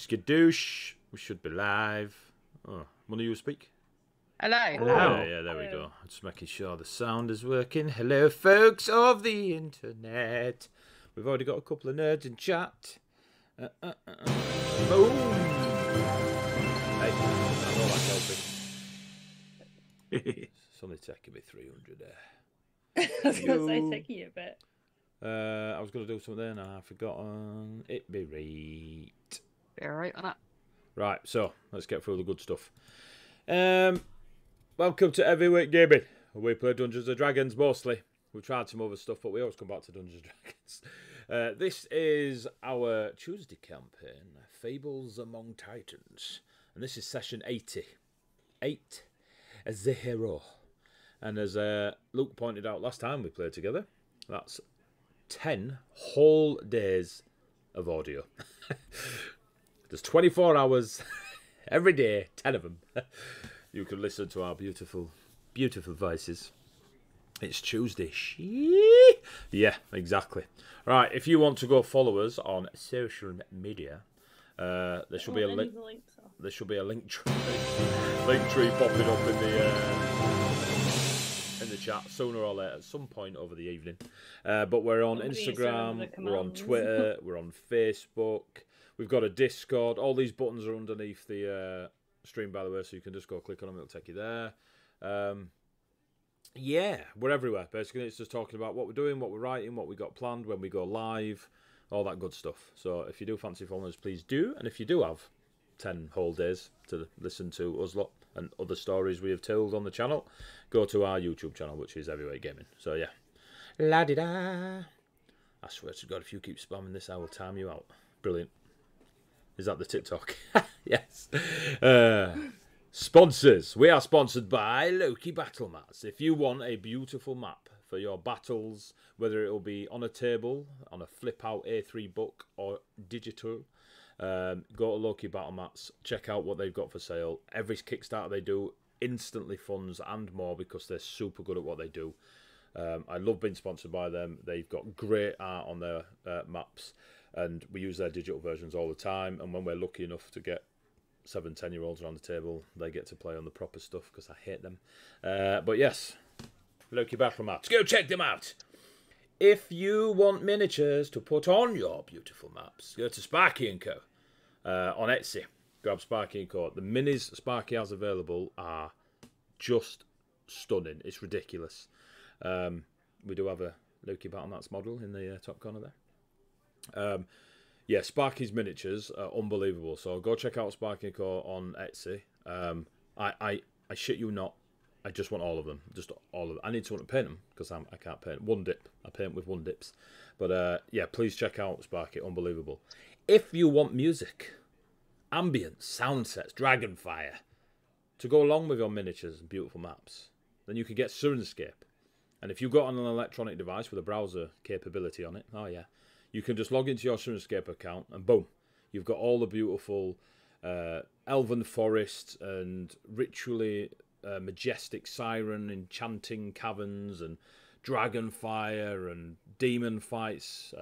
Skadoosh. We should be live. Oh, one of you speak? Hello. Hello. Yeah, there we go. Just making sure the sound is working. Hello, folks of the internet. We've already got a couple of nerds in chat. Boom. Hey, I know that's helping. It's only taking me 300 there. I was going to say, taking you a bit. I was going to do something there and I've forgotten. It be right. Be alright on that. Right, so let's get through the good stuff. Welcome to Heavyweight Gaming. We play Dungeons and Dragons mostly. We've tried some other stuff, but we always come back to Dungeons and Dragons. This is our Tuesday campaign, Fables Among Titans. And this is session 80. 8 as the hero. And as Luke pointed out last time we played together, that's 10 whole days of audio. There's 24 hours every day, 10 of them. You can listen to our beautiful, beautiful voices. It's Tuesday. Yeah, exactly. Right, if you want to go follow us on social media, there should be a link. There should be a link tree popping up in the chat sooner or later, at some point over the evening. But we're on Instagram, we're on Twitter, we're on Facebook. We've got a Discord. All these buttons are underneath the stream, by the way, so you can just go click on them. It'll take you there. Yeah, we're everywhere. Basically, it's just talking about what we're doing, what we're writing, what we got planned, when we go live, all that good stuff. So if you do fancy following us, please do. And if you do have 10 whole days to listen to us lot and other stories we have told on the channel, go to our YouTube channel, which is Heavyweight Gaming. So yeah. La-di-da. I swear to God, if you keep spamming this, I will time you out. Brilliant. Is that the TikTok? Yes. Sponsors. We are sponsored by Loki Battle Mats. If you want a beautiful map for your battles, whether it will be on a table, on a flip-out A3 book, or digital, go to Loki Battle Mats. Check out what they've got for sale. Every Kickstarter they do instantly funds and more because they're super good at what they do. I love being sponsored by them. They've got great art on their maps. And we use their digital versions all the time. And when we're lucky enough to get 7, 10-year-olds around the table, they get to play on the proper stuff because I hate them. But yes, Loki Battle Maps. Go check them out. If you want miniatures to put on your beautiful maps, go to Sparky & Co. On Etsy. Grab Sparky & Co. The minis Sparky has available are just stunning. It's ridiculous. We do have a Loki Battle Maps model in the top corner there. Yeah, Sparky's miniatures are unbelievable. So go check out Sparky Co on Etsy. I shit you not. I just want all of them. Just all of them. I need someone to paint them because I can't paint. One dip. I paint with one dips. But yeah, please check out Sparky. Unbelievable. If you want music, ambience, sound sets, Dragonfire to go along with your miniatures and beautiful maps, then you can get Sunscape. And if you've got an electronic device with a browser capability on it, oh yeah, you can just log into your Sunscape account and boom, you've got all the beautiful elven forests and ritually majestic siren enchanting caverns and dragonfire and demon fights,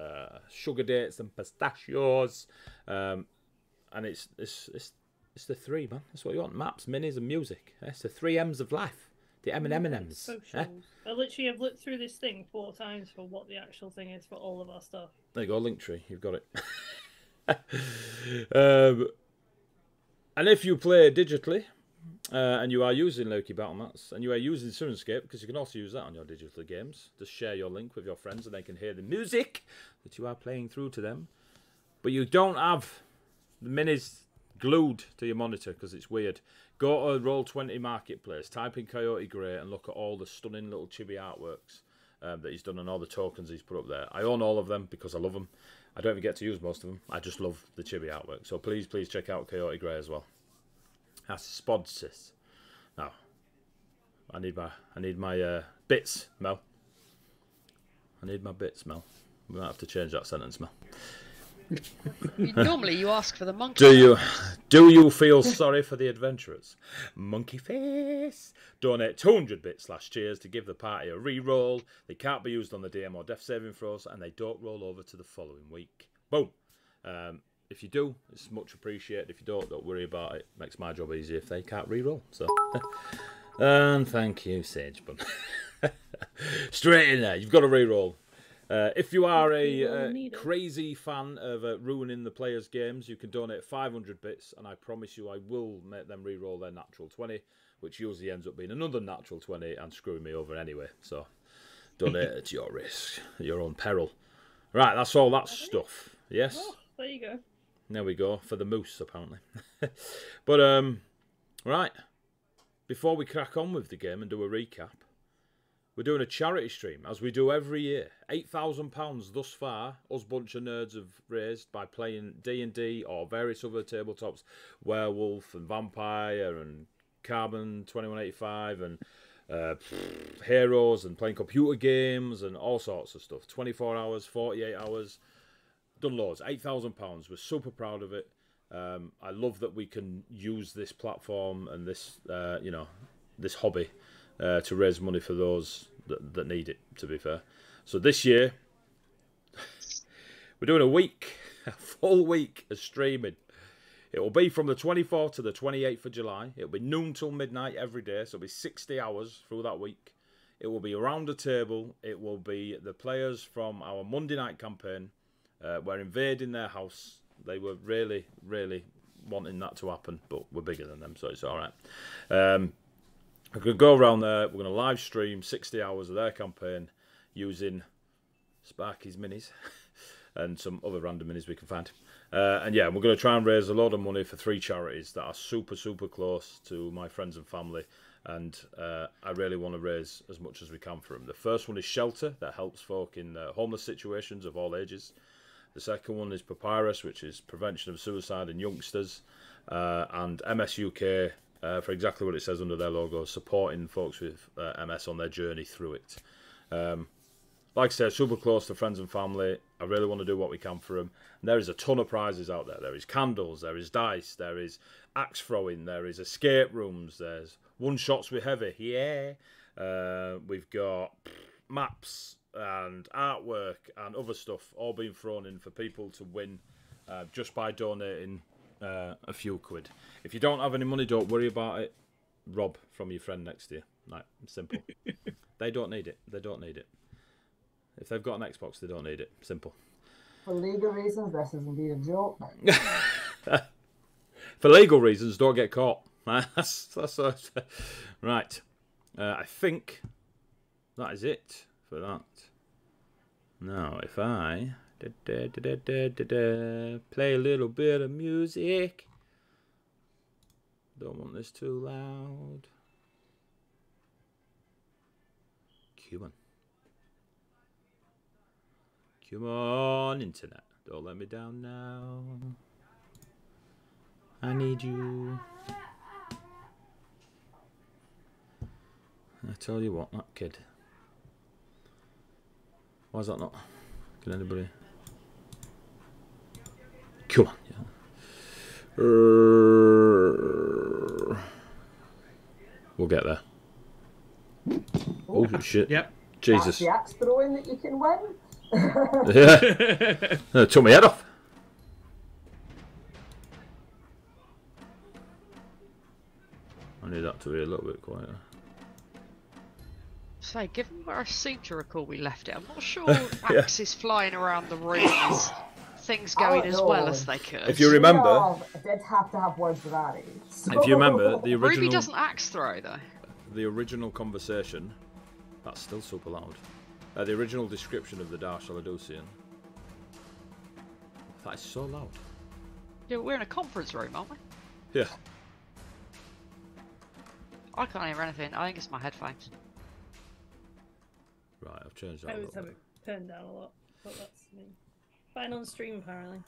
sugar dates and pistachios, and it's the three, man. That's what you want: maps, minis, and music. It's the 3 M's of life. The M&M's. Socials. I literally have looked through this thing 4 times for what the actual thing is for all of our stuff. There you go, Linktree. You've got it. And if you play digitally, and you are using Loki Battle Mats, and you are using Sunscape, because you can also use that on your digital games, just share your link with your friends and they can hear the music that you are playing through to them. But you don't have the minis glued to your monitor because it's weird. Go to Roll20 Marketplace, type in Coyote Grey and look at all the stunning little chibi artworks that he's done and all the tokens he's put up there. I own all of them because I love them. I don't even get to use most of them. I just love the chibi artwork. So please check out Coyote Grey as well. That's sponsors. Now, I need my bits, Mel. I need my bits, Mel. We might have to change that sentence, Mel. Normally you ask for the monkey. Do you feel sorry for the adventurers? Monkey face. Donate 200 bits/cheers to give the party a re-roll. They can't be used on the DM or death saving throws, and they don't roll over to the following week. Boom. if you do, it's much appreciated. If you don't worry about it. Makes my job easier if they can't re-roll. So, and thank you, Sagebun. Straight in there. You've got to re-roll. If you are a crazy fan of ruining the players' games, you can donate 500 bits, and I promise you I will make them re-roll their natural 20, which usually ends up being another natural 20 and screwing me over anyway. So donate at your risk, at your own peril. Right, that's all that stuff. Yes? Oh, there you go. There we go, for the moose, apparently. But, right, before we crack on with the game and do a recap, we're doing a charity stream, as we do every year. £8,000 thus far, us bunch of nerds have raised by playing D&D or various other tabletops, Werewolf and Vampire and Carbon 2185 and Heroes and playing computer games and all sorts of stuff. 24 hours, 48 hours, done loads. £8,000, we're super proud of it. I love that we can use this platform and this, this hobby to raise money for those that need it, to be fair. So this year, we're doing a full week of streaming. It will be from the 24th to the 28th of July. It will be noon till midnight every day, so it'll be 60 hours through that week. It will be around the table. It will be the players from our Monday night campaign. We're invading their house. They were really, really wanting that to happen, but we're bigger than them, so it's all right. We're going to go around there. We're going to live stream 60 hours of their campaign using Sparky's minis and some other random minis we can find. And yeah, we're going to try and raise a lot of money for 3 charities that are super, super close to my friends and family. And I really want to raise as much as we can for them. The first one is Shelter, that helps folk in homeless situations of all ages. The second one is Papyrus, which is prevention of suicide in youngsters. And MSUK, for exactly what it says under their logo, supporting folks with MS on their journey through it. Like I said, super close to friends and family. I really want to do what we can for them. And there is a ton of prizes out there. There is candles, there is dice, there is axe throwing, there is escape rooms, there's one-shots with heavy, yeah. We've got maps and artwork and other stuff all being thrown in for people to win just by donating a few quid. If you don't have any money, don't worry about it. Rob from your friend next to you. Like, simple. They don't need it. They don't need it. If they've got an Xbox, they don't need it. Simple. For legal reasons, this is indeed a joke. For legal reasons, don't get caught. That's right. I think that is it for that. Now, if I play a little bit of music. Don't want this too loud. Come on. Come on, internet. Don't let me down now. I need you. I tell you what, that kid. Why is that not? Can anybody? Come on. Yeah. We'll get there. Oh shit. Yep. Jesus. That's the axe throwing that you can win. Yeah. Took my head off. I need that to be a little bit quieter. So, given where I seem to recall we left it, I'm not sure axes flying around the room is things going as well as they could. If you remember, I did have to have words with Ari. So. if you remember the original, Ruby doesn't axe throw though. The original conversation, that's still super loud. The original description of the Darsh Aladusian. That is so loud. Yeah, we're in a conference room, aren't we? Yeah. I can't hear anything. I think it's my headphones. Right, I've changed that. I a always little have bit. it turned down a lot, but that's me. Fine on stream, apparently.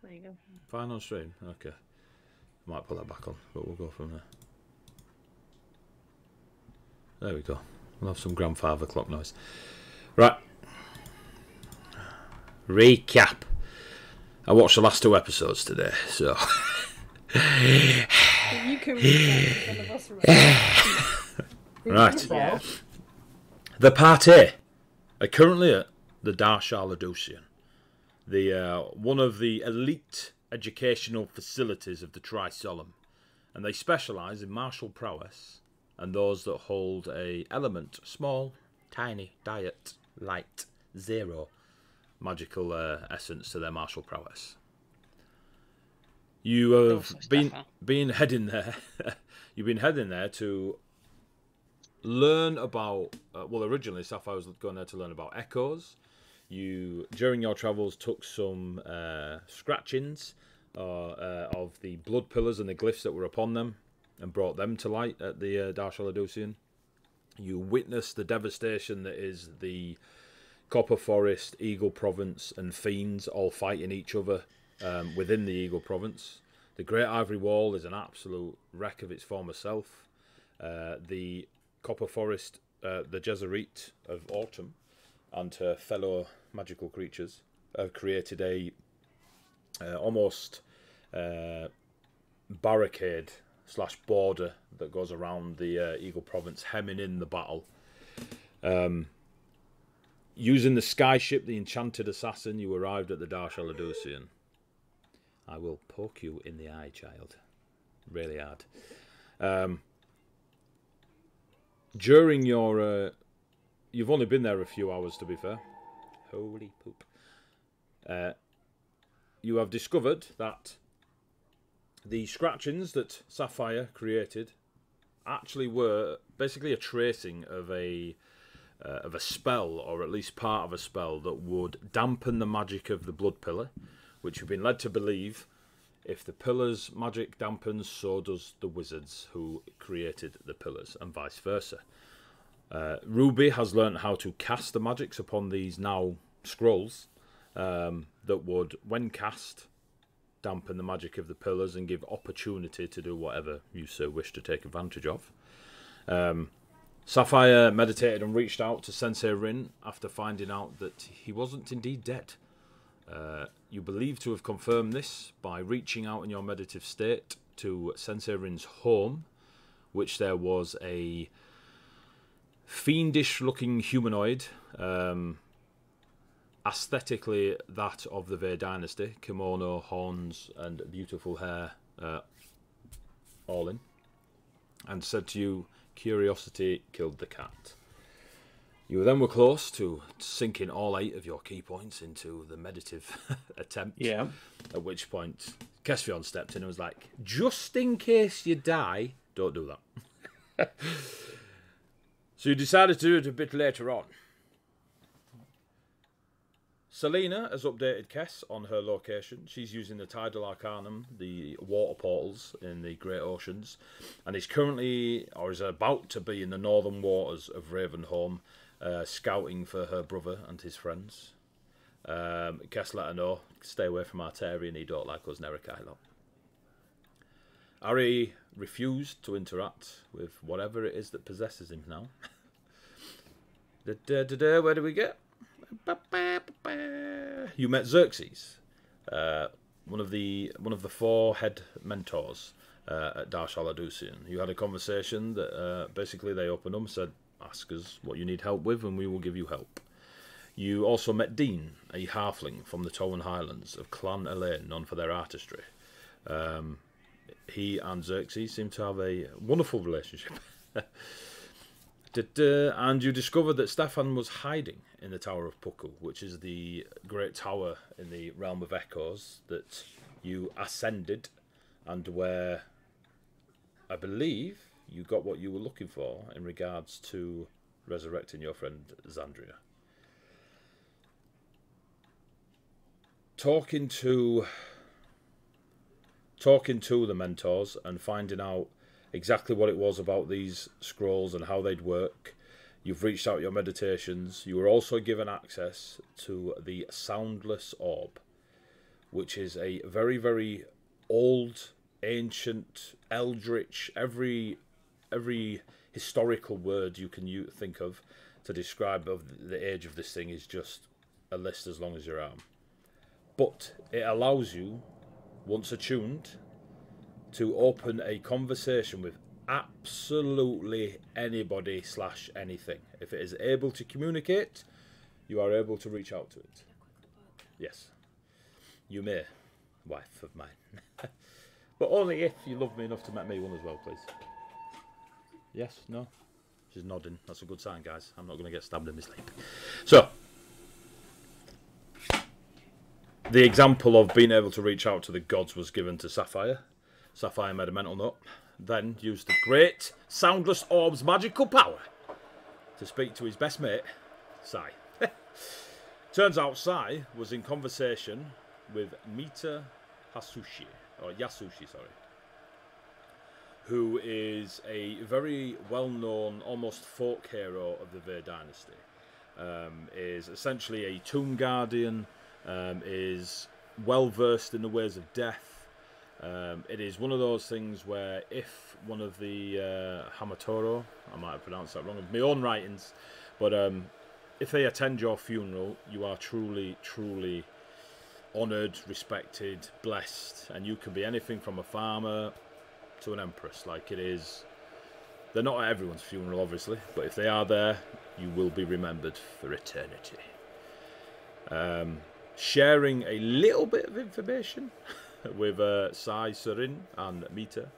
There you go. Fine on stream. Okay. Might put that back on, but we'll go from there. There we go. We'll have some grandfather clock noise. Right. Recap. I watched the last 2 episodes today, so. You can recap none of us are Right. Yeah. The party are currently at the Darsh Aladusian. The one of the elite educational facilities of the Tri-Solemn, and they specialise in martial prowess and those that hold a element, small, tiny, diet, light, zero, magical essence to their martial prowess. You have been heading there. You've been heading there to learn about. Well, originally Sapphire was going there to learn about echoes. You, during your travels, took some scratchings of the blood pillars and the glyphs that were upon them, and brought them to light at the Dar Shaladusian. You witnessed the devastation that is the Copper Forest, Eagle Province, and Fiends all fighting each other within the Eagle Province. The Great Ivory Wall is an absolute wreck of its former self. The Copper Forest, the Jezerit of Autumn, and her fellow magical creatures have created a almost barricade / border that goes around the Eagle Province, hemming in the battle. Using the skyship, the Enchanted Assassin, you arrived at the Dar Shaladusian. I will poke you in the eye, child. Really hard. During your... you've only been there a few hours, to be fair. Holy poop. You have discovered that the scratchings that Sapphire created actually were basically a tracing of a spell, or at least part of a spell, that would dampen the magic of the blood pillar, which you've been led to believe if the pillar's magic dampens, so does the wizard's who created the pillars, and vice versa. Ruby has learnt how to cast the magics upon these now scrolls that would, when cast, dampen the magic of the pillars and give opportunity to do whatever you so wish to take advantage of. Sapphire meditated and reached out to Sensei Rin after finding out that he wasn't indeed dead. You believe to have confirmed this by reaching out in your meditative state to Sensei Rin's home, which there was a fiendish-looking humanoid, aesthetically that of the Vey dynasty, kimono, horns, and beautiful hair, all in, and said to you, curiosity killed the cat. You then were close to sinking all 8 of your key points into the meditative attempt. Yeah. At which point, Kesvion stepped in and was like, just in case you die, don't do that. So you decided to do it a bit later on. Selena has updated Kess on her location. She's using the Tidal Arcanum, the water portals in the Great Oceans, and is currently, or is about to be, in the northern waters of Ravenholm, scouting for her brother and his friends. Kess let her know, stay away from Arterian, he don't like us Nerekai lot. Ari refused to interact with whatever it is that possesses him now. Where do we get? You met Xerxes, one of the 4 head mentors at Dar Shaladusian. You had a conversation that basically they opened up and said, ask us what you need help with and we will give you help. You also met Dean, a halfling from the Towan Highlands of Clan Elaine, known for their artistry. He and Xerxes seem to have a wonderful relationship. And you discovered that Stefan was hiding in the Tower of Puku, which is the great tower in the Realm of Echoes that you ascended, and where I believe you got what you were looking for in regards to resurrecting your friend Xandria. Talking to the mentors and finding out exactly what it was about these scrolls and how they'd work. You've reached out your meditations. You were also given access to the Soundless Orb, which is a very, very old, ancient, eldritch, every historical word you can think of to describe the age of this thing is just a list as long as your arm. But it allows you, once attuned, to open a conversation with absolutely anybody / anything. If it is able to communicate, you are able to reach out to it. Yes, you may. wife of mine. But only if you love me enough to make me one as well, please. Yes? No? She's nodding. That's a good sign, guys. I'm not going to get stabbed in my sleep. So, the example of being able to reach out to the gods was given to Sapphire. Sapphire made a mental note, then used the great soundless orb's magical power to speak to his best mate, Sai. Turns out Sai was in conversation with Mita Yasushi, who is a very well-known, almost folk hero of the Vey dynasty. Is essentially a tomb guardian, is well-versed in the ways of death. It is one of those things where if one of the Hamatoro, I might have pronounced that wrong, of my own writings, but if they attend your funeral, you are truly, truly honoured, respected, blessed, and you can be anything from a farmer to an empress. Like, it is, they're not at everyone's funeral, obviously, but if they are there, you will be remembered for eternity. Sharing a little bit of information with Sai, Surin, and Mita.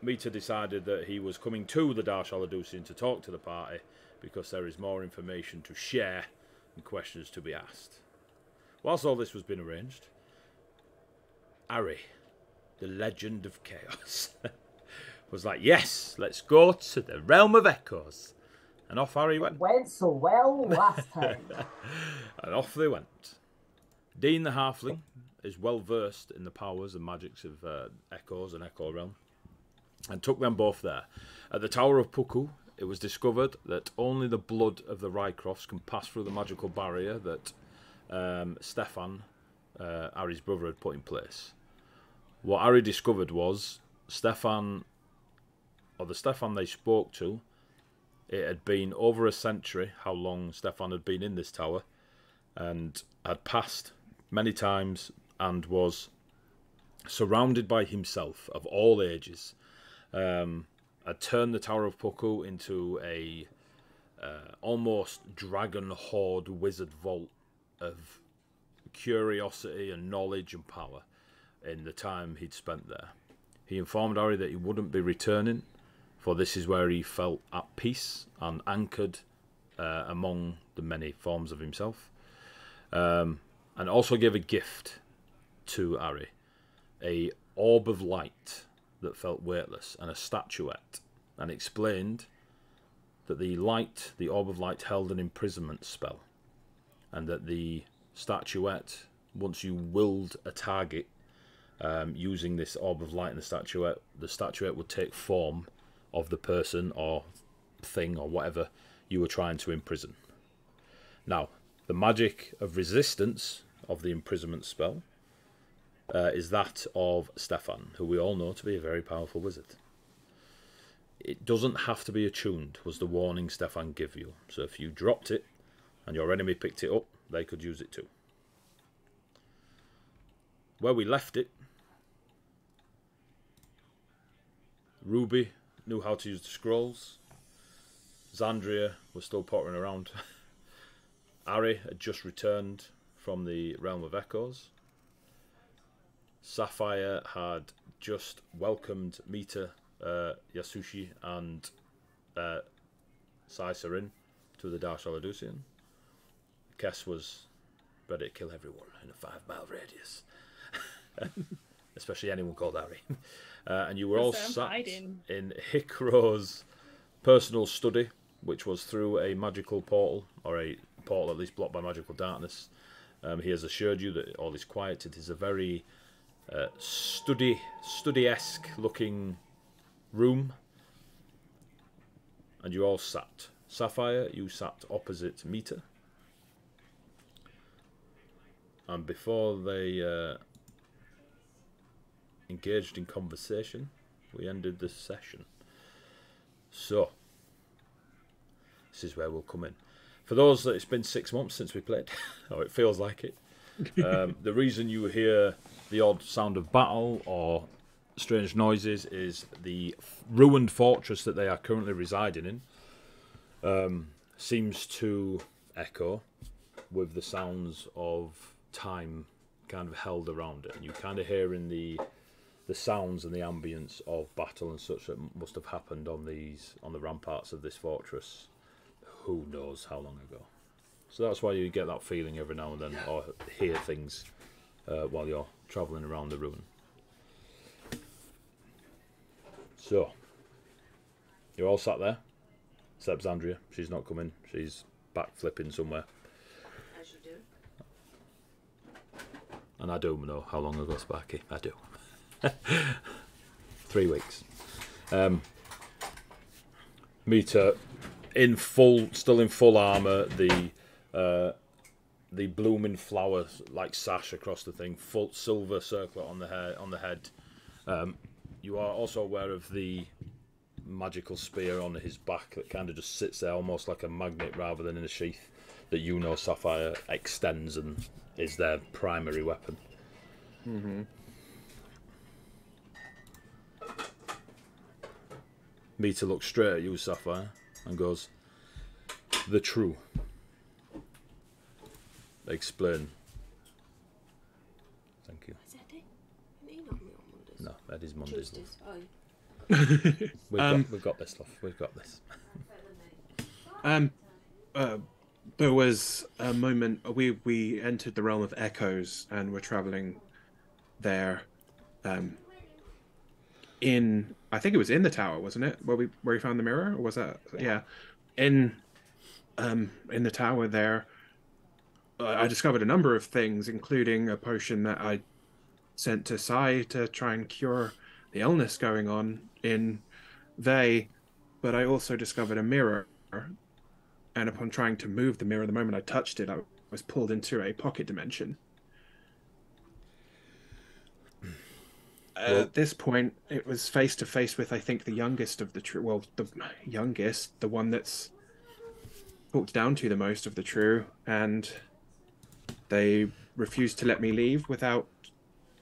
Mita decided that he was coming to the Darsh Aladusian to talk to the party because there is more information to share and questions to be asked. Whilst all this was being arranged, Ari, the Legend of Chaos, was like, yes, let's go to the Realm of Echoes. And off Ari went. Went so well last time. And off they went. Dean the Halfling is well versed in the powers and magics of Echoes and Echo Realm, and took them both there. At the Tower of Puku, it was discovered that only the blood of the Rycrofts can pass through the magical barrier that Stefan, Ari's brother, had put in place. What Ari discovered was Stefan, or the Stefan they spoke to, it had been over a century how long Stefan had been in this tower, and had passed many times and was surrounded by himself of all ages. Had turned the Tower of Puku into a almost dragon horde wizard vault of curiosity and knowledge and power in the time he'd spent there. He informed Ari that he wouldn't be returning, for this is where he felt at peace and anchored among the many forms of himself. And also gave a gift to Ari, a orb of light that felt weightless, and a statuette, and explained that the orb of light held an imprisonment spell, and that the statuette, once you willed a target using this orb of light and the statuette would take form of the person or thing or whatever you were trying to imprison. Now, the magic of resistance of the imprisonment spell is that of Stefan, who we all know to be a very powerful wizard. It doesn't have to be attuned, was the warning Stefan gave you. So if you dropped it and your enemy picked it up, they could use it too. Where we left it, Ruby knew how to use the scrolls. Xandria was still pottering around. Ari had just returned from the Realm of Echoes. Sapphire had just welcomed Mita Yasushi and Sai Sarin to the Darsh Aladusian. Kess was ready to kill everyone in a 5-mile radius. Especially anyone called Ari. And you were all sat in Hikro's personal study, which was through a magical portal, or a portal at least blocked by magical darkness. He has assured you that all is quiet. It is a very study-esque looking room. And you all sat. Sapphire, you sat opposite Mita. And before they engaged in conversation, we ended the session. So, this is where we'll come in. For those that it's been 6 months since we played, or it feels like it, the reason you hear the odd sound of battle or strange noises is the ruined fortress that they are currently residing in seems to echo with the sounds of time kind of held around it, and you kind of hearing the sounds and the ambience of battle and such that must have happened on the ramparts of this fortress. Who knows how long ago? So that's why you get that feeling every now and then, or hear things while you're travelling around the ruin. So, you're all sat there, except Xandria. She's not coming. She's back flipping somewhere. As you do. And I do know how long ago, Sparky. I do. 3 weeks. Mita still in full armour, the blooming flower like sash across the thing, full silver circlet on the head. You are also aware of the magical spear on his back that kind of just sits there almost like a magnet rather than in a sheath, that you know Sapphire extends and is their primary weapon. Mm-hmm. Mita looks straight at you, Sapphire, and goes, "The true." Explain. Thank you. Is Eddie? Isn't he not me on Mondays? No, Eddie's Mondays. Tuesdays. Oh, We've got this stuff. We've got this. There was a moment we entered the realm of echoes and were traveling there. I think it was in the tower, wasn't it? Where we found the mirror, or was that? Yeah, in the tower there. I discovered a number of things, including a potion that I sent to Sai to try and cure the illness going on in Vey, but I also discovered a mirror, and upon trying to move the mirror, the moment I touched it, I was pulled into a pocket dimension. At this point, it was face to face with, I think, the youngest of the true. Well, the youngest, the one that's talked down to the most of the true, and they refused to let me leave without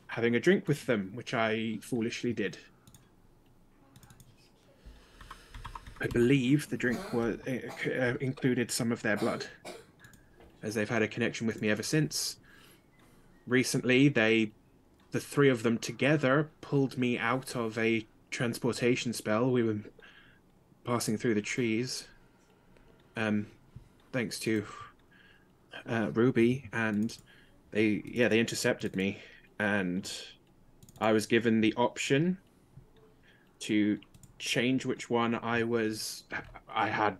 having a drink with them, which I foolishly did. I believe the drink included some of their blood, as they've had a connection with me ever since. Recently, the three of them together pulled me out of a transportation spell. We were passing through the trees, thanks to Ruby, and they intercepted me, and I was given the option to change which one I had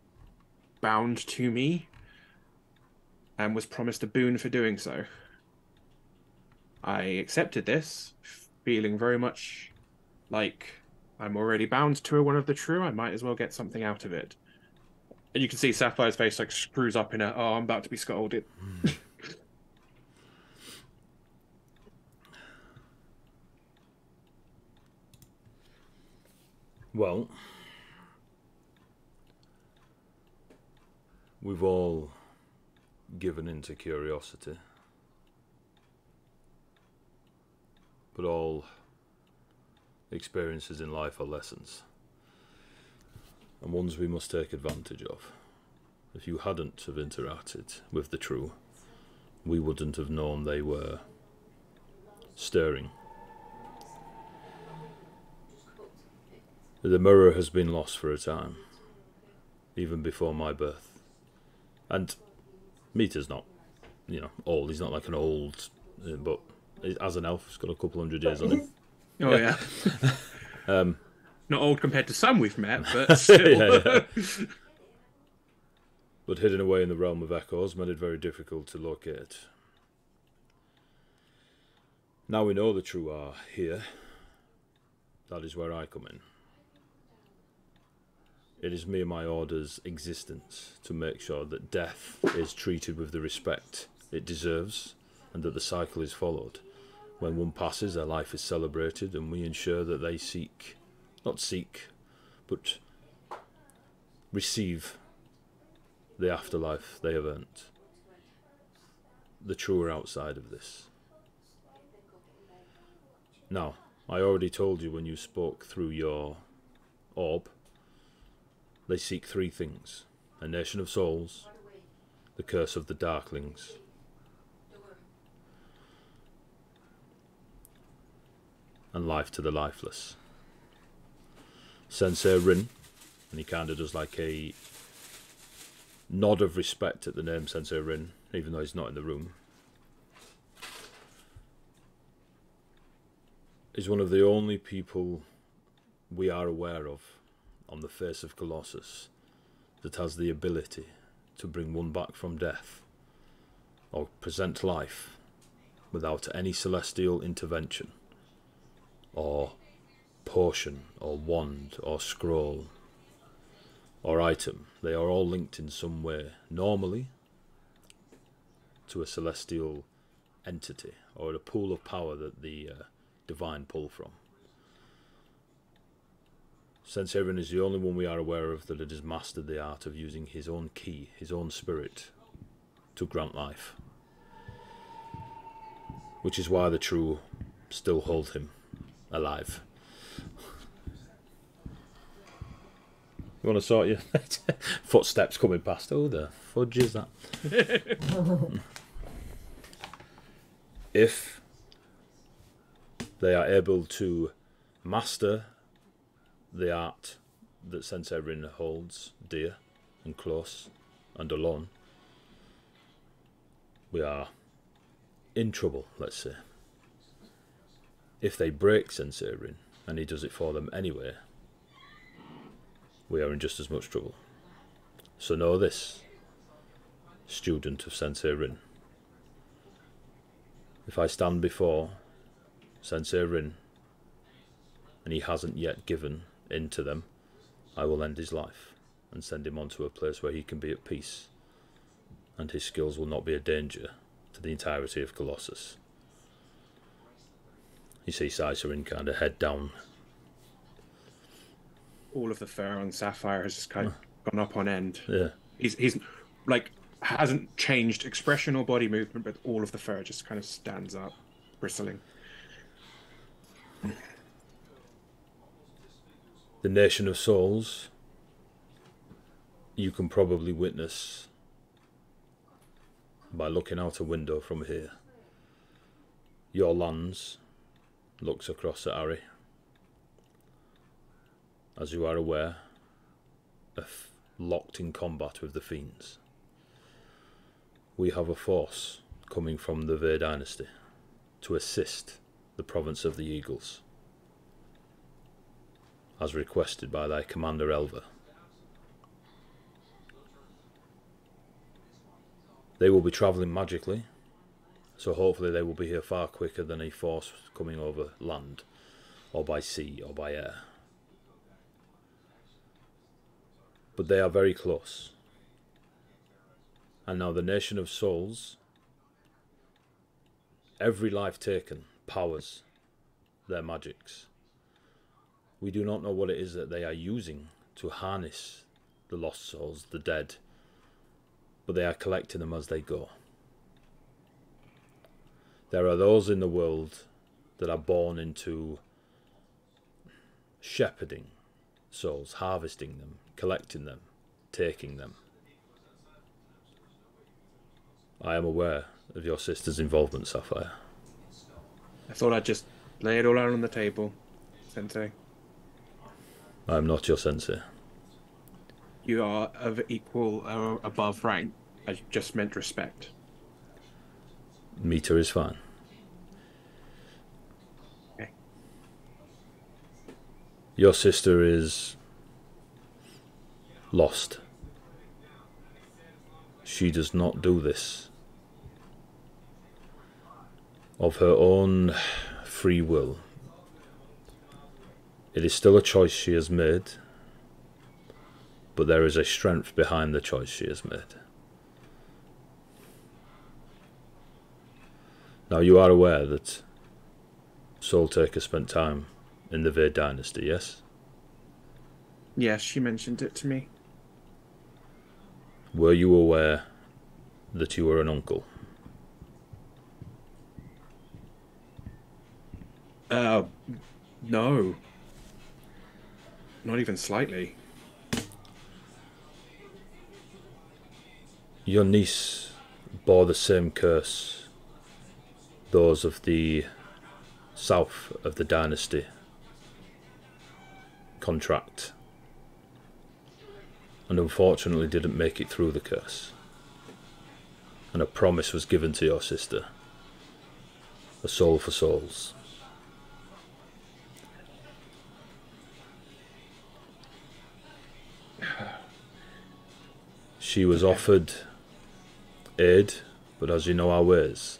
bound to me, and was promised a boon for doing so. I accepted this, feeling very much like I'm already bound to one of the true. I might as well get something out of it. And you can see Sapphire's face like screws up in a, "Oh, I'm about to be scolded." Well, we've all given in to curiosity, but all experiences in life are lessons, and ones we must take advantage of. If you hadn't have interacted with the true, we wouldn't have known they were stirring. The mirror has been lost for a time, even before my birth. And Mita's not, old. He's not like an old, but as an elf, he's got a couple 100 years on him. Oh, yeah. Not old compared to some we've met, but still. Yeah. But hidden away in the realm of echoes made it very difficult to locate. Now we know the true are here. That is where I come in. It is me and my order's existence to make sure that death is treated with the respect it deserves, and that the cycle is followed. When one passes, their life is celebrated, and we ensure that they but receive the afterlife they have earned. The true are outside of this. Now, I already told you when you spoke through your orb, they seek 3 things: a nation of souls, the curse of the darklings, and life to the lifeless. Sensei Rin, and he kind of does like a nod of respect at the name Sensei Rin, even though he's not in the room, is one of the only people we are aware of on the face of Colossus that has the ability to bring one back from death or present life without any celestial intervention or potion or wand or scroll or item. They are all linked in some way, normally to a celestial entity or a pool of power that the divine pull from. Sensei Rin is the only one we are aware of that has mastered the art of using his own ki, his own spirit, to grant life. Which is why the True still hold him alive. You want to sort your footsteps coming past? Oh, the fudge is that? If they are able to master the art that Sensei Rin holds dear and close and alone, we are in trouble, let's say. If they break Sensei Rin, and he does it for them anyway, we are in just as much trouble. So know this, student of Sensei Rin. If I stand before Sensei Rin, and he hasn't yet given in to them, I will end his life and send him on to a place where he can be at peace, and his skills will not be a danger to the entirety of Colossus. You see Saisarin kind of head down. All of the fur on Sapphire has just kind of gone up on end. Yeah. He's like, hasn't changed expression or body movement, but all of the fur just kind of stands up, bristling. The Nation of Souls, you can probably witness by looking out a window from here. Your lands looks across at Ari. As you are aware, locked in combat with the Fiends. We have a force coming from the Ver Dynasty to assist the province of the Eagles, as requested by thy commander Elva. They will be travelling magically, so hopefully they will be here far quicker than a force coming over land, or by sea, or by air. But they are very close. And now the Nation of Souls, every life taken powers their magics. We do not know what it is that they are using to harness the lost souls, the dead, but they are collecting them as they go. There are those in the world that are born into shepherding souls, harvesting them, collecting them, taking them. I am aware of your sister's involvement, Sapphire. I thought I'd just lay it all out on the table, Sensei. I am not your sensei. You are of equal or above rank. I just meant respect. Meter is fine. Okay. Your sister is lost. She does not do this of her own free will. It is still a choice she has made, but there is a strength behind the choice she has made. Now you are aware that Soul Taker spent time in the Ver Dynasty, yes? Yes, she mentioned it to me. Were you aware that you were an uncle? No. Not even slightly. Your niece bore the same curse, those of the south of the dynasty contract, and unfortunately didn't make it through the curse. And a promise was given to your sister, a soul for souls. She was offered aid, but as you know our ways,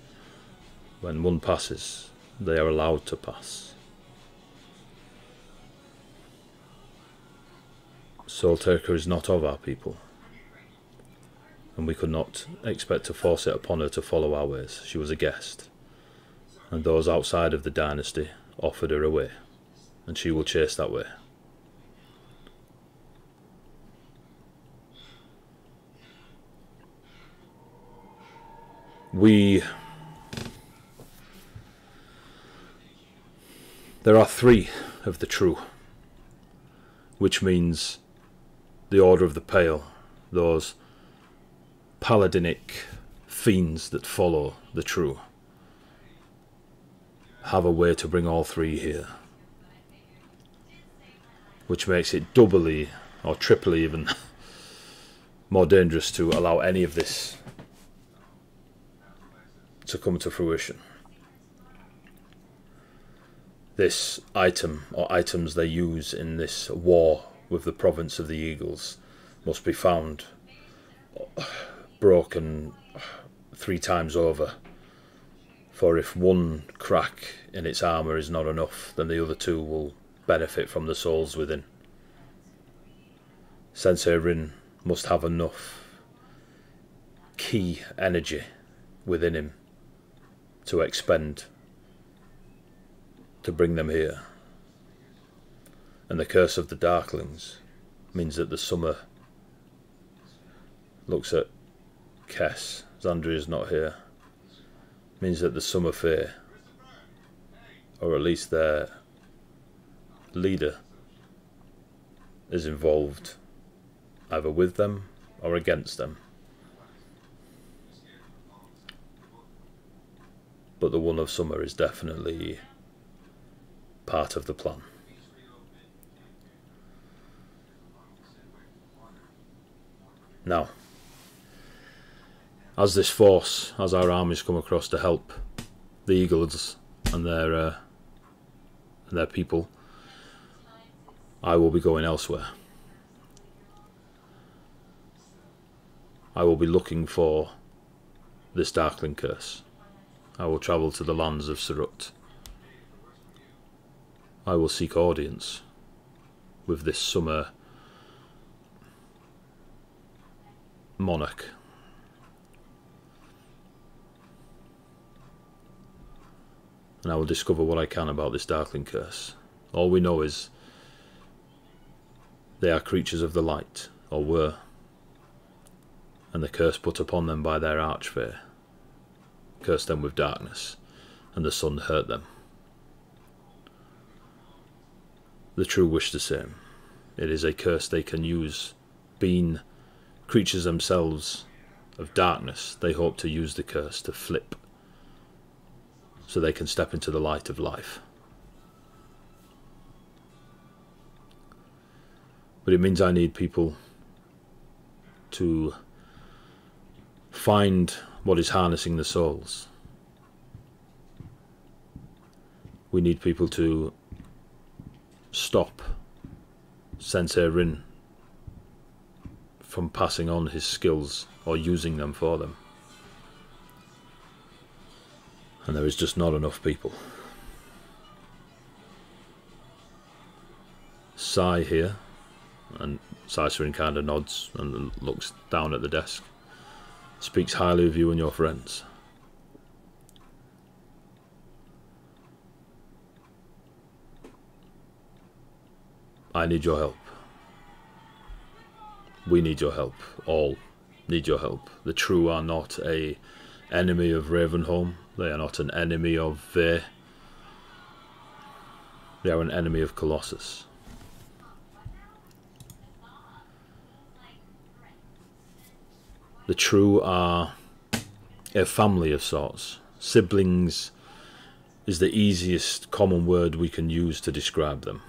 when one passes, they are allowed to pass. Soul Taker is not of our people, and we could not expect to force it upon her to follow our ways. She was a guest, and those outside of the dynasty offered her a way, and she will chase that way. There are 3 of the true, which means the Order of the Pale, those paladinic fiends that follow the true, have a way to bring all 3 here, which makes it doubly or triply even more dangerous to allow any of this to come to fruition. This item, or items they use in this war with the province of the Eagles, must be found broken 3 times over. For if one crack in its armour is not enough, then the other 2 will benefit from the souls within. Sensei Rin must have enough key energy within him to expend to bring them here. And the curse of the Darklings means that the summer looks at Kess. Xandria's not here. Means that the Summer Fae, or at least their leader, is involved either with them or against them. But the One of Summer is definitely part of the plan. Now, as this force, as our armies come across to help the Eagles and their people, I will be going elsewhere. I will be looking for this Darkling curse. I will travel to the lands of Surut. I will seek audience with this summer monarch. And I will discover what I can about this Darkling curse. All we know is they are creatures of the light, or were, and the curse put upon them by their archfey cursed them with darkness, and the sun hurt them. The true wish the same. It is a curse they can use. Being creatures themselves of darkness, they hope to use the curse to flip, so they can step into the light of life. But it means I need people to find what is harnessing the souls. We need people to stop Sensei Rin from passing on his skills or using them for them. And there is just not enough people. Sai here, and Saisarin kind of nods and looks down at the desk, speaks highly of you and your friends. I need your help. We need your help. All need your help. The true are not an enemy of Ravenholm. They are not an enemy of Ve. They are an enemy of Colossus. The true are a family of sorts. Siblings is the easiest common word we can use to describe them.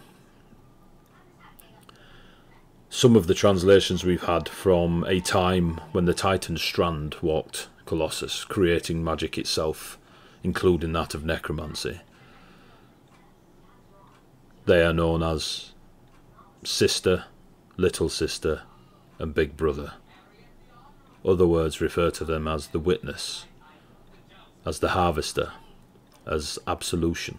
Some of the translations we've had from a time when the Titan strand walked Colossus, creating magic itself, including that of necromancy. They are known as sister, little sister, and big brother. Other words refer to them as the witness, as the harvester, as absolution.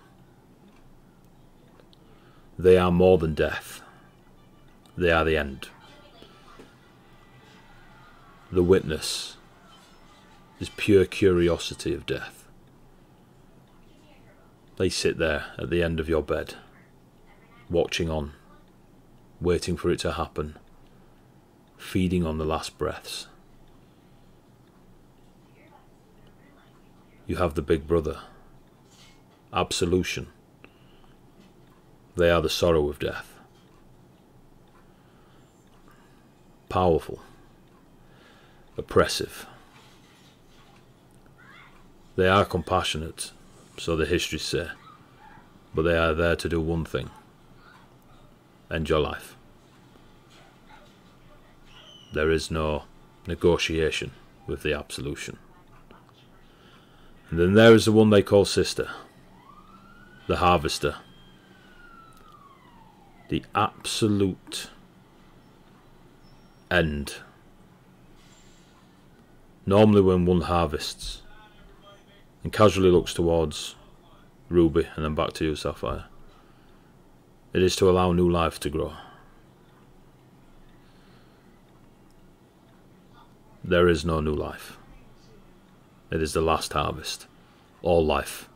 They are more than death. They are the end. The witness is pure curiosity of death. They sit there at the end of your bed, watching on, waiting for it to happen, feeding on the last breaths. You have the big brother, absolution. They are the sorrow of death. Powerful, oppressive. They are compassionate, so the histories say, but they are there to do one thing: end your life. There is no negotiation with the absolution. And then there is the one they call sister, the harvester, the absolute end. Normally when one harvests and casually looks towards Ruby and then back to you, Sapphire, it is to allow new life to grow. There is no new life. It is the last harvest. All life.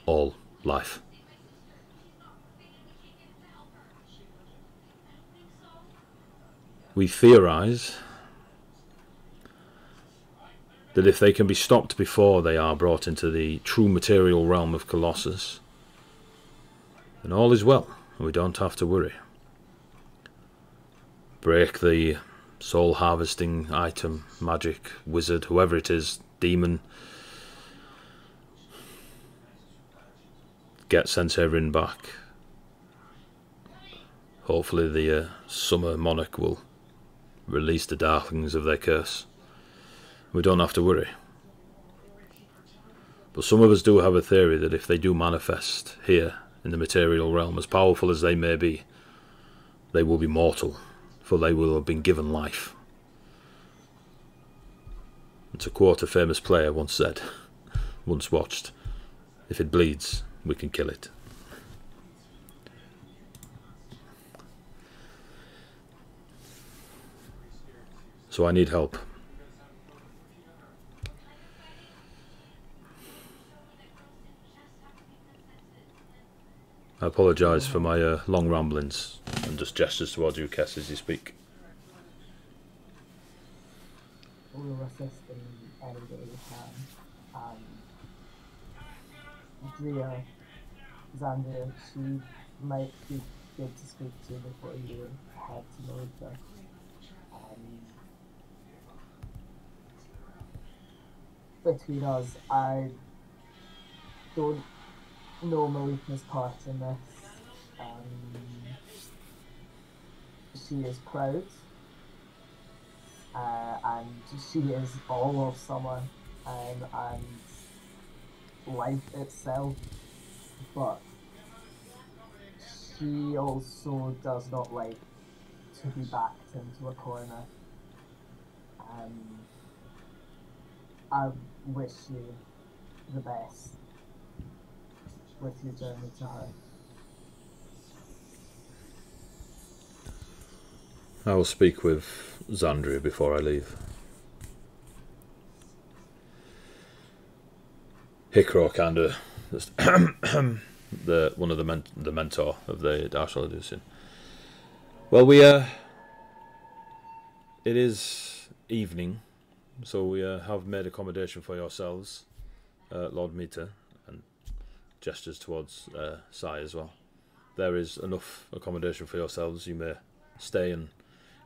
All life. We theorize that if they can be stopped before they are brought into the true material realm of Colossus, then all is well, and we don't have to worry. Break the soul harvesting item, magic, wizard, whoever it is, demon. Get Sensei Rin back. Hopefully the summer monarch will release the darklings of their curse. We don't have to worry. But some of us do have a theory that if they do manifest here in the material realm, as powerful as they may be, they will be mortal, for they will have been given life. And to quote a famous player once watched, if it bleeds, we can kill it. So I need help. I apologise for my long ramblings and just gestures towards you, Kess, as you speak. We'll assist in any way we can. Drea, Xander, she might be good to speak to before you head to Melita. Between us, I don't know Malika's part in this. She is proud, and she is all of summer and life itself, but she also does not like to be backed into a corner. I wish you the best with your journey to her. I will speak with Xandria before I leave. Hikro kind of one of the mentor of the Darshal Adusin. Well, it is evening, so we have made accommodation for yourselves, Lord Mita, and gestures towards Sai as well. There is enough accommodation for yourselves. You may stay and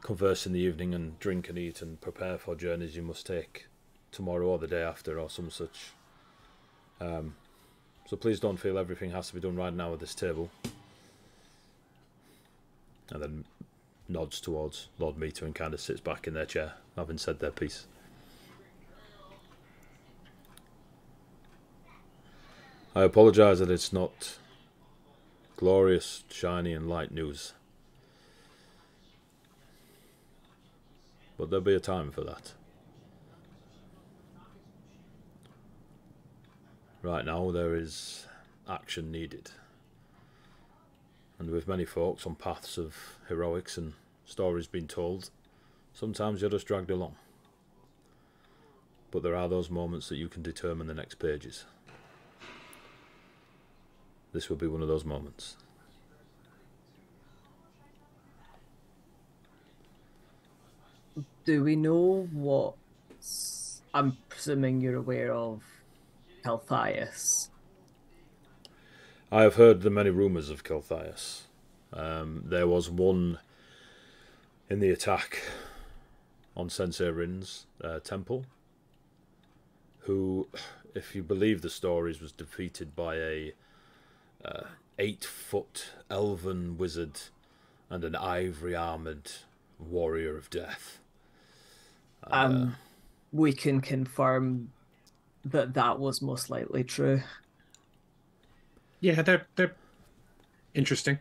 converse in the evening and drink and eat and prepare for journeys you must take tomorrow or the day after or some such So please don't feel everything has to be done right now at this table. And then nods towards Lord Meter and kind of sits back in their chair, having said their piece. I apologise that it's not glorious, shiny and light news. But there'll be a time for that. Right now there is action needed. And with many folks on paths of heroics and stories being told, sometimes you're just dragged along. But there are those moments that you can determine the next pages. This will be one of those moments. Do we know what... I'm presuming you're aware of Calthias. I have heard the many rumours of Calthias. There was one in the attack on Sensei Rin's temple, who, if you believe the stories, was defeated by a 8-foot elven wizard and an ivory-armoured warrior of death. We can confirm that that was most likely true. Yeah, they're interesting.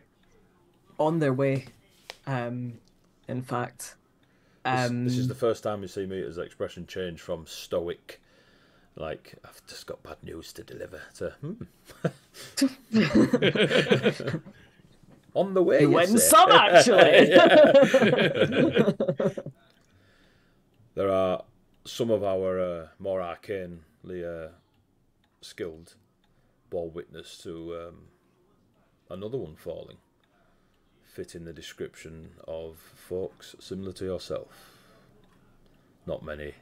On their way, in fact. This is the first time you see Meter's expression change from stoic, like, I've just got bad news to deliver, to, on the way, He you went say. some, actually. There are some of our more arcanely skilled bore witness to another one falling, fitting the description of folks similar to yourself. Not many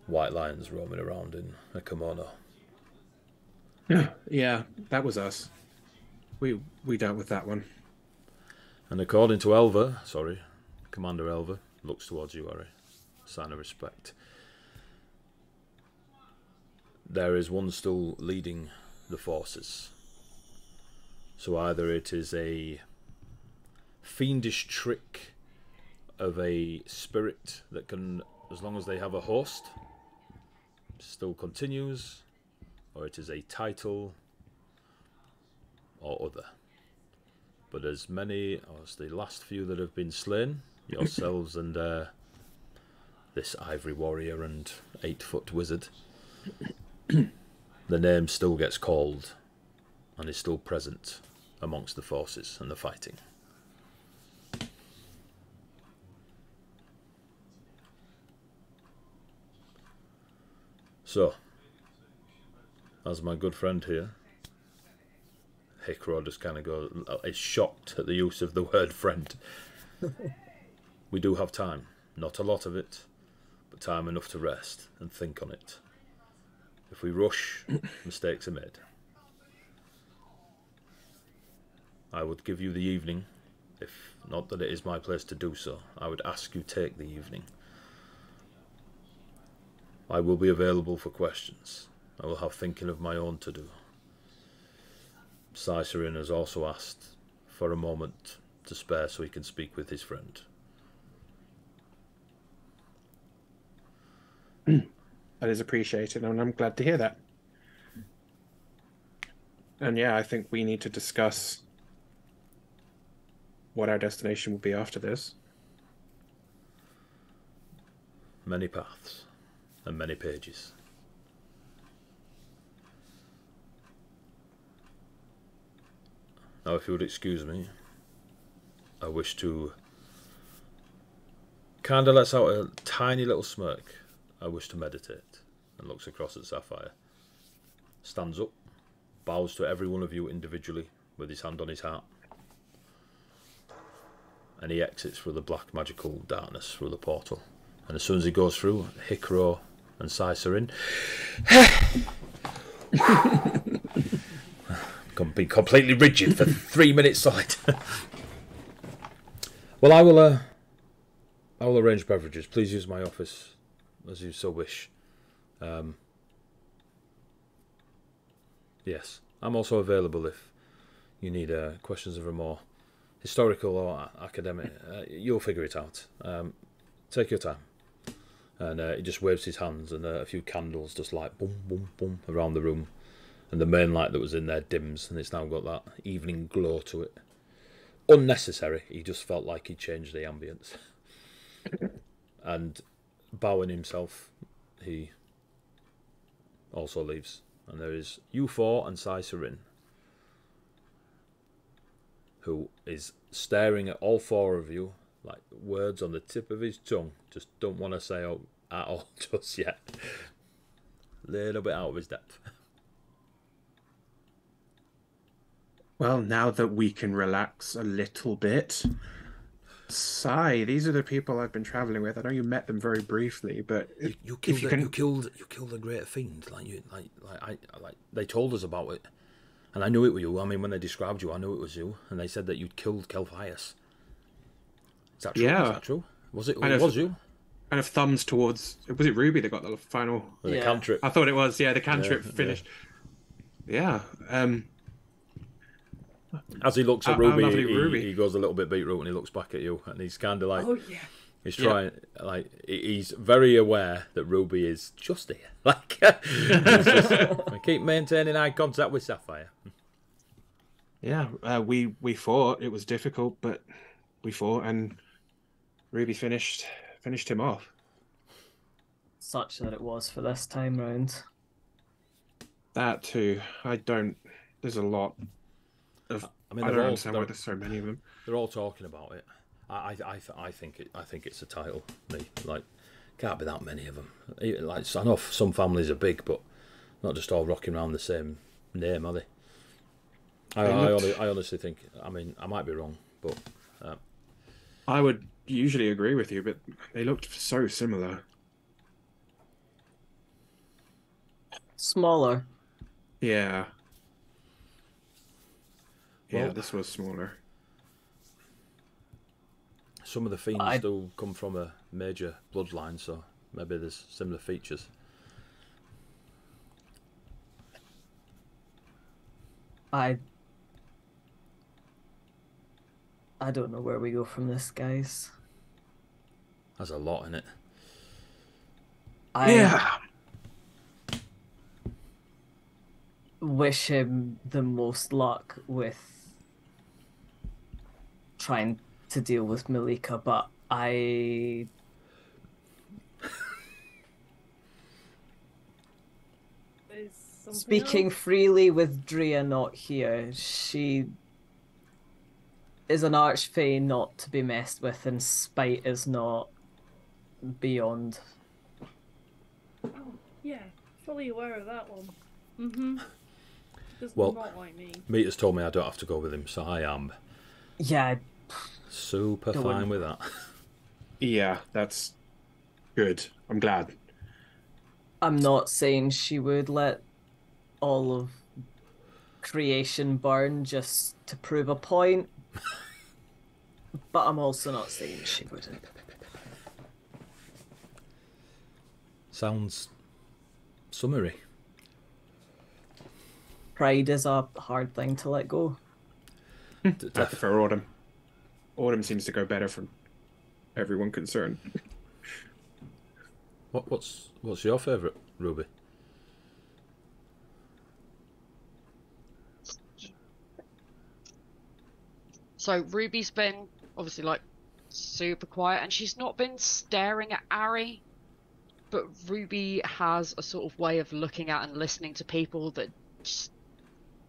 white lions roaming around in a kimono. Yeah, that was us. We dealt with that one. And according to Commander Elva looks towards you, Harry. Sign of respect. There is one still leading the forces. So either it is a fiendish trick of a spirit that can, as long as they have a host, still continues, or it is a title or other. But as many as the last few that have been slain, yourselves and this ivory warrior and 8-foot wizard, the name still gets called and is still present amongst the forces and the fighting. So, as my good friend here, Hicro just kind of is shocked at the use of the word friend. We do have time, not a lot of it, but time enough to rest and think on it. If we rush, mistakes are made. I would give you the evening, if not that it is my place to do so. I would ask you take the evening. I will be available for questions. I will have thinking of my own to do. Cicerin has also asked for a moment to spare so he can speak with his friend. That is appreciated, and I'm glad to hear that. And yeah, I think we need to discuss what our destination will be after this. Many paths and many pages. Now, if you would excuse me, I wish to kind of lets out a tiny little smirk. I wish to meditate, and looks across at Sapphire. Stands up, bows to every one of you individually with his hand on his heart. And he exits through the black magical darkness through the portal. And as soon as he goes through, Hicro and Cicerin been completely rigid for 3 minutes solid. Well, I will arrange beverages. Please use my office as you so wish. Yes, I'm also available if you need questions of a more historical or academic. You'll figure it out. Take your time. And he just waves his hands, and a few candles just like boom, boom, boom around the room. And the main light that was in there dims, and it's now got that evening glow to it. Unnecessary. He just felt like he changed the ambience. And bowing himself, he also leaves. And there is you four and Cicerin, who is staring at all four of you like words on the tip of his tongue. Just don't want to say out at all just yet. Little bit out of his depth. Well, now that we can relax a little bit. Sigh, these are the people I've been traveling with. I know you met them very briefly, but You killed a great fiend. Like they told us about it, and I knew it was you. I mean, when they described you, I knew it was you, and they said that you'd killed Kelphias. Is that true? Yeah. Is that true? Was it? It was you? Kind of thumbs towards. Was it Ruby that got the final? The cantrip. I thought it was. Yeah, the cantrip finished. Yeah. As he looks at Ruby, he goes a little bit beetroot, and he looks back at you, and he's kind of like, he's trying, like, he's very aware that Ruby is just here. Like, I keep maintaining eye contact with Sapphire. Yeah, we fought. It was difficult, but we fought, and Ruby finished him off. Such that it was for this time round. That too. There's a lot. I don't understand why there's so many of them. They're all talking about it. I think it's a title. Like, can't be that many of them. Like, I know some families are big, but not just all rocking around the same name, are they? I honestly think. I mean, I might be wrong, but I would usually agree with you, but they looked so similar. Smaller. Yeah. Yeah, Well, this was smaller. some of the fiends do come from a major bloodline, so maybe there's similar features. I don't know where we go from this, guys. There's a lot in it. Yeah. Wish him the most luck with trying to deal with Malika, but speaking freely with Drea not here, she is an archfey not to be messed with, and spite is not beyond. Oh, yeah, fully aware of that one. Mm-hmm. Does Well, not like me. Meter's told me I don't have to go with him, so I am Yeah, super fine with that. Yeah, that's good. I'm glad. I'm not saying she would let all of creation burn just to prove a point, but I'm also not saying she wouldn't. Sounds summary. Pride is a hard thing to let go. I prefer Autumn. Autumn seems to go better from everyone concerned. What's your favourite, Ruby? So Ruby's been obviously like super quiet, and she's not been staring at Ari, but Ruby has a sort of way of looking at and listening to people that just,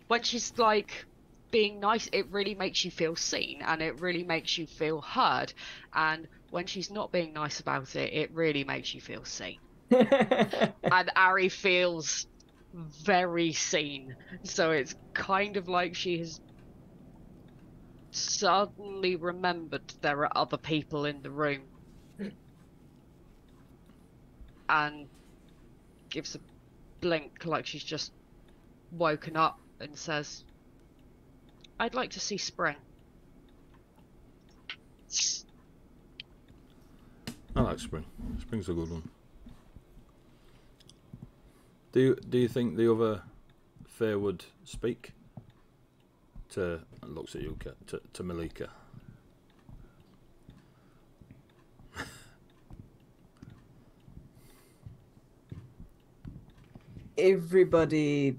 when she's like being nice, it really makes you feel seen and it really makes you feel heard, and when she's not being nice about it, it really makes you feel seen. And Ari feels very seen, so it's kind of like she has suddenly remembered there are other people in the room and gives a blink like she's just woken up and says, I'd like to see Spring. I like Spring. Spring's a good one. Do you think the other Faye would speak to, and looks at you, to Malika. Everybody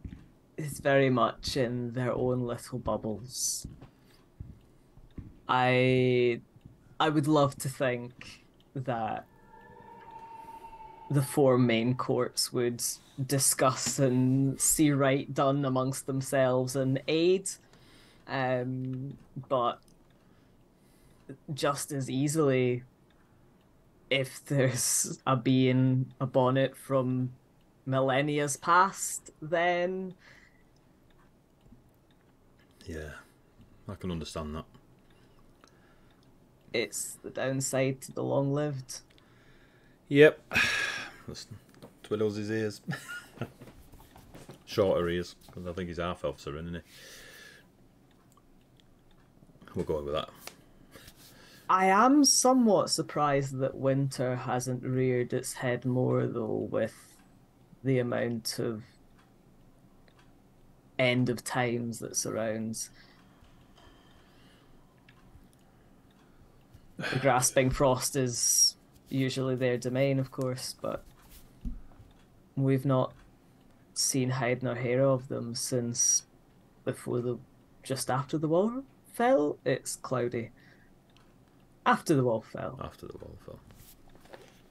is very much in their own little bubbles. I would love to think that the four main courts would discuss and see right done amongst themselves and aid, but just as easily, if there's a bee in a bonnet from millennia's past, then Yeah, I can understand that. it's the downside to the long-lived. Yep. Listen, twiddles his ears. Shorter ears, because I think he's half elf, isn't he? We'll go with that. I am somewhat surprised that winter hasn't reared its head more, though, with the amount of end of times that surrounds. The grasping frost is usually their domain, of course, but we've not seen hide nor hair of them since just after the wall fell. It's cloudy. After the wall fell. After the wall fell.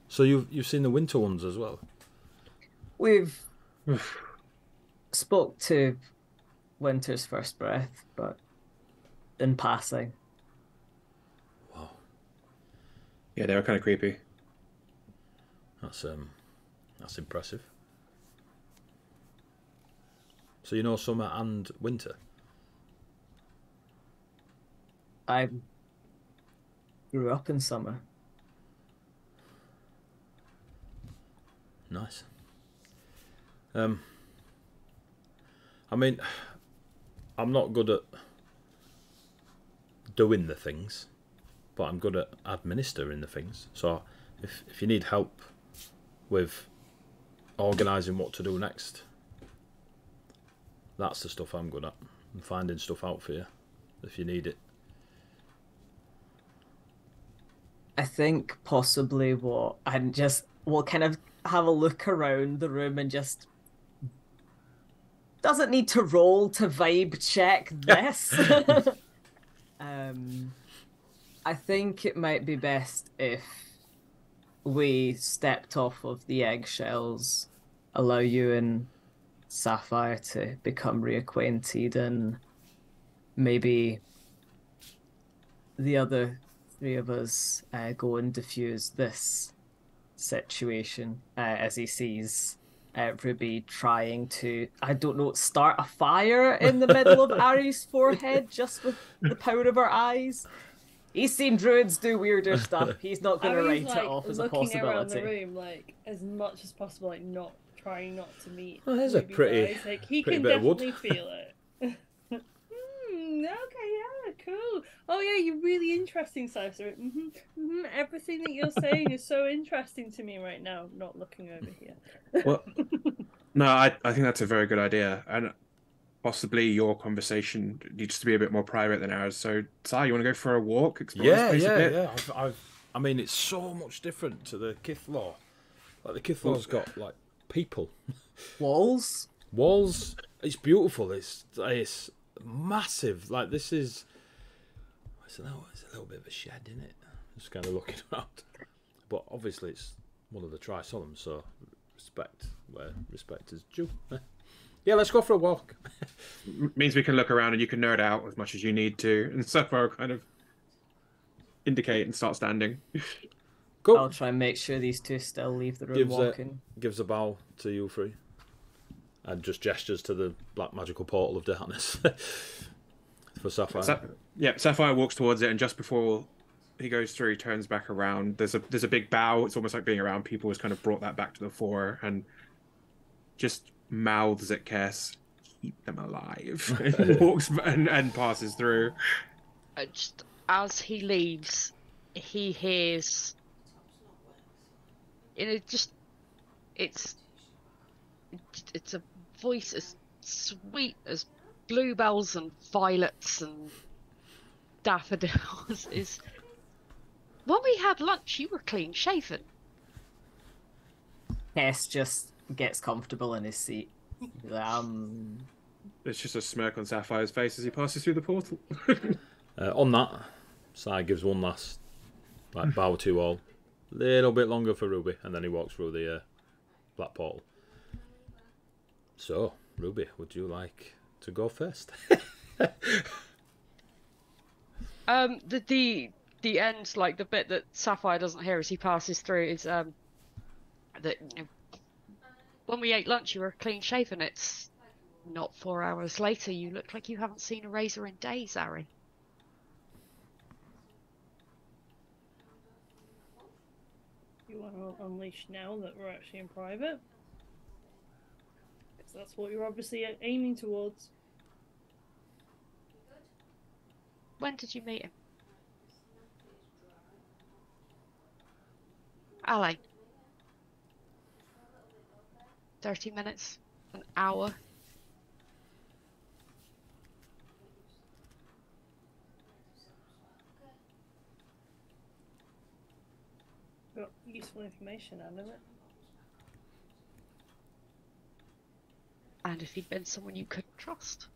So you've seen the winter ones as well? We've spoke to Winter's first breath, but in passing. Wow. Yeah, they were kind of creepy. That's impressive. So you know summer and winter? I grew up in summer. Nice. I mean, I'm not good at doing the things, but I'm good at administering the things. So if you need help with organising what to do next, that's the stuff I'm good at. And finding stuff out for you if you need it. I think possibly we'll kind of have a look around the room and just doesn't need to roll to vibe check this. I think it might be best if we stepped off of the eggshells, allow you and Sapphire to become reacquainted, and maybe the other three of us go and diffuse this situation as he sees Ruby trying to, I don't know, start a fire in the middle of Ari's forehead just with the power of her eyes. He's seen druids do weirder stuff. He's not going to write it off as a looking around the possibility. room, like, as much as possible, like, trying not to meet. Well, there's a Ruby's pretty- eyes. Like, he pretty can bit of wood. definitely feel it. Okay, yeah, cool. Oh yeah, you're really interesting, Cypher. Everything that you're saying is so interesting to me right now. Not looking over here. Well, no, I think that's a very good idea, and possibly your conversation needs to be a bit more private than ours. So, Si, you want to go for a walk? Explore this place a bit? I mean, it's so much different to the Kith-Law. Like, the Kith-Law's got, like, people. Walls? Walls. It's beautiful. It's massive. Like, this is... It's a little bit of a shed, isn't it? Just kind of looking around. But obviously it's one of the Tri-Solemns, so respect where respect is due. Yeah, let's go for a walk. Means we can look around and you can nerd out as much as you need to, and Sapphire will kind of indicate and start standing. Go. I'll try and make sure these two still leave the room walking. Gives a bow to you three. And just gestures to the black magical portal of darkness. For Sapphire. Sapphire walks towards it, and just before he goes through, he turns back around. There's a big bow. It's almost like being around people has kind of brought that back to the fore, and just mouths at Kess, keep them alive, and walks and passes through. Just as he leaves, he hears, it's a voice as sweet as bluebells and violets and daffodils is when we had lunch, you were clean shaven. Tess just gets comfortable in his seat. There's just a smirk on Sapphire's face as he passes through the portal. On that, Sai gives one last bow to you all. Little bit longer for Ruby, and then he walks through the black portal. So, Ruby, would you like to go first? The end, like the bit that Sapphire doesn't hear as he passes through, is that when we ate lunch, you were clean shaven. It's not 4 hours later. You look like you haven't seen a razor in days, Ari. You want to unleash now that we're actually in private? Because that's what you're obviously aiming towards. When did you meet him? Ali. 30 minutes? An hour? Got useful information out of it. And if he'd been someone you couldn't trust?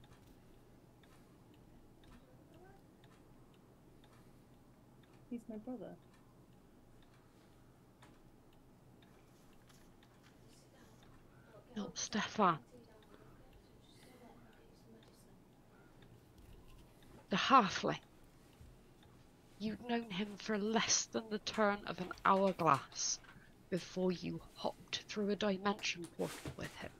He's my brother. Not Stefan. The halfling. You'd known him for less than the turn of an hourglass before you hopped through a dimension portal with him.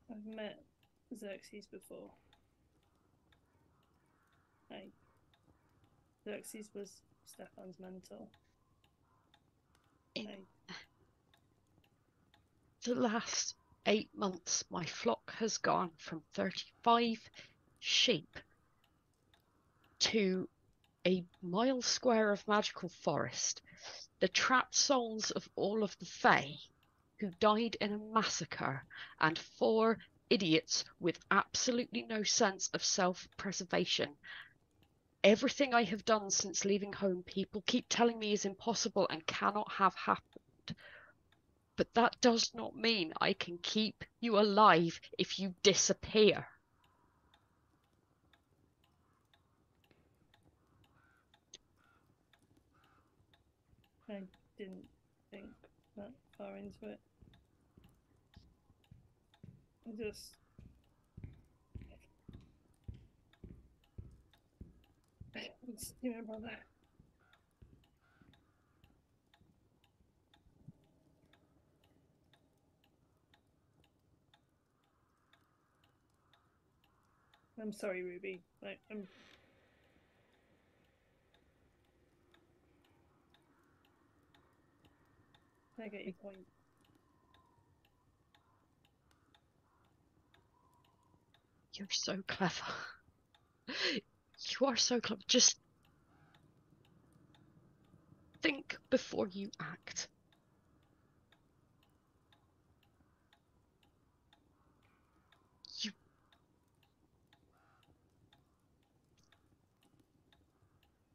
I've met Xerxes before. Xerxes was Stefan's mentor. In the last 8 months, my flock has gone from 35 sheep to a mile square of magical forest. The trapped souls of all of the Fae who died in a massacre, and 4 idiots with absolutely no sense of self-preservation. Everything I have done since leaving home, people keep telling me is impossible and cannot have happened. But that does not mean I can keep you alive if you disappear. I didn't think that far into it. Just see my brother. I'm sorry, Ruby. I get your point. You're so clever. You are so clever. Just think before you act.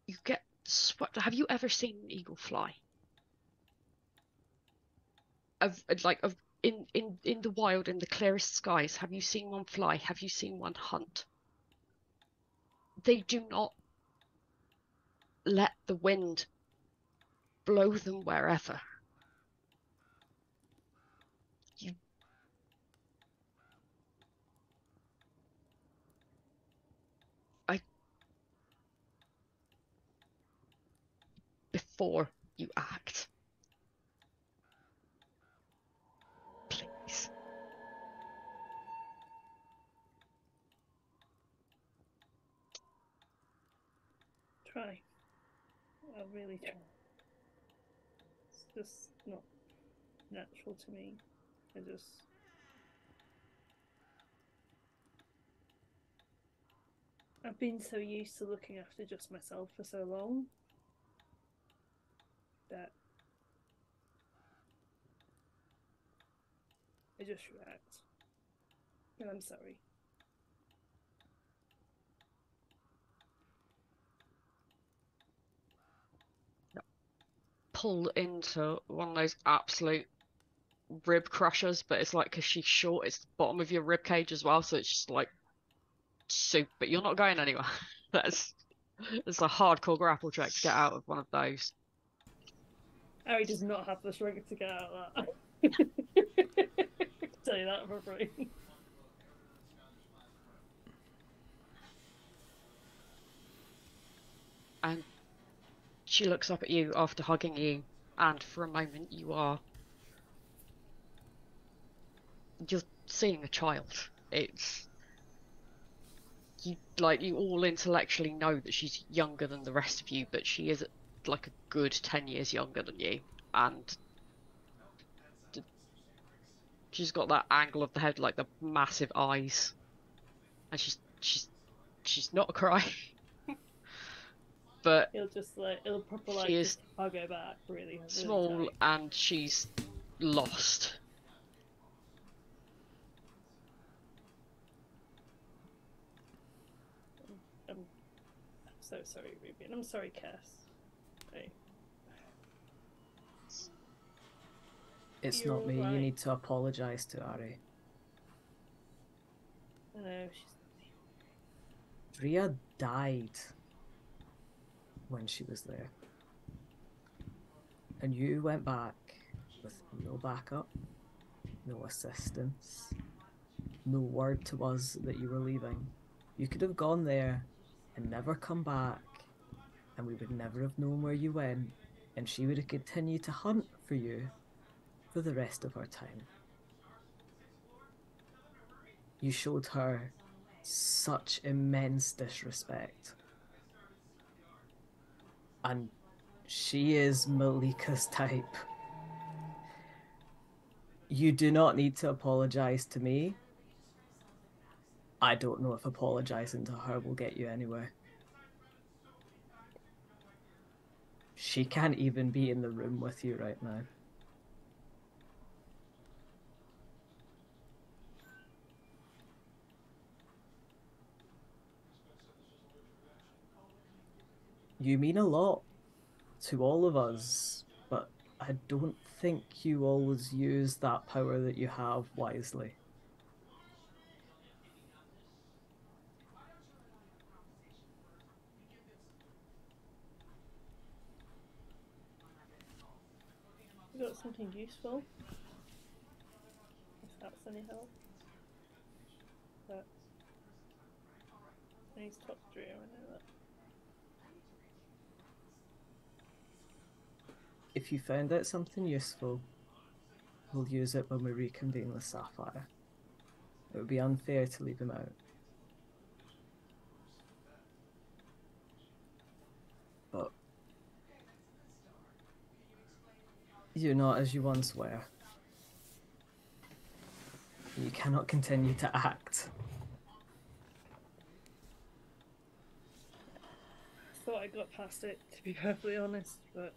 You get swept. Have you ever seen an eagle fly? In the wild, in the clearest skies, have you seen one fly? Have you seen one hunt? They do not let the wind blow them wherever. Before you act. Please. Try. I'll really try. It's just not natural to me. I've been so used to looking after just myself for so long that I just react. And I'm sorry. Pull into one of those absolute rib crushers, but it's like because she's short, it's the bottom of your rib cage as well, so it's just like soup. But you're not going anywhere. It's a hardcore grapple check to get out of one of those. Harry does not have the strength to get out of that. Tell you that for free. And she looks up at you after hugging you, and for a moment you're seeing a child. It's you all intellectually know that she's younger than the rest of you, but she is like a good 10 years younger than you, and she's got that angle of the head, like the massive eyes, and she's not crying. But he'll probably she is just hug her back really small, tight. and she's lost. I'm so sorry, Ruby, and I'm sorry, Cass. It's You're not me. right. You need to apologise to Ari. I know, Drea died when she was there. And you went back with no backup, no assistance, no word to us that you were leaving. You could have gone there and never come back, and we would never have known where you went, and she would have continued to hunt for you for the rest of her time. You showed her such immense disrespect. And she is Malika's type. You do not need to apologize to me. I don't know if apologizing to her will get you anywhere. She can't even be in the room with you right now. You mean a lot to all of us, but I don't think you always use that power that you have wisely. you got something useful. If that's any help. But I need to talk to Drea, I know that. If you found out something useful, we'll use it when we reconvene with Sapphire. It would be unfair to leave him out. But you're not as you once were. You cannot continue to act. I thought I got past it, to be perfectly honest, but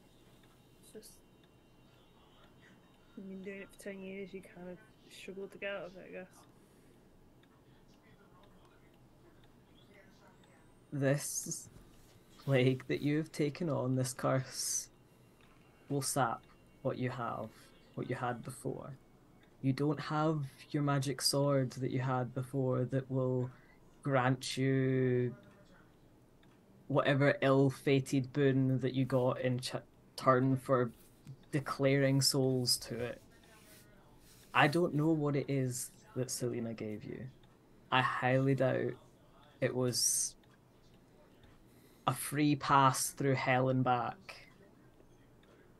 it's just... When you've been doing it for 10 years, you kind of struggle to get out of it, I guess. This plague that you have taken on, this curse, will sap what you have, what you had before. You don't have your magic sword that you had before that will grant you whatever ill-fated boon that you got in turn for declaring souls to it. I don't know what it is that Selena gave you. I highly doubt it was a free pass through hell and back.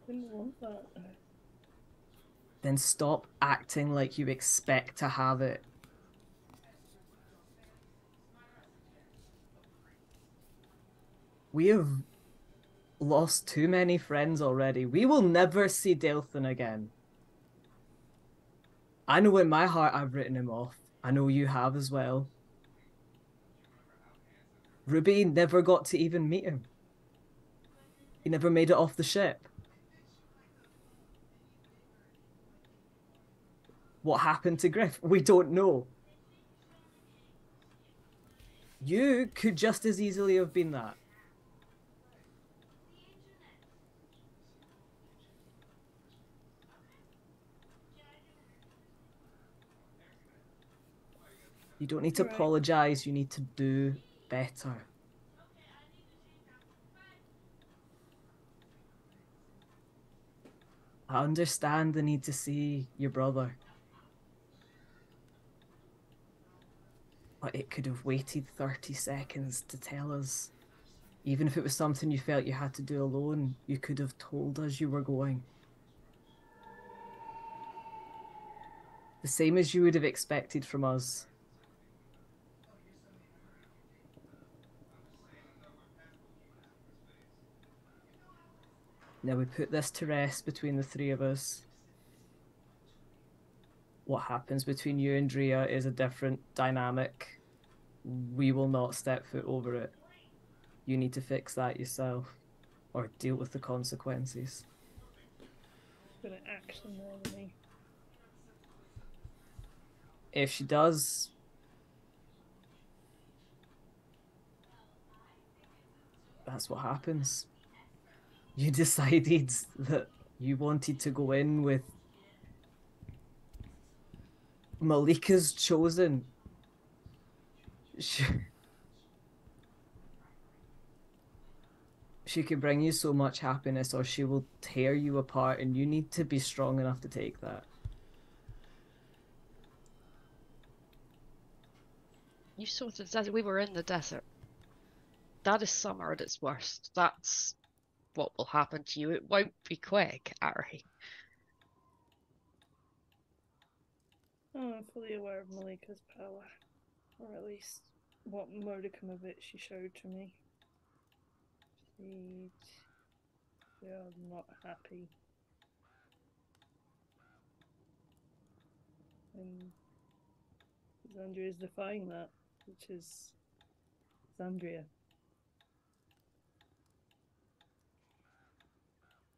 I didn't want that. Then stop acting like you expect to have it. We have lost too many friends already. We will never see Dalthan again. I know in my heart I've written him off. I know you have as well. Ruby never got to even meet him. He never made it off the ship. What happened to Griff? We don't know. You could just as easily have been that. You don't need to apologize, you need to do better. I understand the need to see your brother. But it could have waited 30 seconds to tell us. Even if it was something you felt you had to do alone, you could have told us you were going. The same as you would have expected from us. Now we put this to rest between the three of us. What happens between you and Drea is a different dynamic. We will not step foot over it. You need to fix that yourself, or deal with the consequences. Gonna action more than me. If she does, that's what happens. You decided that you wanted to go in with Malika's chosen. She could bring you so much happiness, or she will tear you apart, and you need to be strong enough to take that. You sorted it out. We were in the desert. That is summer at its worst. That's what will happen to you. It won't be quick, Ari. Oh, I'm fully aware of Malika's power. Or at least what modicum of it she showed to me. They are not happy. And Xandria is defying that, which is Xandria.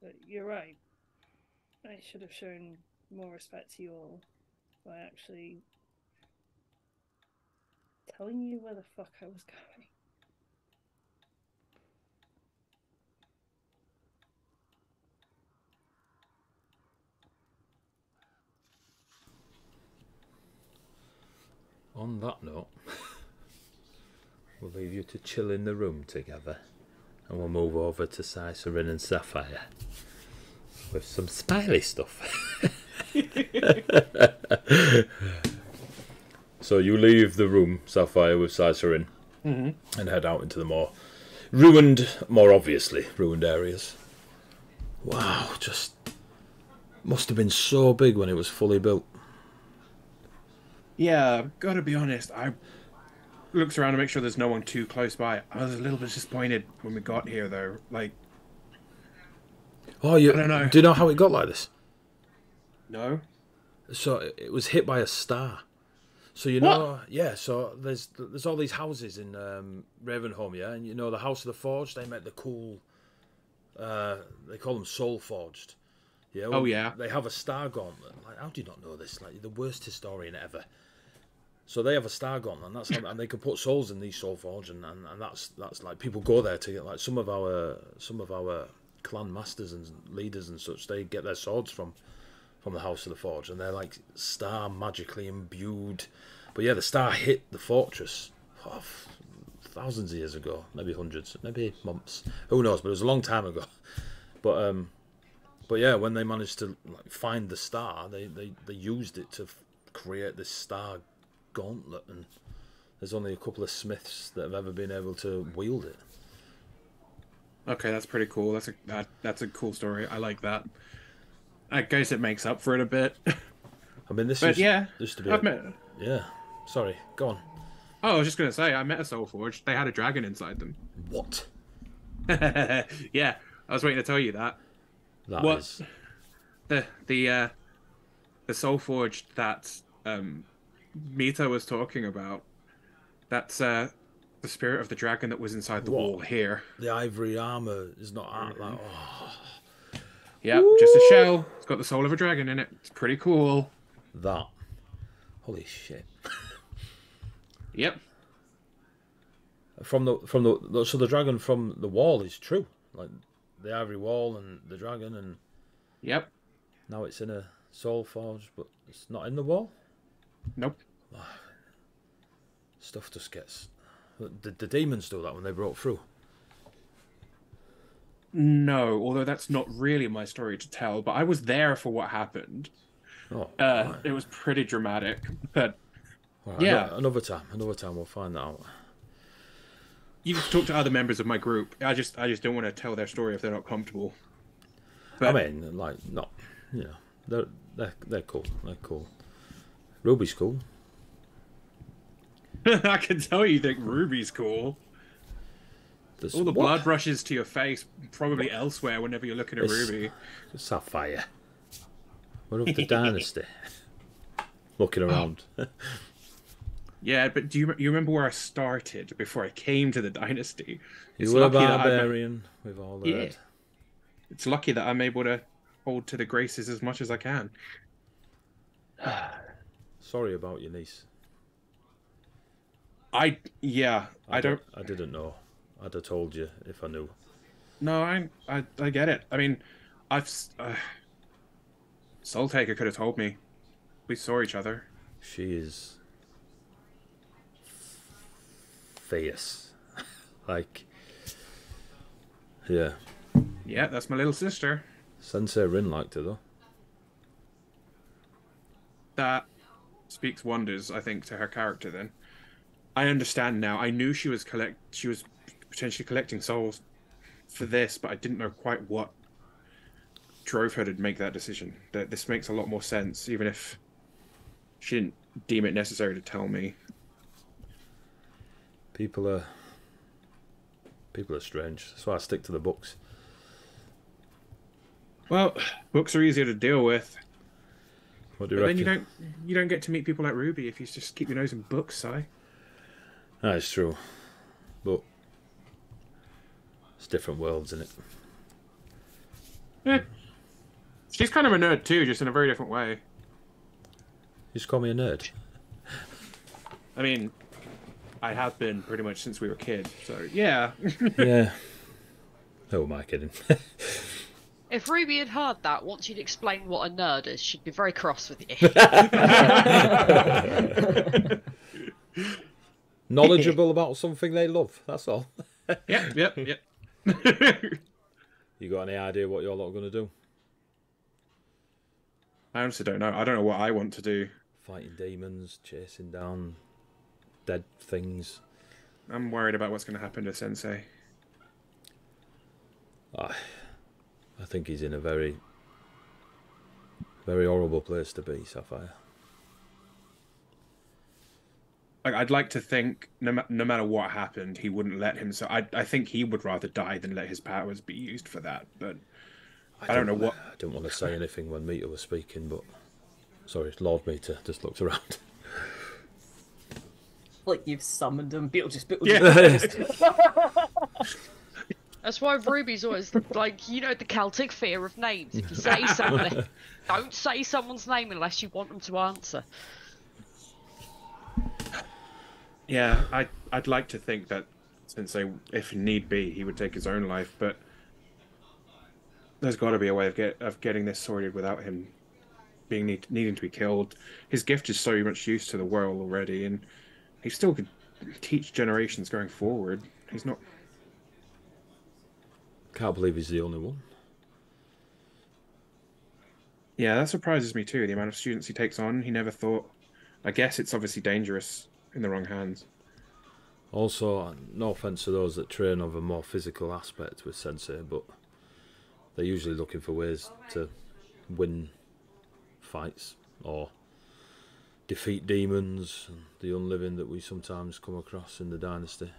But you're right. I should have shown more respect to you all by actually telling you where the fuck I was going. On that note, we'll leave you to chill in the room together, and we'll move over to Cicerin and Sapphire with some smiley stuff. So you leave the room, Sapphire, with Cicerin, and head out into the more obviously ruined areas. Wow, just must have been so big when it was fully built. Yeah, gotta be honest, I looked around to make sure there's no one too close by. I was a little bit disappointed when we got here, though. Like, oh, I don't know. Do you know how it got like this? No? So it was hit by a star. So you know, yeah. So there's all these houses in Ravenholm, yeah, and you know the House of the Forged. They make the cool. They call them Soul Forged. Yeah. Well, oh yeah. They have a star gauntlet. Like, how do you not know this? Like, you're the worst historian ever. So they have a star gauntlet, and that's how, and they can put souls in these Soul Forge, and that's like people go there to get, like, some of our clan masters and leaders and such. They get their swords from the House of the Forge, and they're like star magically imbued. But yeah, the star hit the fortress thousands of years ago, maybe hundreds, maybe months, who knows? But it was a long time ago. But yeah, when they managed to, like, find the star, they used it to create this star gauntlet, and there's only a couple of smiths that have ever been able to wield it. Okay, that's pretty cool. That's a cool story. I like that. I guess it makes up for it a bit. I mean, this used to be. Yeah. Sorry, go on. Oh, I was just gonna say, I met a Soul Forge. They had a dragon inside them. What? Yeah, I was waiting to tell you that. Is... The Soul Forge that Mita was talking about. That's the spirit of the dragon that was inside the What? wall here. The ivory armor is not out like. Oh, Yep, just a shell. It's got the soul of a dragon in it. It's pretty cool. that. Holy shit. Yep. From the so the dragon from the wall is true. Like the ivory wall and the dragon, and Yep. now it's in a soul forge, but it's not in the wall. Nope. Stuff just gets. Did the demons do that when they broke through? No, although that's not really my story to tell, but I was there for what happened. Oh, right. It was pretty dramatic, but Right, yeah. Another time we'll find that out. you can talk to other members of my group. I just don't want to tell their story if they're not comfortable. But, I mean, like, not, you know, they're cool. They're cool. Ruby's cool. I can tell you think Ruby's cool. There's, All the what? blood rushes to your face, probably elsewhere whenever you're looking at It's- Ruby. Sapphire. We're up to Dynasty. Looking around. Yeah, but do you remember where I started before I came to the Dynasty? You were a lucky that barbarian, we've all Yeah. heard. It's lucky that I'm able to hold to the graces as much as I can. Sorry about your niece. I don't. I didn't know. I'd have told you if I knew. No, I get it. I mean, Soul Taker could have told me. We saw each other. She is fierce. Like, yeah. Yeah, that's my little sister. Sensei Rin liked her though. That speaks wonders, I think, to her character. Then I understand now. I knew she was potentially collecting souls for this, but I didn't know quite what drove her to make that decision. That this makes a lot more sense, even if she didn't deem it necessary to tell me. People are strange. That's why I stick to the books. Well, books are easier to deal with. What do you But reckon? then you don't get to meet people like Ruby if you just keep your nose in books, Si. That's true. But it's different worlds, isn't it? Eh. She's kind of a nerd too, just in a very different way. You just call me a nerd. I mean, I have been pretty much since we were kids, so yeah. Yeah. Who am I kidding? If Ruby had heard that, once you'd explained what a nerd is, she'd be very cross with you. Knowledgeable about something they love. That's all. Yep. You got any idea what you're lot going to do? I honestly don't know. I don't know what I want to do. Fighting demons, chasing down dead things. I'm worried about what's going to happen to Sensei. I think he's in a very, very horrible place to be, Sapphire. Like, I'd like to think, no matter what happened, he wouldn't let him. So I think he would rather die than let his powers be used for that. But I don't know what. I didn't want to say anything when Mita was speaking, but sorry, Lord Mita just looked around. Like you've summoned him, Beetlejuice. That's why Ruby's always like, you know, the Celtic fear of names. If you say something, don't say someone's name unless you want them to answer. Yeah, I'd like to think that Sensei, if need be, he would take his own life. But there's got to be a way of getting this sorted without him needing to be killed. His gift is so much use to the world already, and he still could teach generations going forward. He's not. Can't believe he's the only one. Yeah, that surprises me too. The amount of students he takes on. He never thought. I guess it's obviously dangerous in the wrong hands. Also, no offence to those that train of a more physical aspect with Sensei, but they're usually looking for ways to win fights or defeat demons and the unliving that we sometimes come across in the Dynasty.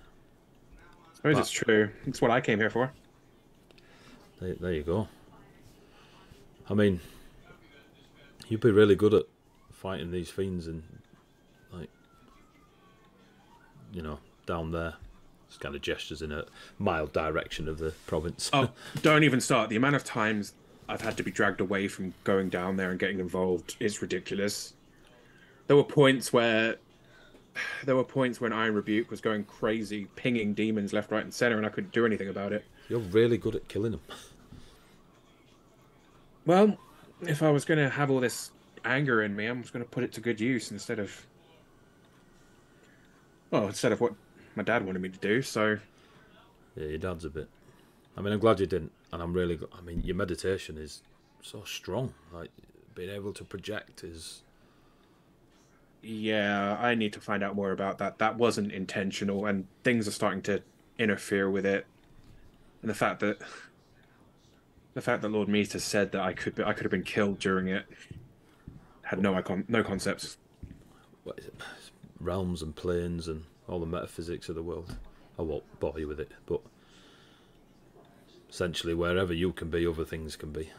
I suppose it's true. It's what I came here for. There you go. I mean, you'd be really good at fighting these fiends and, like, you know, down there Just kind of gestures in a mild direction of the province. Oh, don't even start. The amount of times I've had to be dragged away from going down there and getting involved is ridiculous. There were points when Iron Rebuke was going crazy, pinging demons left, right, and center, and I couldn't do anything about it. You're really good at killing them. Well, if I was going to have all this anger in me, I'm just going to put it to good use instead of what my dad wanted me to do. So Yeah, your dad's a bit. I mean, I'm glad you didn't, and I'm really. I mean, your meditation is so strong. Like being able to project is. yeah, I need to find out more about that. That wasn't intentional, and things are starting to interfere with it. And the fact that Lord Meester said that I could have been killed during it had no concepts. What is it? Realms and planes and all the metaphysics of the world. I won't bore you with it, but essentially, wherever you can be, other things can be.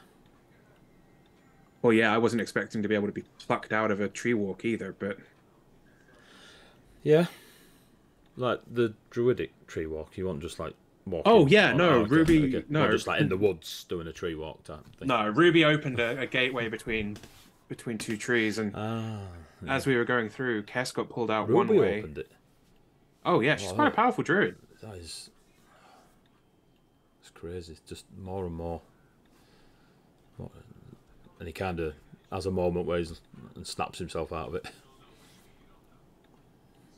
Well, yeah, I wasn't expecting to be able to be plucked out of a tree walk either, but Yeah, like the druidic tree walk. You want just like walking. oh yeah, on- no, okay, Ruby, okay. no, Not just like in the woods doing a tree walk type thing. no, Ruby opened a gateway between two trees, and as we were going through, Cass got pulled out one Ruby way. opened it. Oh yeah, she's Oh, quite a yeah. powerful druid. That is. It's crazy. Just more and more. And he kind of has a moment where he's and snaps himself out of it.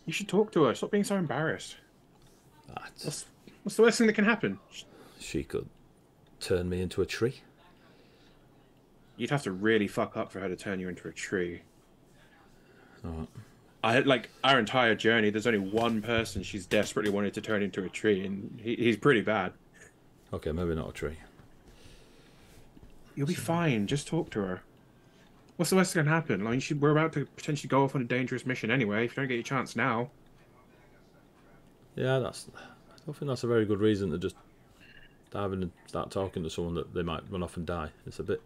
You should talk to her. Stop being so embarrassed. That What's the worst thing that can happen? she could turn me into a tree. You'd have to really fuck up for her to turn you into a tree. Alright. Our entire journey, there's only one person she's desperately wanted to turn into a tree, and he's pretty bad. Okay, maybe not a tree. You'll be fine. Just talk to her. What's the worst that can happen? Like, we're about to potentially go off on a dangerous mission anyway. If you don't get your chance now. Yeah, I don't think that's a very good reason to just dive in and start talking to someone that they might run off and die. It's a bit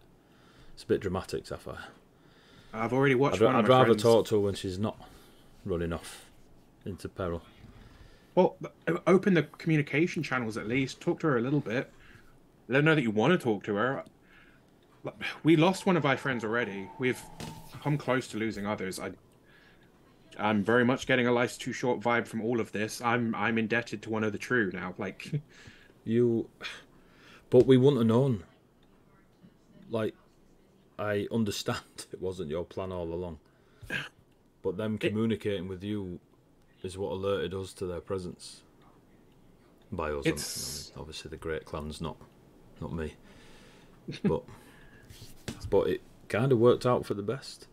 dramatic, Sapphire. I've already watched I'd one of my rather friends... talk to her when she's not running off into peril. Well, open the communication channels at least. Talk to her a little bit. Let her know that you want to talk to her. We lost one of our friends already. We've come close to losing others. I'm very much getting a life's too short vibe from all of this. I'm indebted to one of the true now. Like But we wouldn't have known. Like, I understand it wasn't your plan all along. But them communicating with you is what alerted us to their presence. By us, I mean, obviously the Great Clan's not me. But it kind of worked out for the best.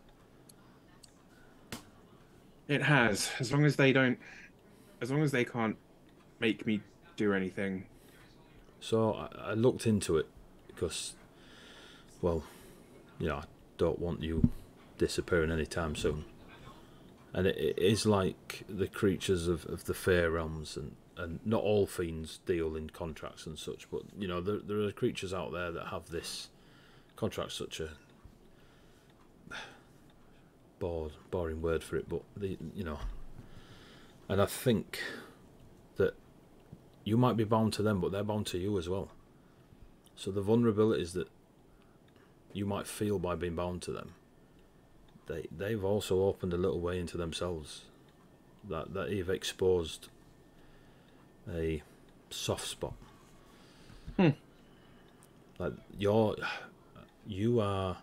It has. As long as they can't make me do anything. So I looked into it because, well, I don't want you disappearing anytime soon. And it is like the creatures of the Fae realms, and not all fiends deal in contracts and such, but there are creatures out there that have this contract, such a boring word for it, but and I think that you might be bound to them, but they're bound to you as well. So the vulnerabilities that you might feel by being bound to them, they've also opened a little way into themselves, that you've exposed a soft spot. Like you are,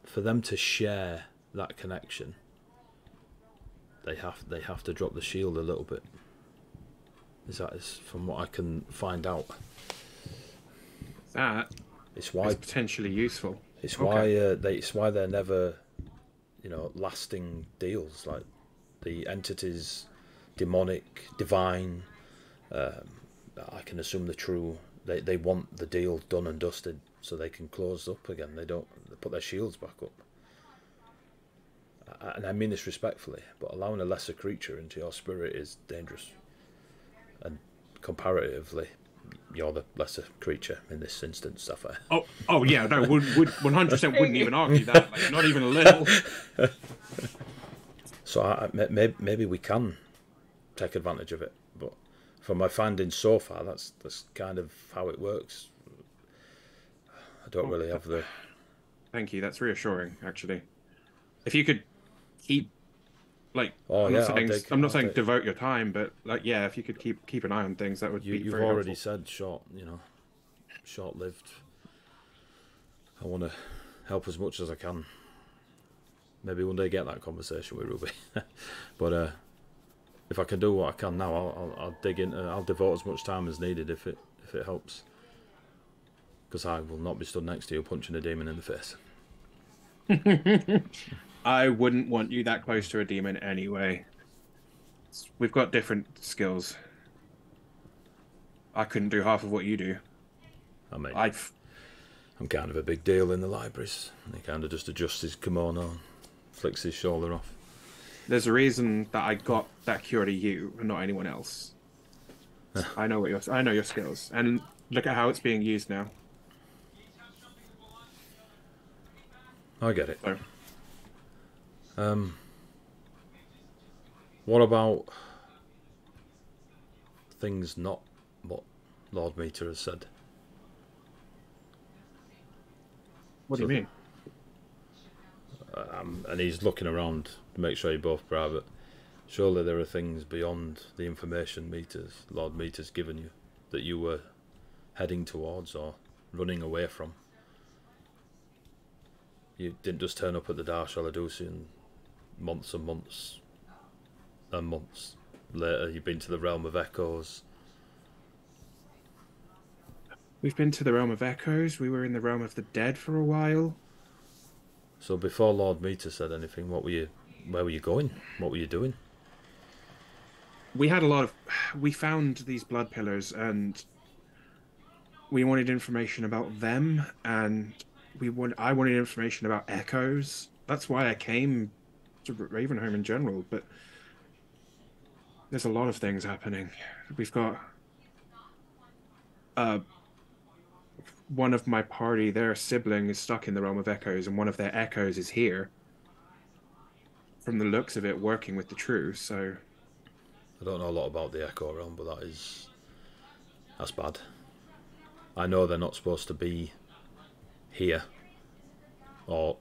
for them to share that connection, they have to drop the shield a little bit. Is from what I can find out. That it's why is potentially useful. It's Okay. why it's why they're never, lasting deals. Like the entities, demonic, divine. I can assume the true. They want the deal done and dusted so they can close up again. They put their shields back up. And I mean this respectfully, but allowing a lesser creature into your spirit is dangerous. And comparatively, you're the lesser creature in this instance, Sapphire. Oh yeah, no, would 100% wouldn't even argue that. Like, not even a little. So maybe we can take advantage of it. But from my findings so far, that's kind of how it works. I don't really have the... Thank you. That's reassuring, actually. If you could keep, like, Oh, I'm yeah, not saying devote your time, but like, yeah, if you could keep an eye on things, that would be You've very already helpful. said short-lived. I want to help as much as I can. Maybe one day get that conversation with Ruby. But if I can do what I can now, I'll dig in. I'll devote as much time as needed if it helps. Because I will not be stood next to you punching a demon in the face. I wouldn't want you that close to a demon anyway. We've got different skills. I couldn't do half of what you do. I mean, I've... I'm kind of a big deal in the libraries. He kind of just adjusts his kimono and flicks his shoulder off. There's a reason that I got that cure to you and not anyone else. I know your skills, and look at how it's being used now. I get it. So, what about things not what Lord Meter has said? what do you mean? And he's looking around to make sure you're both private. Surely there are things beyond the information Lord Meter's given you that you were heading towards or running away from. You didn't just turn up at the Dar Shaladusian months and months and months later. You've been to the Realm of Echoes. We've been to the Realm of Echoes. We were in the Realm of the Dead for a while. So before Lord Meter said anything, where were you going? What were you doing? We found these blood pillars, and we wanted information about them, and I wanted information about echoes. That's why I came to Ravenholm in general, but there's a lot of things happening. We've got one of my party, their sibling is stuck in the Realm of Echoes, and one of their echoes is here. From the looks of it, working with the True, so... I don't know a lot about the Echo Realm, but that's bad. I know they're not supposed to be here. Or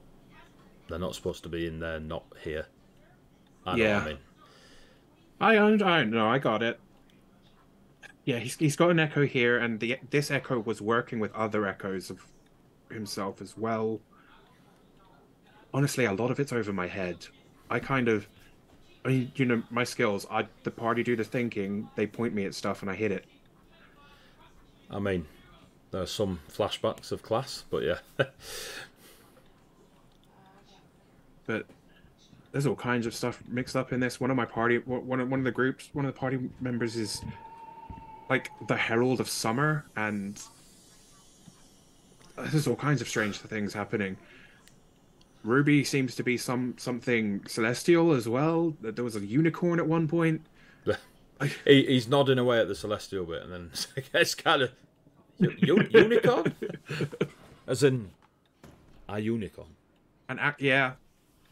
they're not supposed to be in there, not here. I know what I mean. I know, I got it. Yeah, he's got an echo here, and this echo was working with other echoes of himself as well. Honestly, a lot of it's over my head. I mean, my skills. The party do the thinking. They point me at stuff, and I hit it. I mean, there are some flashbacks of class, but yeah. But there's all kinds of stuff mixed up in this. One of the party members is like the Herald of Summer, and there's all kinds of strange things happening. Ruby seems to be something celestial as well. There was a unicorn at one point. He's nodding away at the celestial bit, and then it's kind of unicorn, as in a unicorn. Yeah.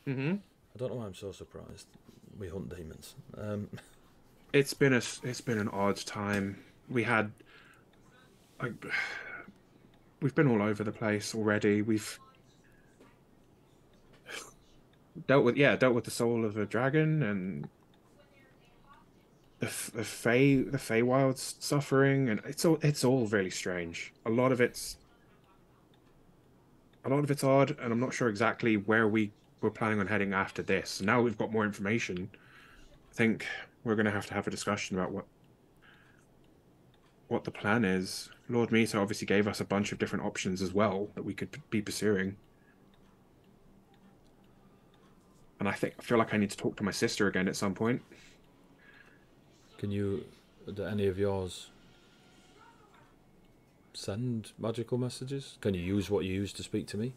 Mm-hmm. I don't know why I'm so surprised. We hunt demons. It's been an odd time. We've been all over the place already. We've dealt with the soul of a dragon and the Feywild's suffering, and it's all really strange. A lot of it's odd, and I'm not sure exactly where we're planning on heading after this. Now we've got more information. I think we're going to have a discussion about what the plan is. Lord Mesa obviously gave us a bunch of different options as well that we could be pursuing. And I feel like I need to talk to my sister again at some point. Do any of yours send magical messages? Can you use what you use to speak to me?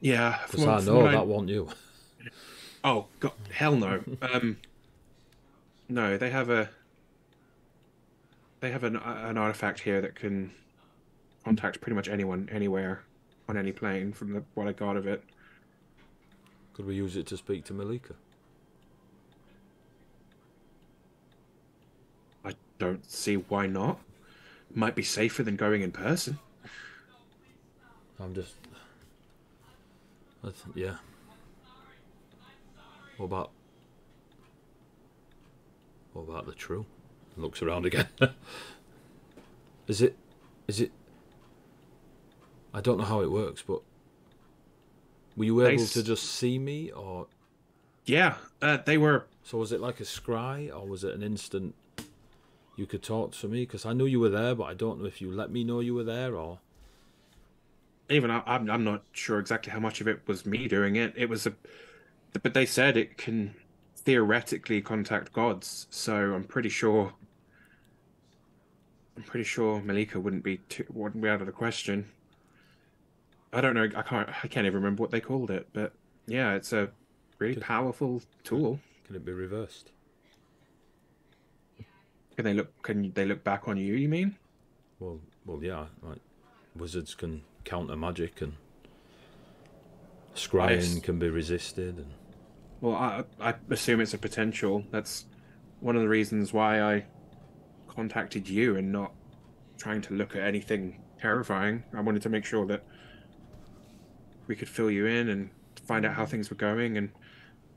Yeah, because I know that won't you. Oh God, hell no. No, they have an artifact here that can contact pretty much anyone, anywhere, on any plane. From what I got of it. Could we use it to speak to Malika? don't see why not. Might be safer than going in person. Yeah. What about the true? Looks around again. Is it? I don't know how it works, but were you able to just see me, or? Yeah, they were. So was it like a scry, or was it an instant you could talk to me? Because I knew you were there, but I don't know if you let me know you were there, or... Even I'm not sure exactly how much of it was me doing it. It was but they said it can theoretically contact gods, so I'm pretty sure Malika wouldn't be out of the question. I don't know. I can't even remember what they called it, but yeah, it's a really powerful tool. Can it be reversed? Can they look back on you? You mean? Well, yeah. Like wizards can counter magic, and scrying can be resisted. And well, I assume it's a potential. That's one of the reasons why I contacted you and not trying to look at anything terrifying. I wanted to make sure that we could fill you in and find out how things were going, and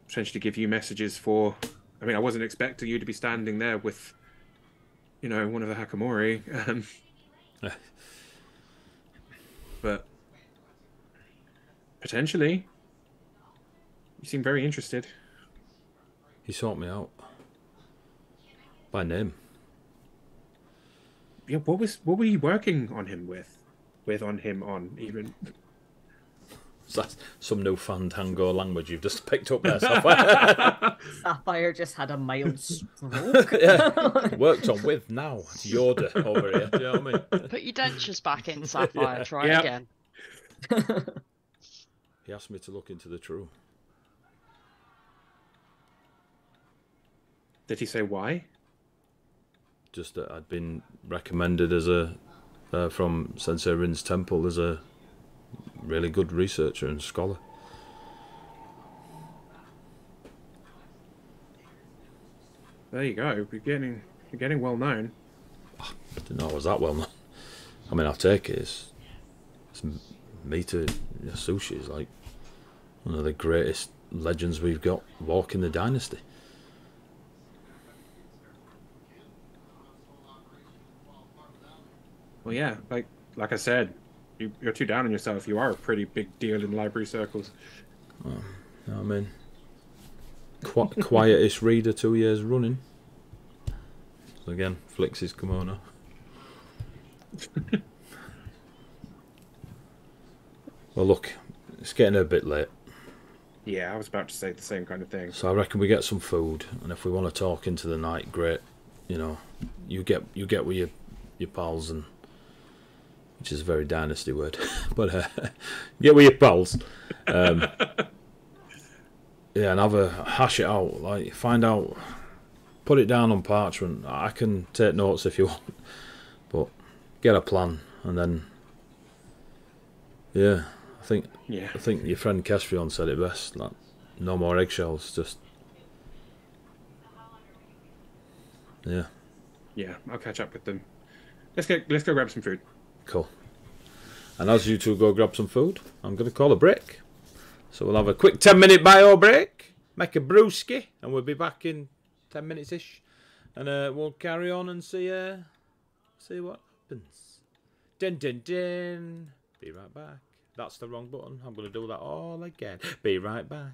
potentially give you messages for... I mean, I wasn't expecting you to be standing there with, one of the Hakamori. But potentially, you seem very interested. He sought me out by name. Yeah, what were you working on him with? Even? That's some new fandango language you've just picked up there, Sapphire. Sapphire just had a mild stroke. Yeah. Worked on with now. It's Yoda over here. Do you know what I mean? Put your dentures back in, Sapphire. Yeah. Try again. He asked me to look into the true. Did he say why? Just that I'd been recommended as from Sensei Rin's temple as a really good researcher and scholar. There you go. You're getting well known. I didn't know I was that well known. I mean, I'll take it. It's Mita Yasushi is like one of the greatest legends we've got walking the dynasty. Well, yeah, like I said, you're too down on yourself. You are a pretty big deal in library circles. You know what I mean? Quietest reader 2 years running. So again, flicks his kimono. Well, look, it's getting a bit late. Yeah, I was about to say the same kind of thing. So I reckon we get some food, and if we want to talk into the night, great. You get with your pals, and which is a very dynasty word, but get with your pals. Yeah, and hash it out. Like, find out, put it down on parchment. I can take notes if you want, but get a plan, and then yeah, I think your friend Kestrion said it best. Like, no more eggshells, just yeah. Yeah, I'll catch up with them. Let's go grab some food. Cool. And as you two go grab some food, I'm going to call a break. So we'll have a quick 10-minute bio break, make a brewski, and we'll be back in 10 minutes-ish. And we'll carry on and see what happens. Din, din, din. Be right back. That's the wrong button. I'm going to do that all again. Be right back.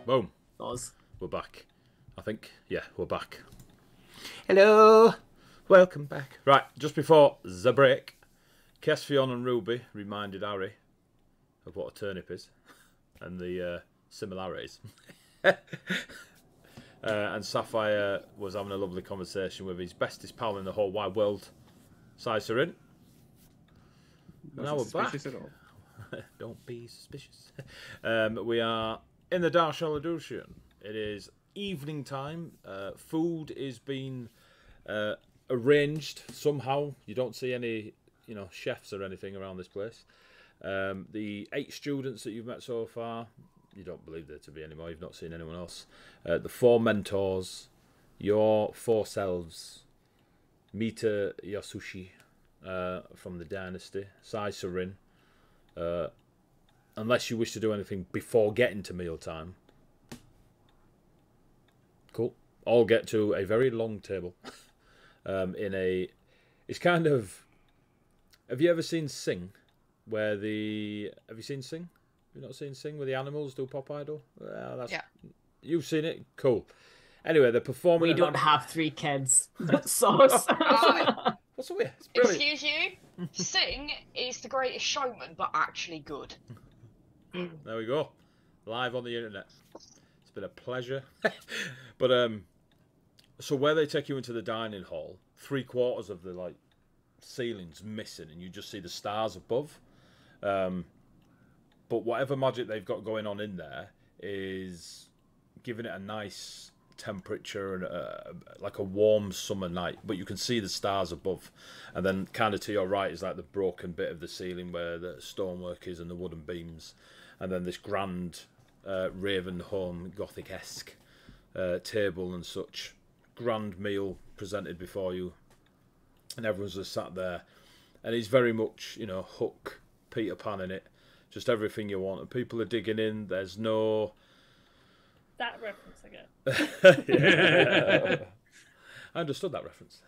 Boom. Oz. We're back. I think. Yeah, we're back. Hello. Welcome back. Right, just before the break, Kesfion and Ruby reminded Harry of what a turnip is and the similarities. And Sapphire was having a lovely conversation with his bestest pal in the whole wide world, Cicerin. Now we're back. At all. Don't be suspicious. We are in the Darshal Adushian. It is evening time. Food is being arranged somehow. You don't see any, chefs or anything around this place. The 8 students that you've met so far, you don't believe there to be any more. You've not seen anyone else. The 4 mentors, your 4 selves, Mita Yasushi from the Dynasty, Cicerin. Unless you wish to do anything before getting to mealtime. Cool. All get to a very long table. It's kind of... Have you ever seen Sing? Have you seen Sing? Have you not seen Sing where the animals do pop idol? Well, Yeah. You've seen it? Cool. Anyway, they're performing... We don't have 3 kids. That's sauce. What's the way? It's brilliant. Excuse you? Sing is the greatest showman, but actually good. There we go. Live on the internet. It's been a pleasure. But so where they take you into the dining hall, 3/4 of the ceiling's missing, and you just see the stars above. But whatever magic they've got going on in there is giving it a nice temperature and like a warm summer night. But you can see the stars above, and then kind of to your right is like the broken bit of the ceiling where the stonework is and the wooden beams. And then this grand Raven home Gothic-esque table and such. Grand meal presented before you. And everyone's just sat there. And it's very much, Hook, Peter Pan in it. Just everything you want. And people are digging in. There's no... That reference I get. Yeah. I understood that reference.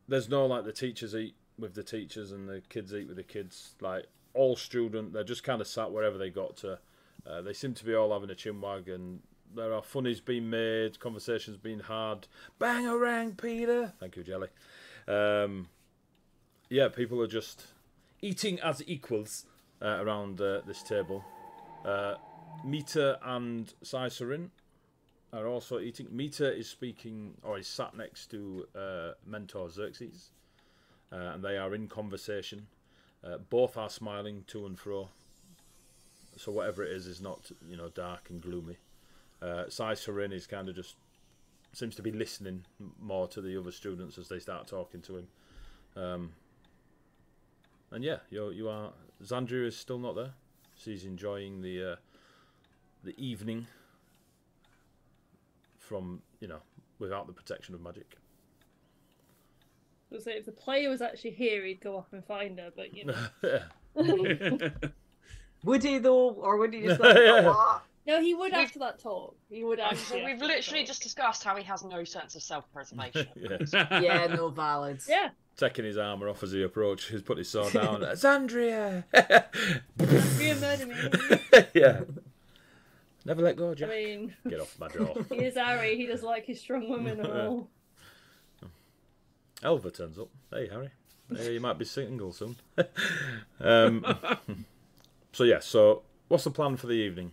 There's no, the teachers eat with the teachers and the kids eat with the kids. All student, they're just kind of sat wherever they got to. They seem to be all having a chinwag, and there are funnies being made, conversations being had. Bang-a-rang, Peter! Thank you, Jelly. People are just eating as equals around this table. Mita and Cicerin are also eating. Mita is speaking, or is sat next to Mentor Xerxes, and they are in conversation. Both are smiling to and fro. So whatever it is not, dark and gloomy. Cicerin is kind of just seems to be listening more to the other students as they start talking to him. And yeah, you are. Xandria is still not there. She's enjoying the evening from without the protection of magic. So if the player was actually here, he'd go off and find her. But Yeah. Would he though, or would he just No, he would after that talk. He would actually. We've literally just discussed how he has no sense of self-preservation. Yeah, no valid. Yeah. Taking his armour off as he approached, he's put his sword down. Xandria! Be a murder me. Yeah. Never let go, Jack. I mean, Get off my door. he is Harry. He does like his strong women and all. Elva turns up. Hey, Harry. Hey, you might be single soon. So what's the plan for the evening?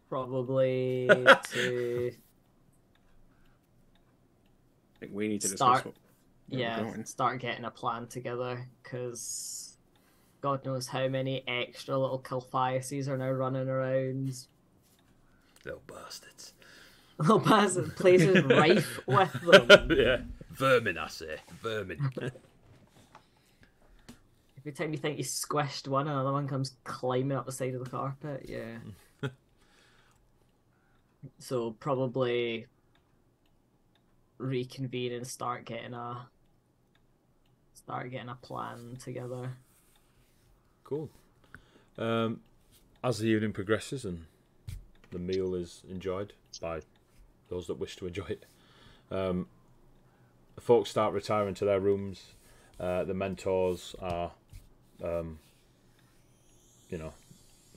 Probably to I think we need to Start- discuss where we're going. start getting a plan together, because God knows how many extra little Calphiases are now running around. Little bastards. Little places rife with them. Yeah. Vermin, I say. Vermin. Every time you think you squished one, another one comes climbing up the side of the carpet. Yeah. So probably reconvene and start getting a plan together. Cool. As the evening progresses and the meal is enjoyed by those that wish to enjoy it, folks start retiring to their rooms. The mentors are,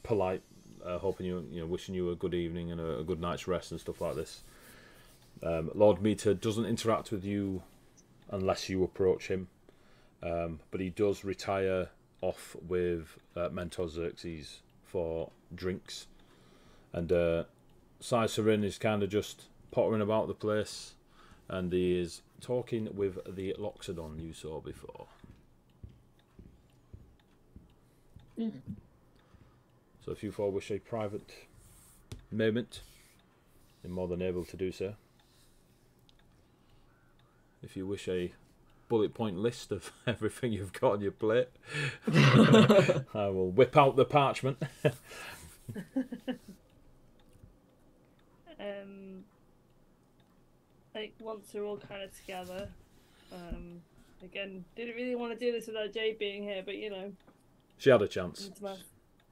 polite, hoping wishing you a good evening and a good night's rest and stuff like this. Lord Meter doesn't interact with you unless you approach him, but he does retire off with Mentor Xerxes for drinks, and Cicerin is kind of just pottering about the place, and he is talking with the Loxodon you saw before. So if you four wish a private moment, you're more than able to do so. If you wish a bullet point list of everything you've got on your plate, I will whip out the parchment. Like once they're all kind of together, again, didn't really want to do this without Jade being here, but you know, She had a chance.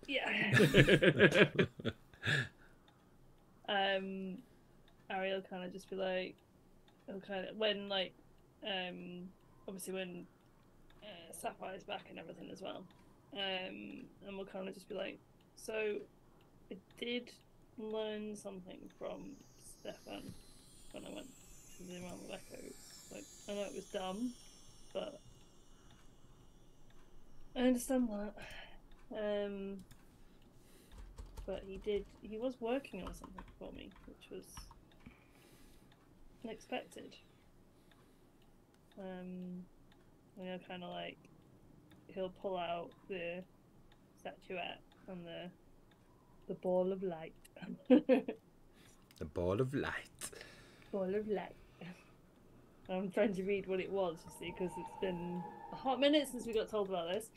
yeah. Ari will kind of just be like, he'll kind of when like, obviously when Sapphire's back and everything as well, and we'll kind of just be like, so I did learn something from Stefan when I went to the realm of echoes. Like, I know it was dumb, but I understand that. But he was working on something for me, which was unexpected. And he'll kind of like, he'll pull out the statuette and the ball of light. The ball of light. Ball of light. I'm trying to read what it was, you see, because it's been a hot minute since we got told about this.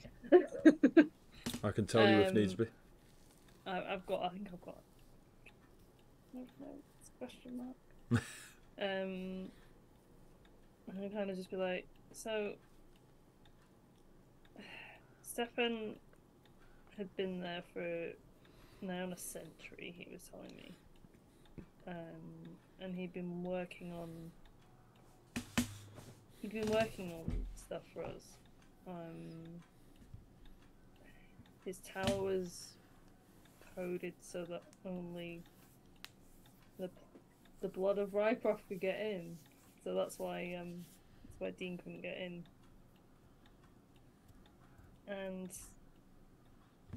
I can tell you if needs be. I think I've got. No, it's a question mark. And I'll kind of just be like, so Stefan had been there for now a century, he was telling me. And he'd been working on stuff for us. His tower was coded so that only the blood of Rycroft could get in. So that's why Dean couldn't get in. And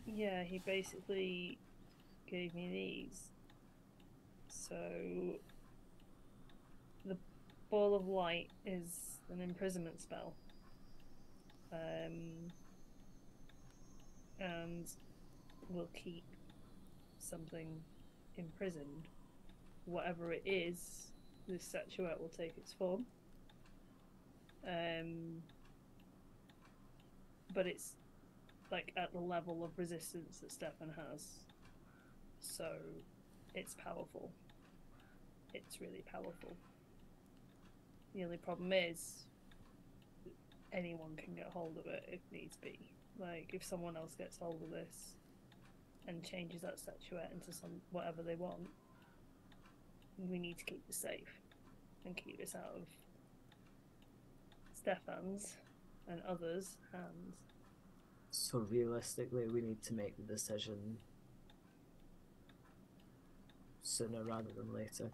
yeah, he basically gave me these. So the ball of light is an imprisonment spell. And will keep something imprisoned. Whatever it is, this statuette will take its form. But it's like at the level of resistance that Stefan has. So it's powerful. It's really powerful. The only problem is anyone can get hold of it if needs be. Like, if someone else gets hold of this and changes that statuette into whatever they want, we need to keep this safe and keep this out of Stefan's and others' hands. So realistically, we need to make the decision sooner rather than later.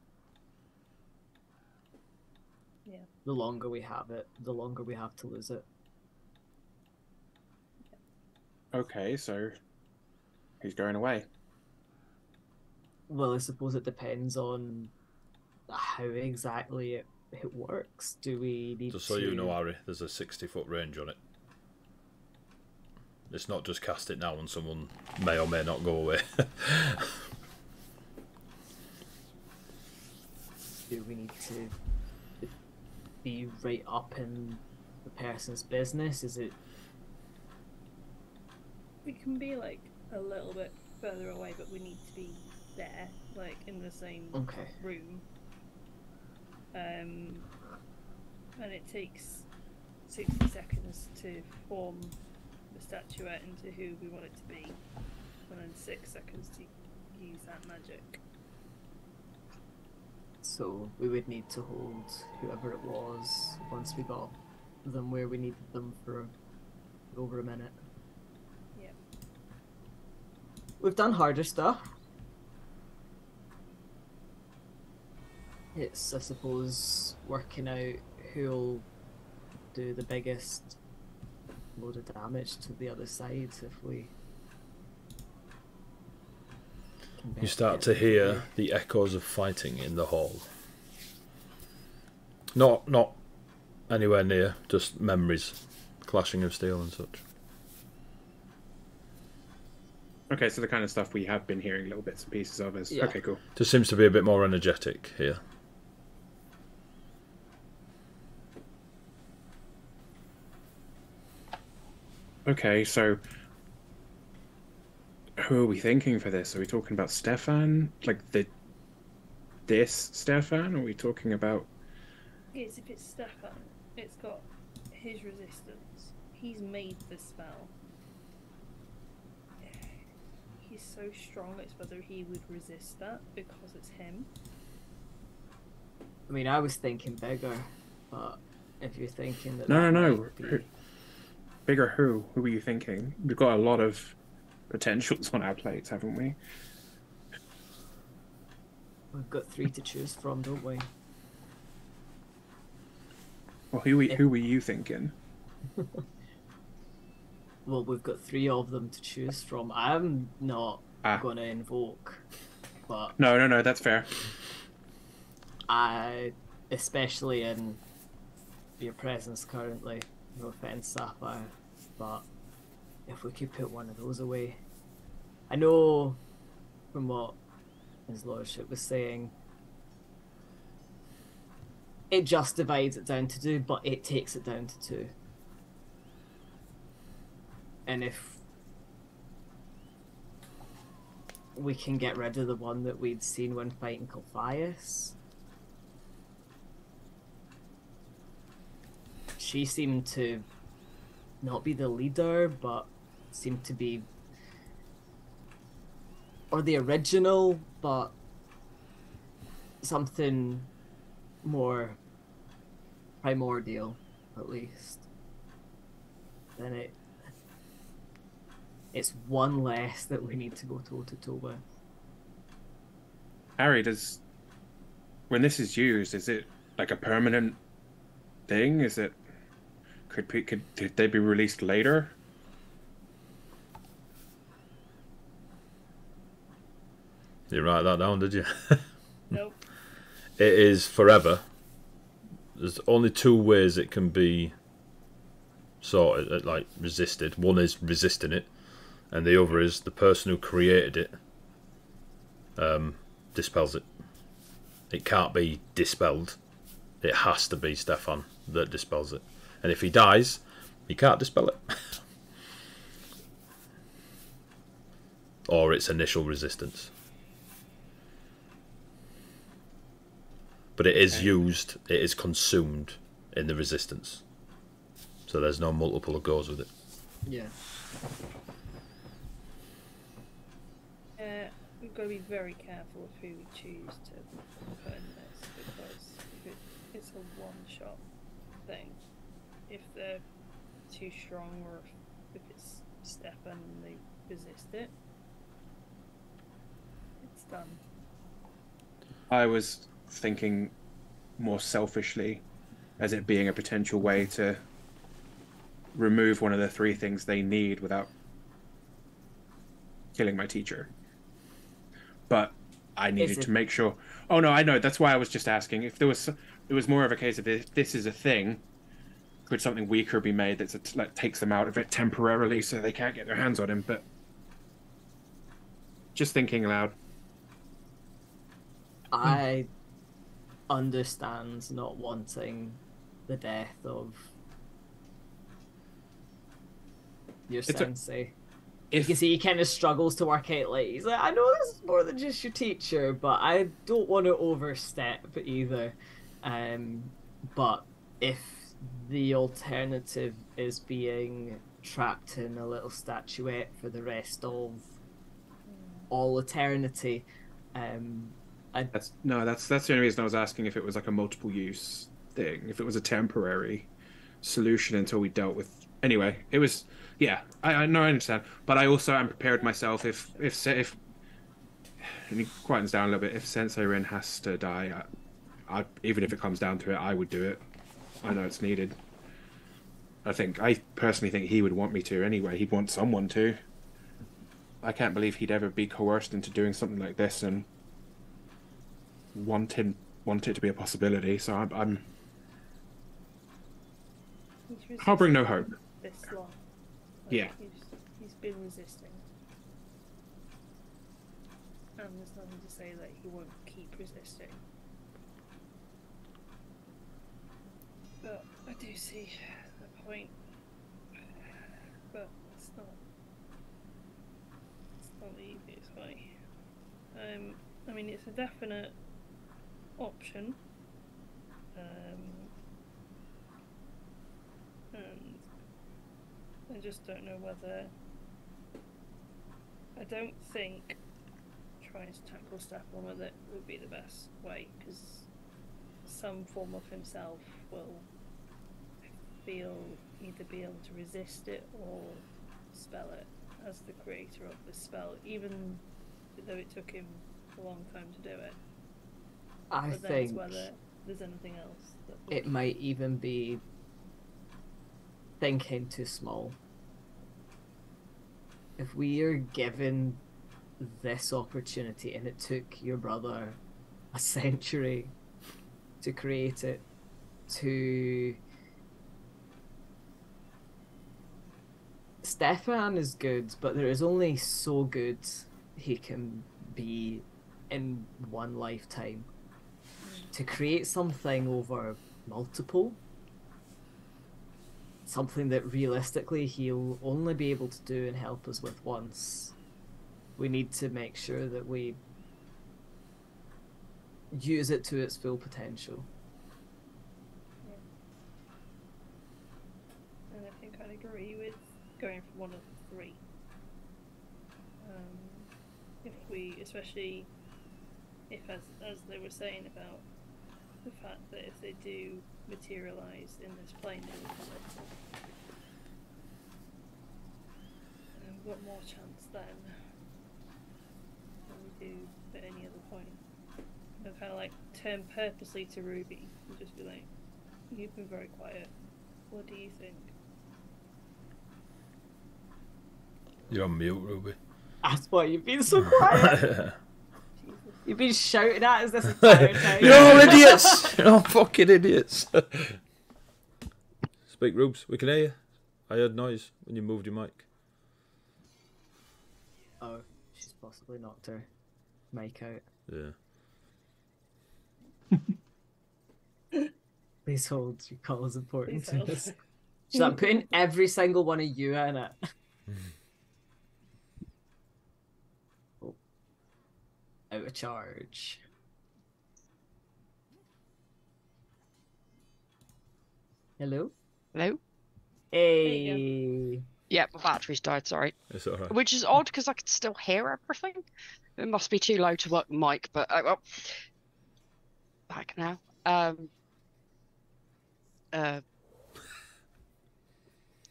Yeah. The longer we have it, the longer we have to lose it. Okay, so who's going away? Well, I suppose it depends on how exactly it works. Do we need Just so you know, Harry, there's a 60-foot range on it. It's not just cast it now and someone may or may not go away. Do we need to be right up in the person's business? Is it? We can be like a little bit further away, but we need to be there, like in the same room. And it takes 60 seconds to form the statuette into who we want it to be, and then 6 seconds to use that magic. So we would need to hold whoever it was once we got them where we needed them for over a minute. Yeah. We've done harder stuff. It's, I suppose, working out who'll do the biggest load of damage to the other side if we... You start to hear the echoes of fighting in the hall. Not anywhere near, just memories, clashing of steel and such. Okay, so the kind of stuff we have been hearing little bits and pieces of is... Yeah. Okay, cool. Just seems to be a bit more energetic here. Okay, so... Who are we thinking for this? Are we talking about Stefan? Like this Stefan? Or are we talking about... Yes, if it's Stefan, it's got his resistance. He's made the spell. He's so strong, it's whether he would resist that because it's him. I mean, I was thinking bigger, but if you're thinking that... No. might be- Bigger who? Who are you thinking? We've got a lot of potentials on our plates, haven't we? We've got 3 to choose from, don't we? Well, who were you thinking? Well, we've got 3 of them to choose from. I'm not going to invoke, but No, that's fair. especially in your presence currently, no offense, Sapphire, but if we could put one of those away. I know from what his lordship was saying, it just divides it down to 2, but it takes it down to 2. And if we can get rid of the one that we'd seen when fighting Colossus, she seemed to not be the leader, but seemed to be, or the original, but something more primordial, at least. Then it's one less that we need to go toe to toe with. Harry, when this is used, is it like a permanent thing? Is it could they be released later? You write that down, did you? Nope. It is forever. There's only 2 ways it can be sorted, like resisted. One is resisting it, and the other is the person who created it dispels it. It can't be dispelled. It has to be Stefan that dispels it. And if he dies, he can't dispel it. Or its initial resistance. But it is used, it is consumed in the resistance. So there's no multiple that goes with it. Yeah. We've got to be very careful of who we choose to put in this, because it's a one-shot thing. If they're too strong, or if it's Stefan and they resist it, it's done. I was thinking more selfishly as it being a potential way to remove one of the 3 things they need without killing my teacher. But I needed to make sure. Oh no, I know. That's why I was just asking if it was more of a case of if this is a thing, could something weaker be made that takes them out of it temporarily so they can't get their hands on him? But just thinking aloud. I understand not wanting the death of your It's a- sensei. If You can see he kind of struggles to work out, like, he's like, I know this is more than just your teacher, but I don't want to overstep either. But if the alternative is being trapped in a little statuette for the rest of all eternity, that's the only reason I was asking if it was like a multiple use thing, if it was a temporary solution until we dealt with. Anyway, it was. Yeah, I know, I understand, but I also am prepared myself if and he quietens down a little bit. If Sensei Rin has to die, I even if it comes down to it, I would do it. I know it's needed. I personally think he would want me to anyway. He'd want someone to. I can't believe he'd ever be coerced into doing something like this and want it to be a possibility. So He's I'll bring no resisted hope. This long. Yeah. He's been resisting. And there's nothing to say that he won't keep resisting. But I do see the point. But it's not the easiest way. I mean, it's a definite option. And I just don't know whether. I don't think trying to tackle Stefan with it would be the best way, because some form of himself will either be able to resist it or spell it as the creator of the spell, even though it took him a long time to do it. I But then it's think whether there's anything else that it might even be thinking too small. If we are given this opportunity and it took your brother a century to create it, to Stefan is good, but there is only so good he can be in one lifetime. To create something over multiple, something that realistically he'll only be able to do and help us with once, we need to make sure that we use it to its full potential. And I think I'd agree with going for one of the three. Especially if, as they were saying about the fact that if they do materialise in this plane, they will come up. And we've got more chance then than we do at any other point. And kind of like turn purposely to Ruby and just be like, "You've been very quiet. What do you think?" You're on mute, Ruby. That's why you've been so quiet. You've been shouting at us this entire time. You're all idiots! You're all fucking idiots. Speak, Rubes. We can hear you. I heard noise when you moved your mic. Oh, she's possibly knocked her mic out. Yeah. Please hold. Your call is important Please to hold. us. She's like putting every single one of you in it. Oh. Out of charge. Hello? Hello? Hey. Yeah, my battery's died, sorry. It's alright. Which is odd because I can still hear everything. It must be too low to work the mic, but well, back now.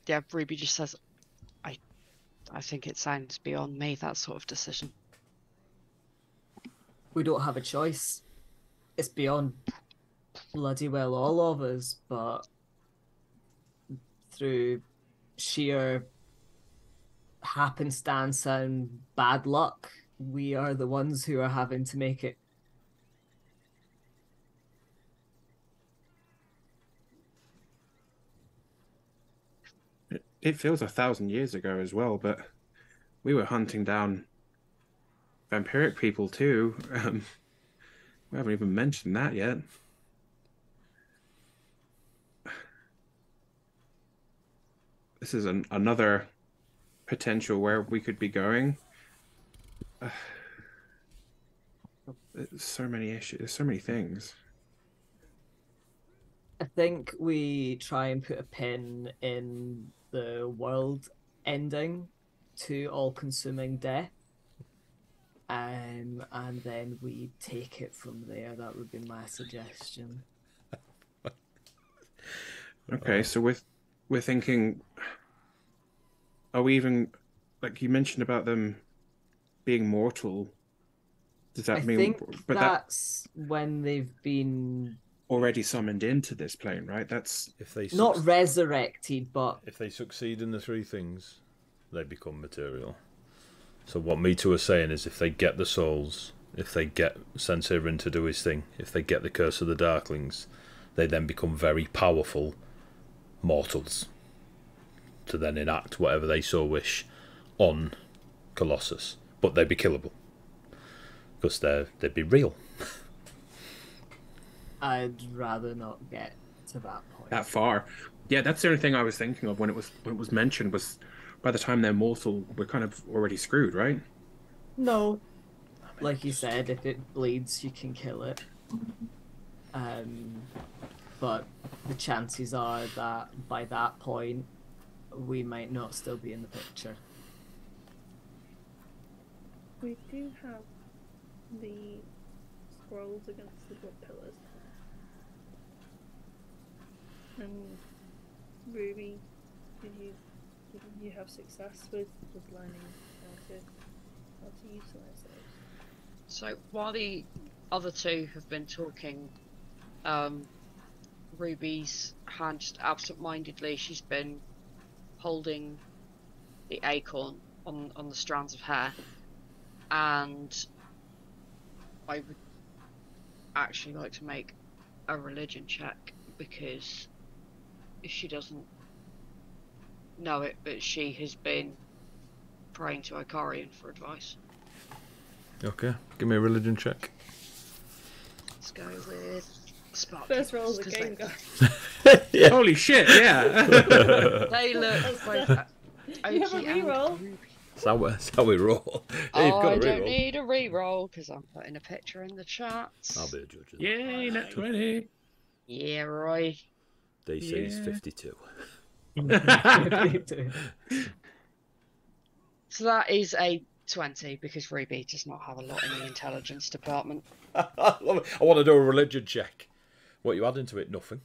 Yeah, Ruby just says, I think it sounds beyond me, that sort of decision. We don't have a choice. It's beyond bloody well all of us, but through sheer happenstance and bad luck, we are the ones who are having to make it. It feels 1,000 years ago as well, but we were hunting down vampiric people too. We haven't even mentioned that yet. this is another potential where we could be going. There's so many issues. There's so many things. I think we try and put a pin in the world ending to all-consuming death. And then we take it from there. That would be my suggestion. Okay, so we're thinking, are we even, like you mentioned about them being mortal? Does that I mean? think But that's when they've been already summoned into this plane, right? That's If they not resurrected, but if they succeed in the three things, they become material. So what Mito was saying is, if they get the souls, if they get Sensei Rin to do his thing, if they get the Curse of the Darklings, they then become very powerful mortals to then enact whatever they so wish on Colossus. But they'd be killable because they'd be real. I'd rather not get to that point. that far. Yeah, that's the only thing I was thinking of when it was mentioned was by the time they're mortal, we're kind of already screwed, right? No. Like you said, if it bleeds, you can kill it. But the chances are that by that point, we might not still be in the picture. We do have the scrolls against the wood pillars. And Ruby, did you have success with learning how to utilize those? So while the other two have been talking, Ruby's hand just absent-mindedly, she's been holding the acorn on the strands of hair, and I would actually like to make a religion check, because if she doesn't know it, but she has been praying to Icarian for advice. Okay, give me a religion check. Let's go with Spark. First roll of the 'cause game, they- guys. Yeah. Holy shit! Yeah. They look both You have a oaky and reroll. ruby. That's how we roll. Hey, you've got I a don't reroll. need a reroll because I'm putting a picture in the chat. I'll be a judge. of that. Yay, nat 20. Yeah, Roy. DC is Yeah. 52. So that is a 20 because Ruby does not have a lot in the intelligence department. I love it. I want to do a religion check. What you add into it? Nothing.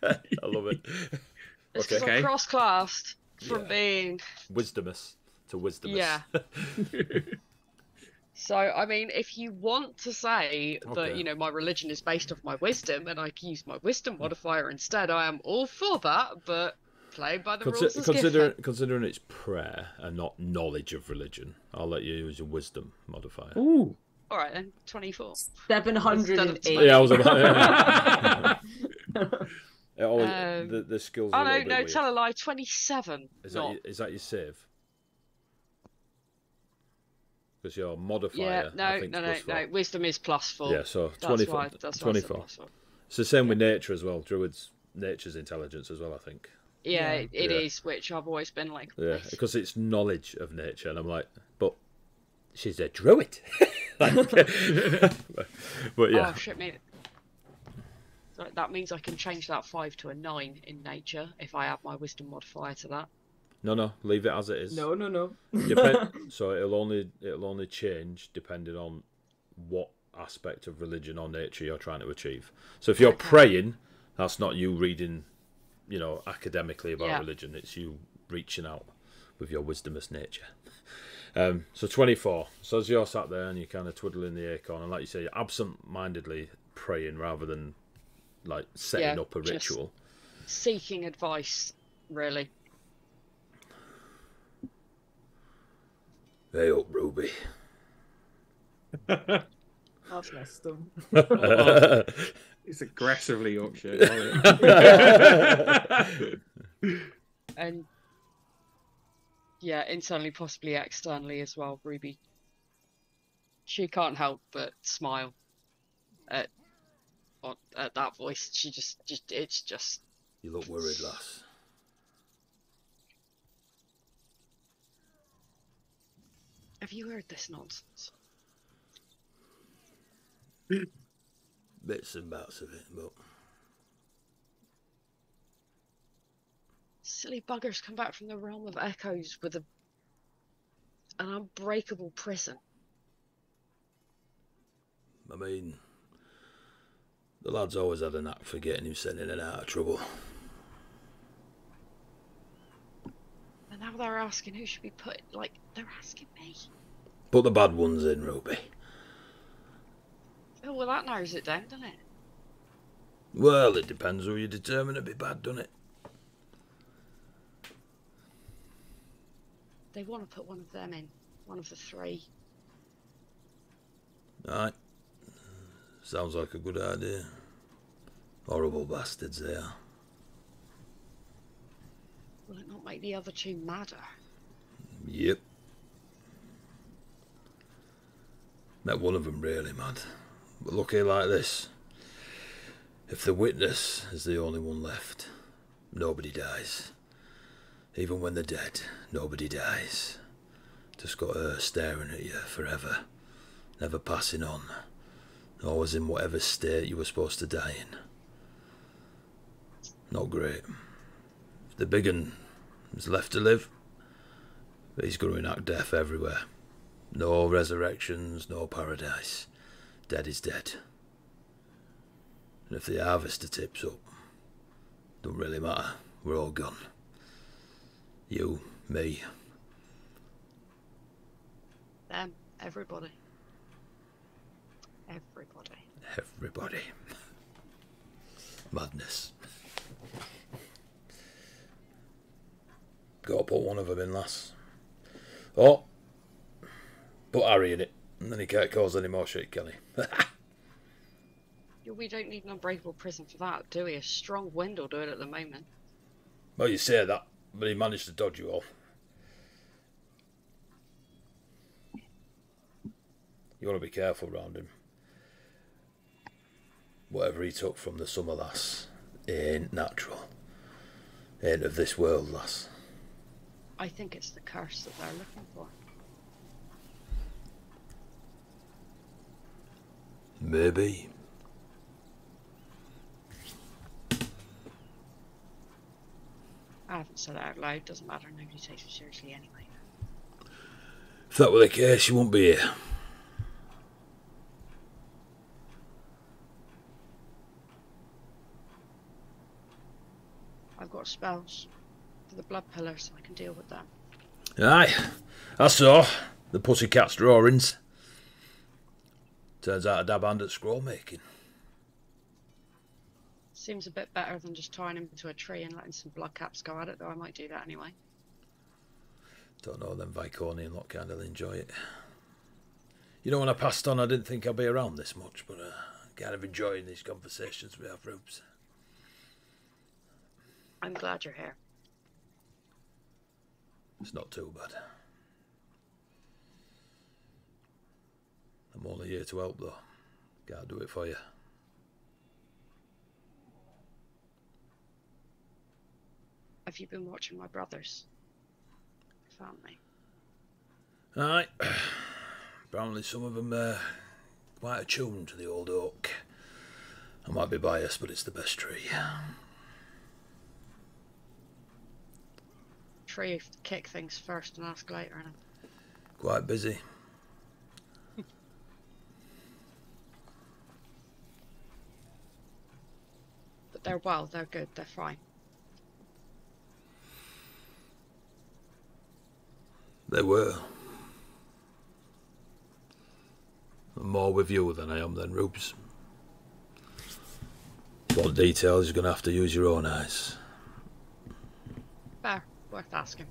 I love it. It's Okay. because I'm cross-classed from Yeah. being... Wisdomous to wisdomous. Yeah. So, I mean, if you want to say that, Okay. you know, my religion is based off my wisdom and I can use my wisdom modifier instead, I am all for that, but play by the rules as given. Considering it's prayer and not knowledge of religion, I'll let you use your wisdom modifier. Ooh. All right, then, 24. 708. Yeah, I was about. It always, the skills. Oh, Are a no, little bit no, weird. tell a lie, 27. Is not. that your save? Because your modifier. Yeah, I think, is +4. no. Wisdom is +4. Yeah, so That's 24. why, that's why I said 24. +4. It's the same with nature as well. Druids, nature's intelligence as well, I think. Yeah, Yeah. it Yeah. is, which I've always been like. Yeah, because it's knowledge of nature, and I'm like, but she's a druid. Like, but yeah, Oh, shit, me. So that means I can change that 5 to a 9 in nature if I add my wisdom modifier to that. no, leave it as it is. No. So it'll only change depending on what aspect of religion or nature you're trying to achieve. So if you're Okay. praying, that's not you reading, academically about Yeah. religion. It's you reaching out with your wisdomous nature. So 24. So as you're sat there and you're kind of twiddling the acorn, and like you say, you're absent-mindedly praying rather than like setting Yeah, up a just- ritual. Seeking advice, really. Hey up, Ruby. That's messed up. It's aggressively Yorkshire. And yeah, internally, possibly externally as well, Ruby. She can't help but smile at that voice. She it's just You look worried, lass. Have you heard this nonsense? Bits and bats of it, but Silly buggers come back from the realm of echoes with an unbreakable prison. I mean, the lad's always had a knack for getting himself in and out of trouble. And now they're asking who should be put. Like, they're asking me. Put the bad ones in, Ruby. Oh, well, that narrows it down, doesn't it? Well, it depends who you determine to be bad, doesn't it? They want to put one of them in. One of the three. Aye. Sounds like a good idea. Horrible bastards they are. Will it not make the other two madder? Yep. Met one of them really mad. But look here like this. If the witness is the only one left, nobody dies. Even when they're dead, nobody dies. Just got her staring at you forever. Never passing on. Always in whatever state you were supposed to die in. Not great. If the big un is left to live, he's going to enact death everywhere. No resurrections, no paradise. Dead is dead. And if the harvester tips up, don't really matter. We're all gone. You, me. Them. Everybody. Everybody. Everybody. Madness. Gotta put one of them in, lass. Oh, put Harry in it, and then he can't cause any more shit, can he? We don't need an unbreakable prison for that, do we? A strong wind will do it at the moment. Well, you say that, but he managed to dodge you all. You want to be careful round him. Whatever he took from the summer lass ain't natural. Ain't of this world, lass. I think it's the curse that they're looking for. Maybe. I haven't said it out loud, doesn't matter, nobody takes it seriously anyway. If that were the case, you wouldn't be here. I've got spells for the blood pillars, so I can deal with them. Aye, I saw the pussycat's drawings. Turns out a dab hand at scroll making. Seems a bit better than just tying him to a tree and letting some blood caps go at it, though I might do that anyway. Don't know, them Viconian lot kind of enjoy it. You know, when I passed on, I didn't think I'd be around this much, but kind of enjoying these conversations we have, Rubes. I'm glad you're here. It's not too bad. I'm only here to help, though. Can't do it for you. Have you been watching my brothers? Family? Aye. Apparently some of them are quite attuned to the old oak. I might be biased, but it's the best tree. Tree, kick things first and ask later, innit? Quite busy. But they're well, they're good, they're fine. They were. I'm more with you than I am then, Rubes. Want details, you're going to have to use your own eyes. Fair, worth asking.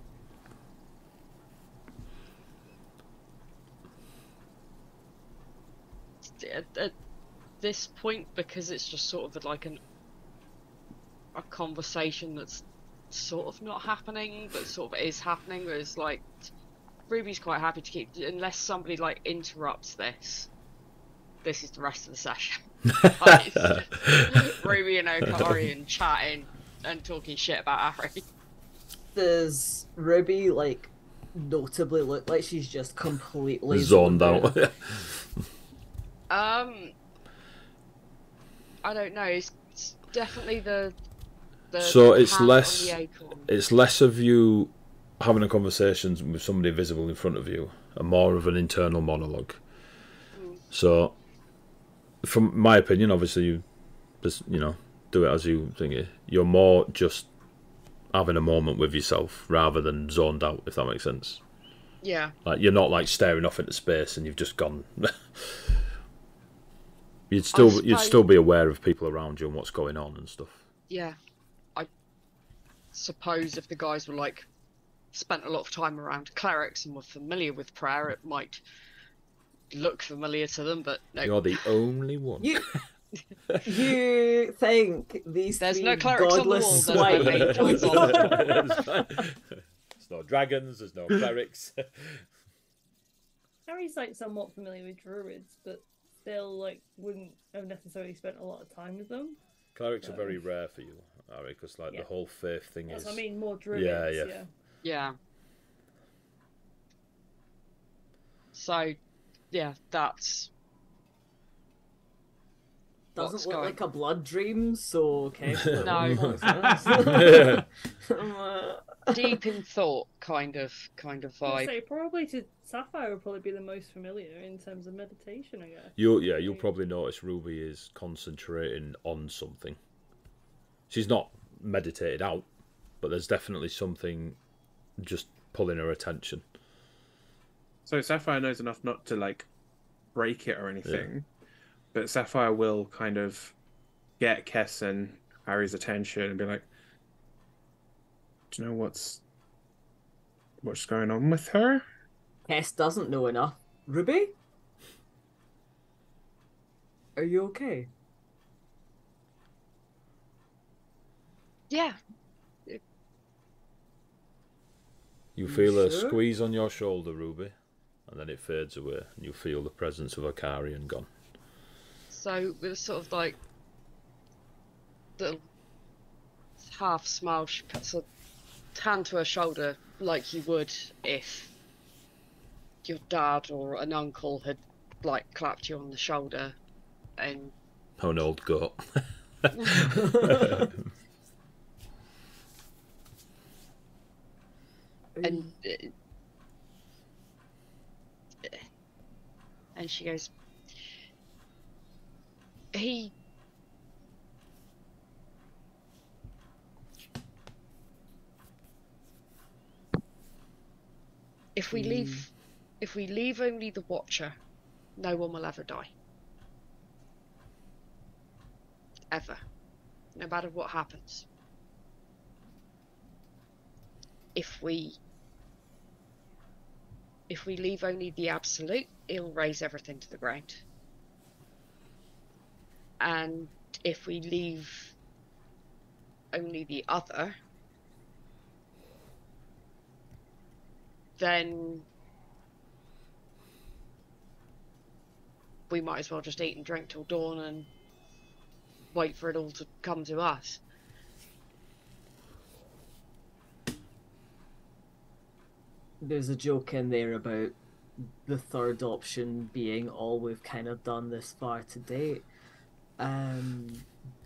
At this point, because it's just sort of like a conversation that's sort of not happening, but sort of is happening, where it's like, Ruby's quite happy to keep, unless somebody like interrupts this is the rest of the session. Like, Ruby and Okari chatting and talking shit about Harry. Does Ruby like notably look like she's just completely Zoned out. I don't know. It's definitely the So it's hand less. on the acorn. It's less of you having a conversation with somebody visible in front of you, and more of an internal monologue. So, from my opinion, obviously, you just do it as you think it. You're more just having a moment with yourself rather than zoned out, if that makes sense. Yeah. Like you're not like staring off into space and you've just gone. you'd still be aware of people around you and what's going on and stuff. Yeah. I suppose if the guys were like spent a lot of time around clerics and were familiar with prayer, it might look familiar to them, but no. You're the only one. You think these There's three no clerics on the godless wall, there's no angels on. There's no dragons, there's no clerics. Harry's like somewhat familiar with druids, but still like wouldn't have necessarily spent a lot of time with them. Clerics are very rare for you, Harry, because like the whole faith thing That's is. what I mean, more druids. Yeah. Yeah. So, yeah, that's. Doesn't look like a blood dream, so okay. No. Yeah. Deep in thought, kind of I'd vibe. say probably to Sapphire would probably be the most familiar in terms of meditation, I guess. You'll probably notice Ruby is concentrating on something. She's not meditated out, but there's definitely something just pulling her attention. So Sapphire knows enough not to like break it or anything, but Sapphire will kind of get Kess and Harry's attention and be like, "Do you know what's going on with her?" Kess doesn't know enough. Ruby? Are you okay? Yeah. You feel a sure? squeeze on your shoulder, Ruby, and then it fades away, and you feel the presence of Akarian gone. So with a sort of like little half smile, she puts a hand to her shoulder like you would if your dad or an uncle had like clapped you on the shoulder, and Oh, an old goat. and she goes, he if we leave only the Watcher, no one will ever die. Ever. No matter what happens. If we leave only the Absolute, it'll raise everything to the ground. And if we leave only the Other, then we might as well just eat and drink till dawn and wait for it all to come to us. There's a joke in there about the third option being all we've kind of done this far to date.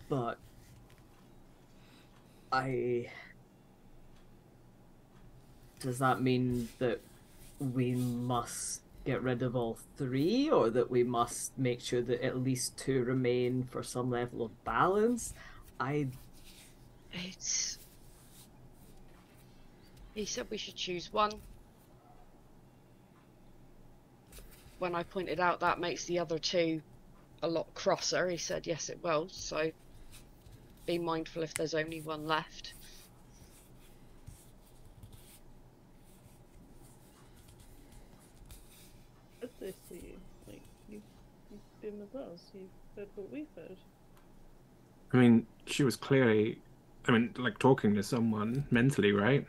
But does that mean that we must get rid of all three, or that we must make sure that at least two remain for some level of balance? He said we should choose one. When I pointed out that makes the other two a lot crosser, he said yes it will, so be mindful if there's only one left. Said this to you. Like, you've been with us, you've heard what we've heard. I mean, she was clearly, like talking to someone mentally, right?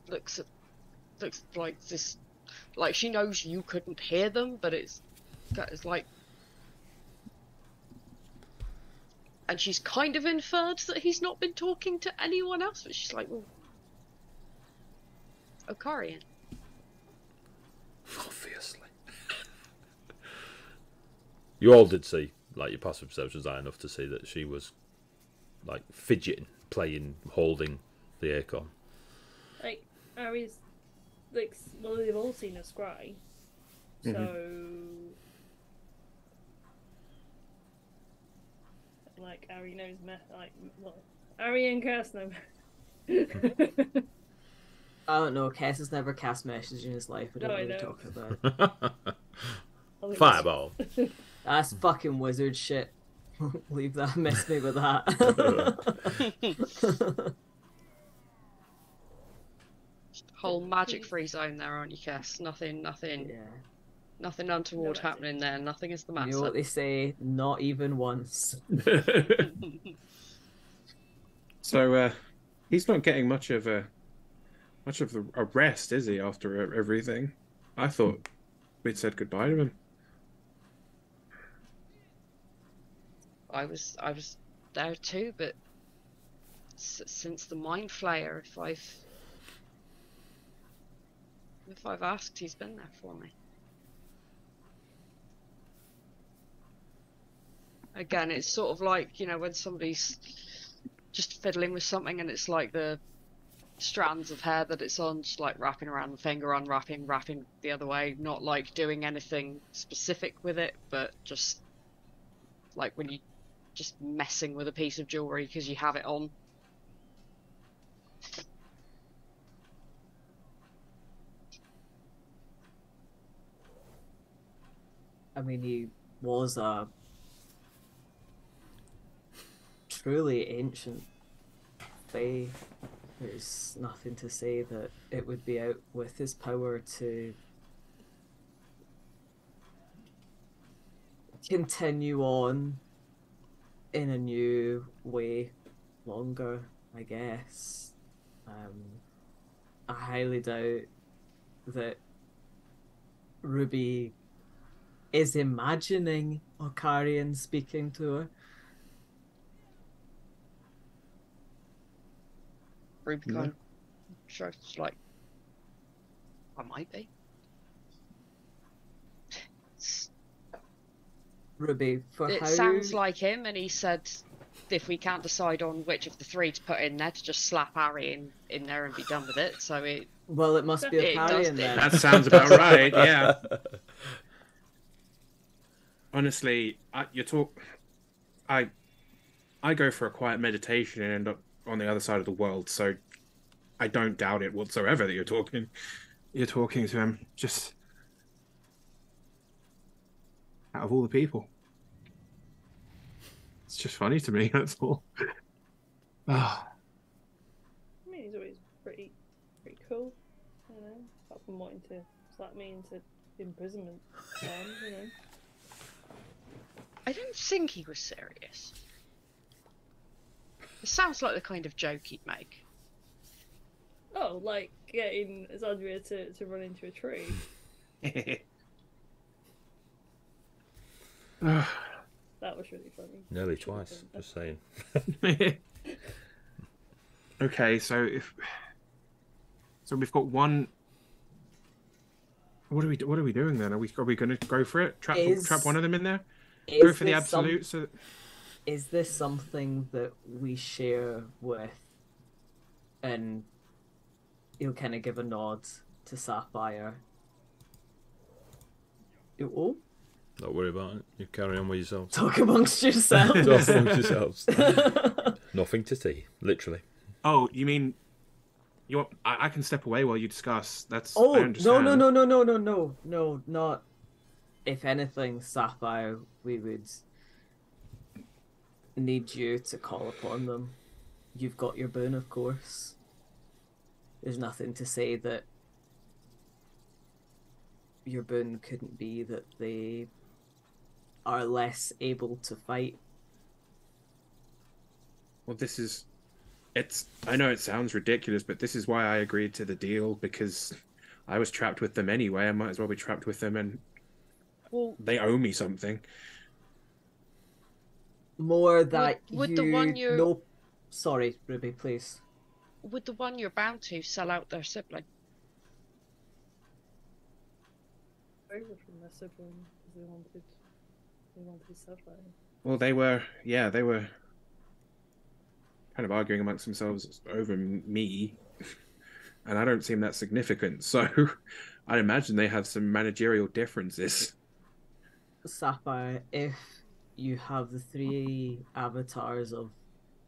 Looks like this, like she knows you couldn't hear them, but it's like, and she's kind of inferred that he's not been talking to anyone else, but she's like, well, Okarian. Obviously. You all did see, like, your passive perception was high enough to see that she was, like, fidgeting, playing, holding the acorn. Like, Ari's, like, well, they've all seen a scry, so... Like, Ari knows Ari and Cass know. I don't know. Cass has never cast message in his life. I don't know what you're talking about. Fireball. That's fucking wizard shit. Leave that. Miss me with that. Whole magic-free zone there, aren't you, Cass? Nothing. Yeah. Nothing untoward happening there. Nothing is the matter. You know what they say? Not even once. So he's not getting much of a rest, is he? After everything, I thought we'd said goodbye to him. I was there too, but since the Mind Flayer, if I've asked, he's been there for me. Again, it's sort of like, you know, when somebody's just fiddling with something and it's like the strands of hair that it's on, just like wrapping around the finger, unwrapping, wrapping the other way, not like doing anything specific with it, but just like when you just messing with a piece of jewelry because you have it on. I mean, he was a truly ancient fae. There's nothing to say that it would be out with his power to continue on in a new way longer, I guess. I highly doubt that Ruby is imagining Okarian speaking to her. Ruby kind of shrugs, like, I might be. Ruby, It sounds like him, and he said if we can't decide on which of the three to put in there, to just slap Harry in there and be done with it. So it. Well, it must be Okarian then. That sounds about right. Yeah. Honestly, I go for a quiet meditation and end up on the other side of the world, so I don't doubt it whatsoever that you're talking to him. Just out of all the people, it's just funny to me. That's all. I mean, he's always pretty cool, you know. Apart from wanting to slap me into imprisonment, you know. I don't think he was serious. It sounds like the kind of joke he'd make. Oh, like getting Zandria to run into a tree. That was really funny. Nearly twice, just saying. Okay, so we've got one. What are we doing then? Are we going to go for it? Trap one of them in there. Go for the absolute. Is this something that we share with? And he'll kind of give a nod to Sapphire. Oh. Don't worry about it. You carry on with yourselves. Talk amongst yourselves. Talk amongst yourselves. Nothing to see, literally. Oh, you mean I can step away while you discuss. That's Oh, I understand. No, not. If anything, Sapphire, we would need you to call upon them. You've got your boon, of course. There's nothing to say that your boon couldn't be that they are less able to fight. Well, I know it sounds ridiculous, but this is why I agreed to the deal, because I was trapped with them anyway. I might as well be trapped with them, and they owe me something. More that would the one you're... No, sorry, Ruby, please. Would the one you're bound to sell out their sibling? over from their sibling because they wanted Sapphire. Well, they were kind of arguing amongst themselves over me, and I don't seem that significant. So I imagine they have some managerial differences. Sapphire, if you have the three avatars of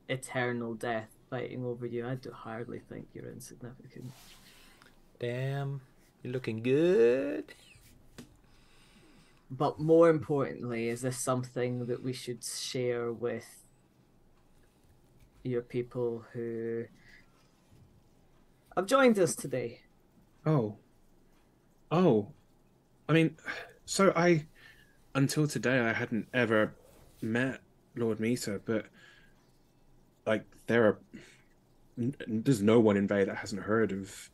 eternal death fighting over you, I do hardly think you're insignificant. Damn, you're looking good. But more importantly, is this something that we should share with your people who have joined us today? Oh. I mean, so until today, I hadn't ever met Lord Misa, but like there's no one in Vey that hasn't heard of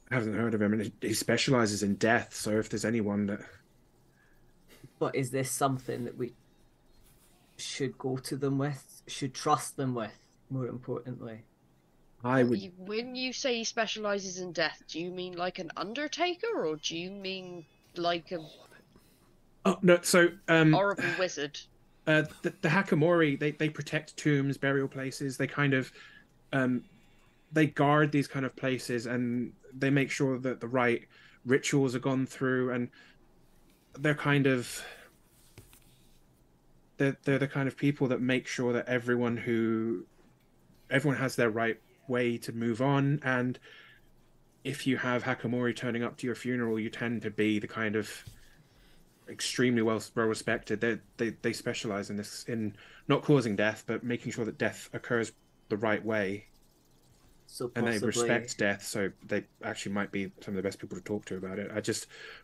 him, and he specializes in death. So if there's anyone that, But is this something that we should go to them with, should trust them with, more importantly? I would. When you say he specializes in death, do you mean like an undertaker, or do you mean like a Oh no, so horrible wizard? the Hakamori, they protect tombs, burial places. They kind of they guard these kind of places, and they make sure that the right rituals are gone through, and they're the kind of people that make sure that everyone has their right way to move on. And if you have Hakamori turning up to your funeral, you tend to be the kind of extremely well respected. They specialize in this, in not causing death, but making sure that death occurs the right way. So And possibly, they respect death, so they actually might be some of the best people to talk to about it.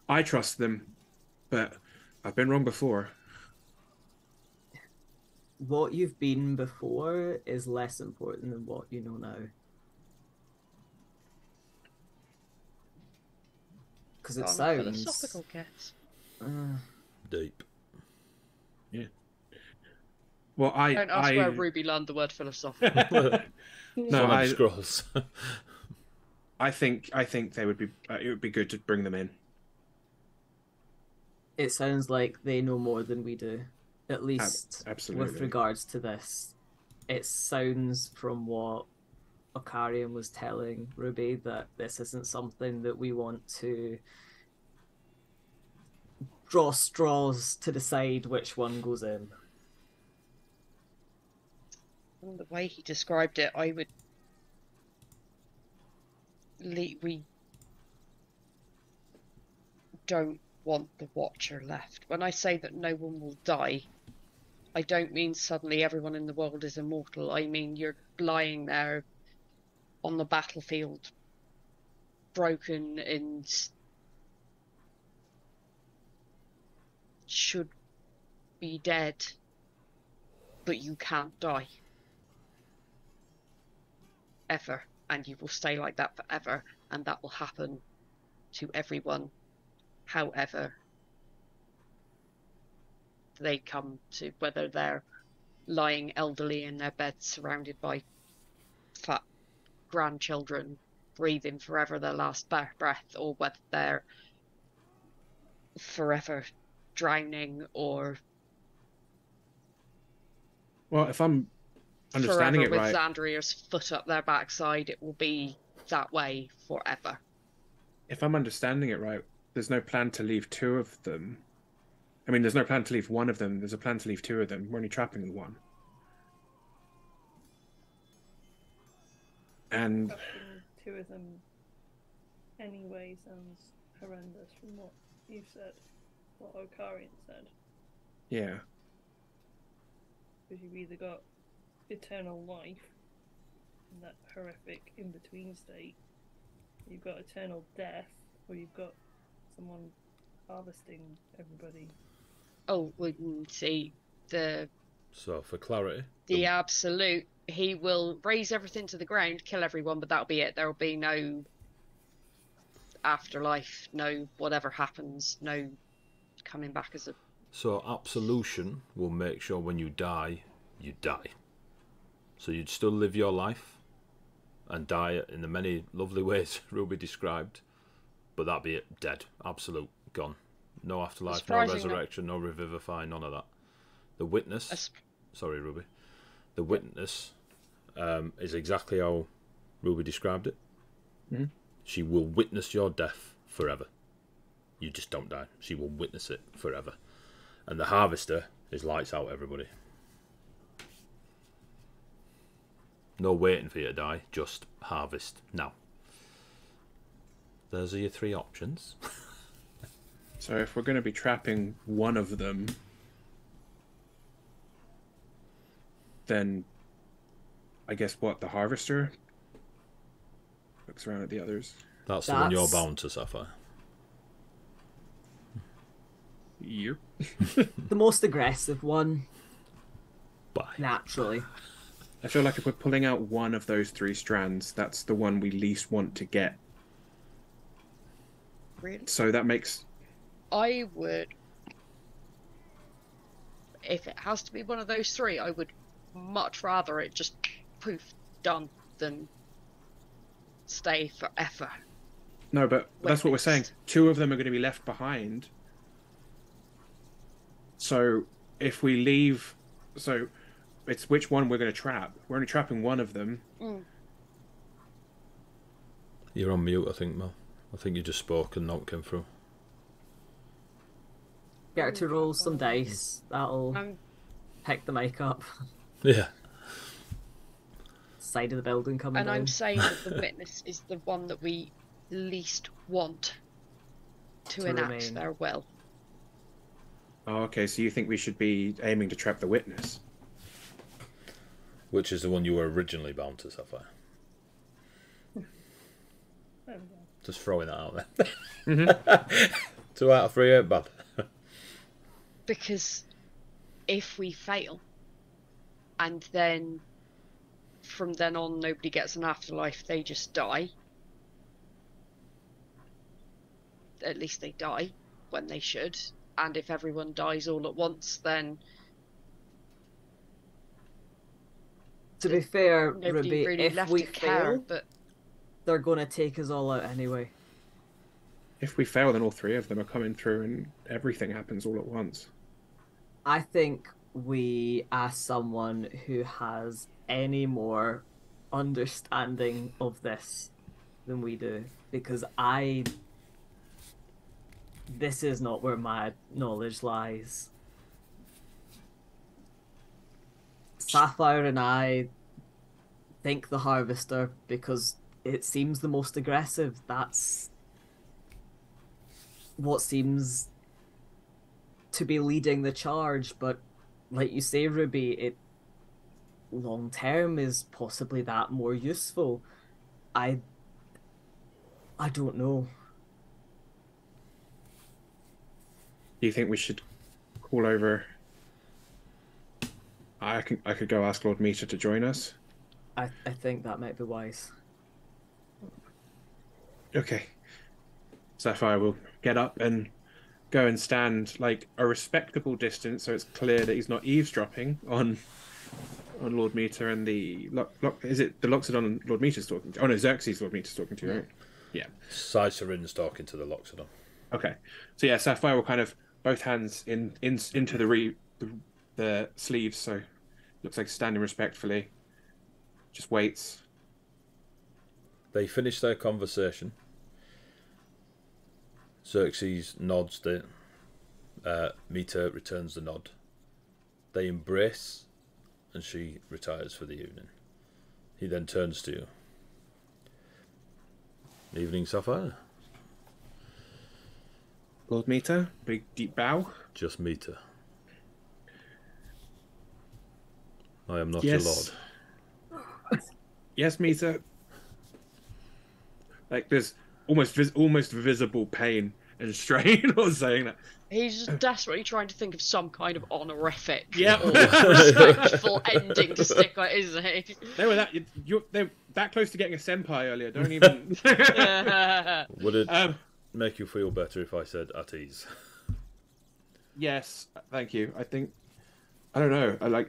I trust them, but I've been wrong before. what you've been before is less important than what you know now. Because it Got a sounds philosophical guess. Deep. Yeah. Well, I Don't ask where Ruby learned the word philosophical. no, Scrolls. I think they would be. It would be good to bring them in. It sounds like they know more than we do, at least Absolutely. with regards to this. It sounds from what Okarian was telling Ruby that this isn't something that we want to draw straws to decide which one goes in. From the way he described it, I would. We don't want the Watcher left. When I say that no one will die, I don't mean suddenly everyone in the world is immortal. I mean you're lying there on the battlefield, broken and should be dead, but you can't die. Ever. And you will stay like that forever, and that will happen to everyone, however they come to, whether they're lying elderly in their beds surrounded by fat grandchildren breathing forever their last breath, or whether they're forever drowning, or Well, if I'm understanding forever it with right, Xandria's foot up their backside, it will be that way forever. if I'm understanding it right, there's no plan to leave two of them. I mean, there's no plan to leave one of them. There's a plan to leave two of them. We're only trapping the one. And Trapping two of them anyway sounds horrendous from what you've said, what Okarian said. yeah, Because you've either got eternal life in that horrific in-between state, you've got eternal death, or you've got someone harvesting everybody. Oh, we can see So for clarity, the absolute. He will raise everything to the ground, kill everyone, but that'll be it. There will be no afterlife, no whatever happens, no coming back as a. so absolution will make sure when you die, you die. So you'd still live your life and die in the many lovely ways Ruby described, but that'd be it, dead, absolute, gone. No afterlife, no Surprising enough- resurrection, no revivify, none of that. The witness, As- sorry, Ruby. The witness is exactly how Ruby described it. Mm-hmm. She will witness your death forever. You just don't die. She will witness it forever. And the harvester is lights out, everybody. No waiting for you to die, just harvest now. Those are your three options. So if we're going to be trapping one of them, then I guess what, the harvester looks around at the others. That's the one you're That's- bound to, Sapphire. Yep. The most aggressive one, Bye. naturally. I feel like if we're pulling out one of those three strands, that's the one we least want to get. Really? So that makes... I would, if it has to be one of those three, I would much rather it just poof, done, than stay forever. No, but that's what we're saying. Witnessed. Two of them are going to be left behind. So if we leave... So it's which one we're going to trap. We're only trapping one of them. Mm. You're on mute, I think, Mel. I think you just spoke and not came through. Get her to roll some dice. That'll Um, pick the mic up. Yeah. Side of the building coming and down. I'm saying that the witness is the one that we least want to enact remain. their will. Oh, okay, so you think we should be aiming to trap the witness? Which is the one you were originally bound to, Sapphire. There we go. Just throwing that out there. 2 out of 3 ain't bad. Because if we fail, and then from then on nobody gets an afterlife, they just die. At least they die when they should. And if everyone dies all at once, then To be fair, nobody Ruby, really if left we to care. fail, But they're going to take us all out anyway. If we fail, then all three of them are coming through and everything happens all at once. I think we ask someone who has any more understanding of this than we do, because this is not where my knowledge lies. Sapphire and I think the harvester because it seems the most aggressive. That's what seems to be leading the charge, but like you say, Ruby, it long term is possibly that more useful. I don't know. Do you think we should call over? I could go ask Lord Meter to join us. I think that might be wise. Okay. Sapphire will get up and go and stand like a respectable distance, so it's clear that he's not eavesdropping on Lord Meter and the is it the Loxodon Lord Meter's talking to? Oh no, Xerxes Lord Meter's talking to, right? Yeah. Cycerin's talking to the Loxodon. Okay. So yeah, Sapphire will kind of both hands into the sleeves, so looks like standing respectfully. Just waits. They finish their conversation. Xerxes nods. Mita returns the nod. They embrace, and she retires for the evening. He then turns to you. Evening, Sapphire. Lord Meter, big deep bow. Just Mita. I am not Yes. your lord. Yes, Meter. Like there's almost visible pain and strain on saying that. he's just desperately trying to think of some kind of honorific Yep. or respectful ending to stick on, isn't he? They were they're that close to getting a senpai earlier. Don't even. Would it make you feel better if I said at ease? Yes, thank you. I don't know.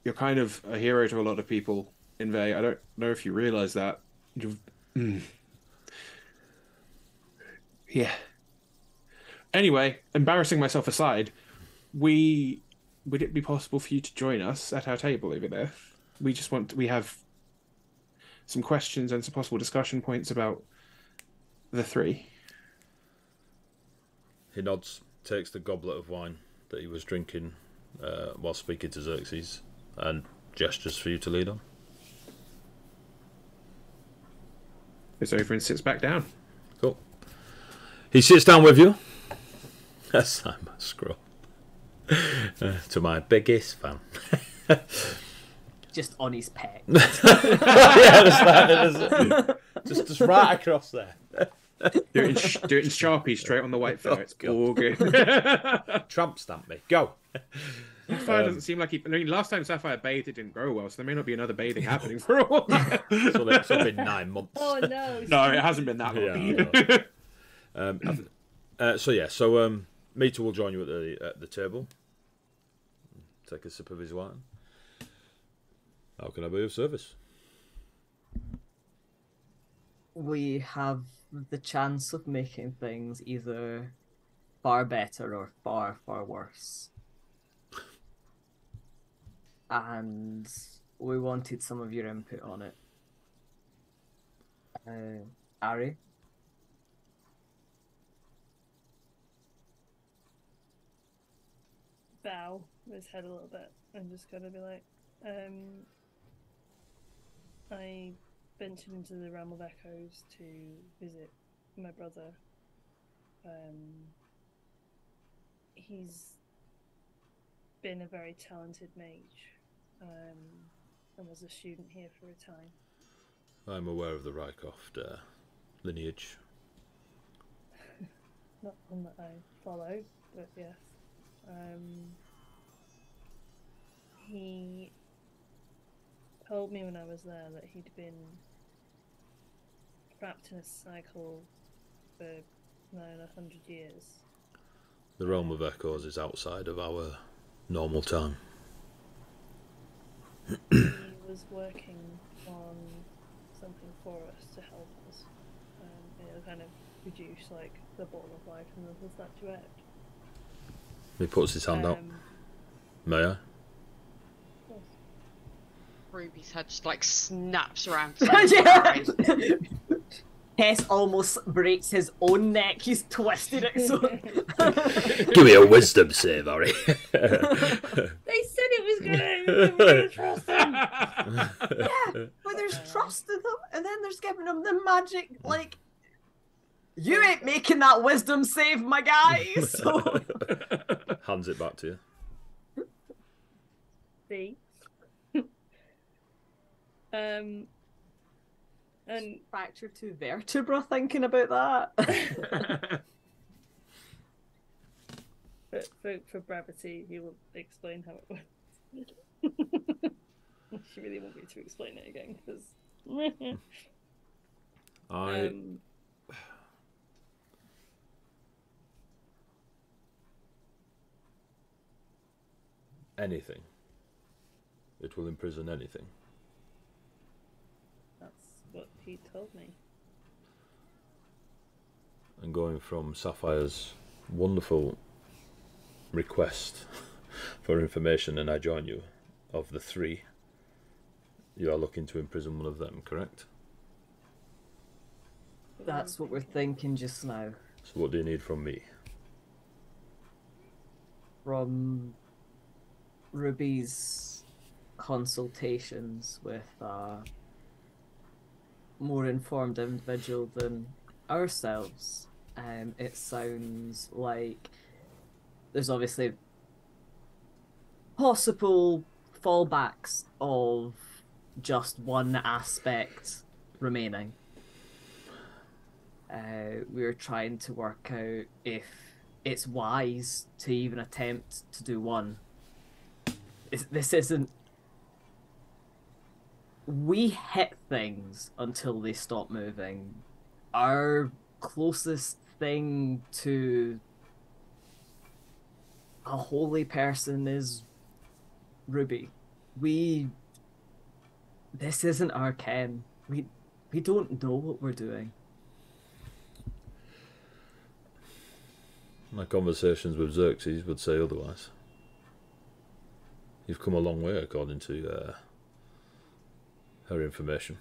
You're kind of a hero to a lot of people in Vey. I don't know if you realise that. Yeah. Anyway, embarrassing myself aside, would it be possible for you to join us at our table over there? We have some questions and some possible discussion points about the three. He nods, takes the goblet of wine that he was drinking while speaking to Xerxes, and gestures for you to lead on. Goes over and sits back down. Cool. He sits down with you. Yes, I must scroll. To my biggest fan. Just on his pec. Just right across there. Do it in Sharpie straight on the white fur. It's all good. Tramp stamp me. Go. Sapphire doesn't seem like he. I mean, last time Sapphire bathed, it didn't grow well, so there may not be another bathing happening for a while. So it's been 9 months. Oh no! No, it hasn't been that long. Yeah. So Mita will join you at the table. Take a sip of his wine. How can I be of service? We have the chance of making things either far better or far, far worse. And we wanted some of your input on it. Ari? Bow his head a little bit and just kind of be like, I ventured into the realm of echoes to visit my brother. He's been a very talented mage, and was a student here for a time. I'm aware of the Rycroft lineage. Not one that I follow, but yes. He told me when I was there that he'd been trapped in a cycle for 900 years. The realm of echoes is outside of our normal time. He was working on something for us to help us. It'll kind of reduce like the ball of life and the statuette. He puts his hand out. May I? Ruby's head just like snaps around. Hess almost breaks his own neck. He's twisted it so. Give me a wisdom save, Harry. They said it was gonna trust him. Yeah, but there's trust in them, and then there's giving them the magic. Like, you ain't making that wisdom save, my guy. So. Hands it back to you. See. And fracture two vertebra thinking about that. for brevity, he will explain how it works. She really want me to explain it again because anything. It will imprison anything. That's what he told me. And going from Sapphire's wonderful request for information, and I join you, of the three, you are looking to imprison one of them, correct? That's what we're thinking just now. So what do you need from me? From Ruby's consultations with a more informed individual than ourselves, it sounds like there's obviously possible fallbacks of just one aspect remaining. We're trying to work out if it's wise to even attempt to do one. This isn't... We hit things until they stop moving. Our closest thing to a holy person is Ruby. This isn't our ken. We don't know what we're doing. My conversations with Xerxes would say otherwise. You've come a long way, according to her information.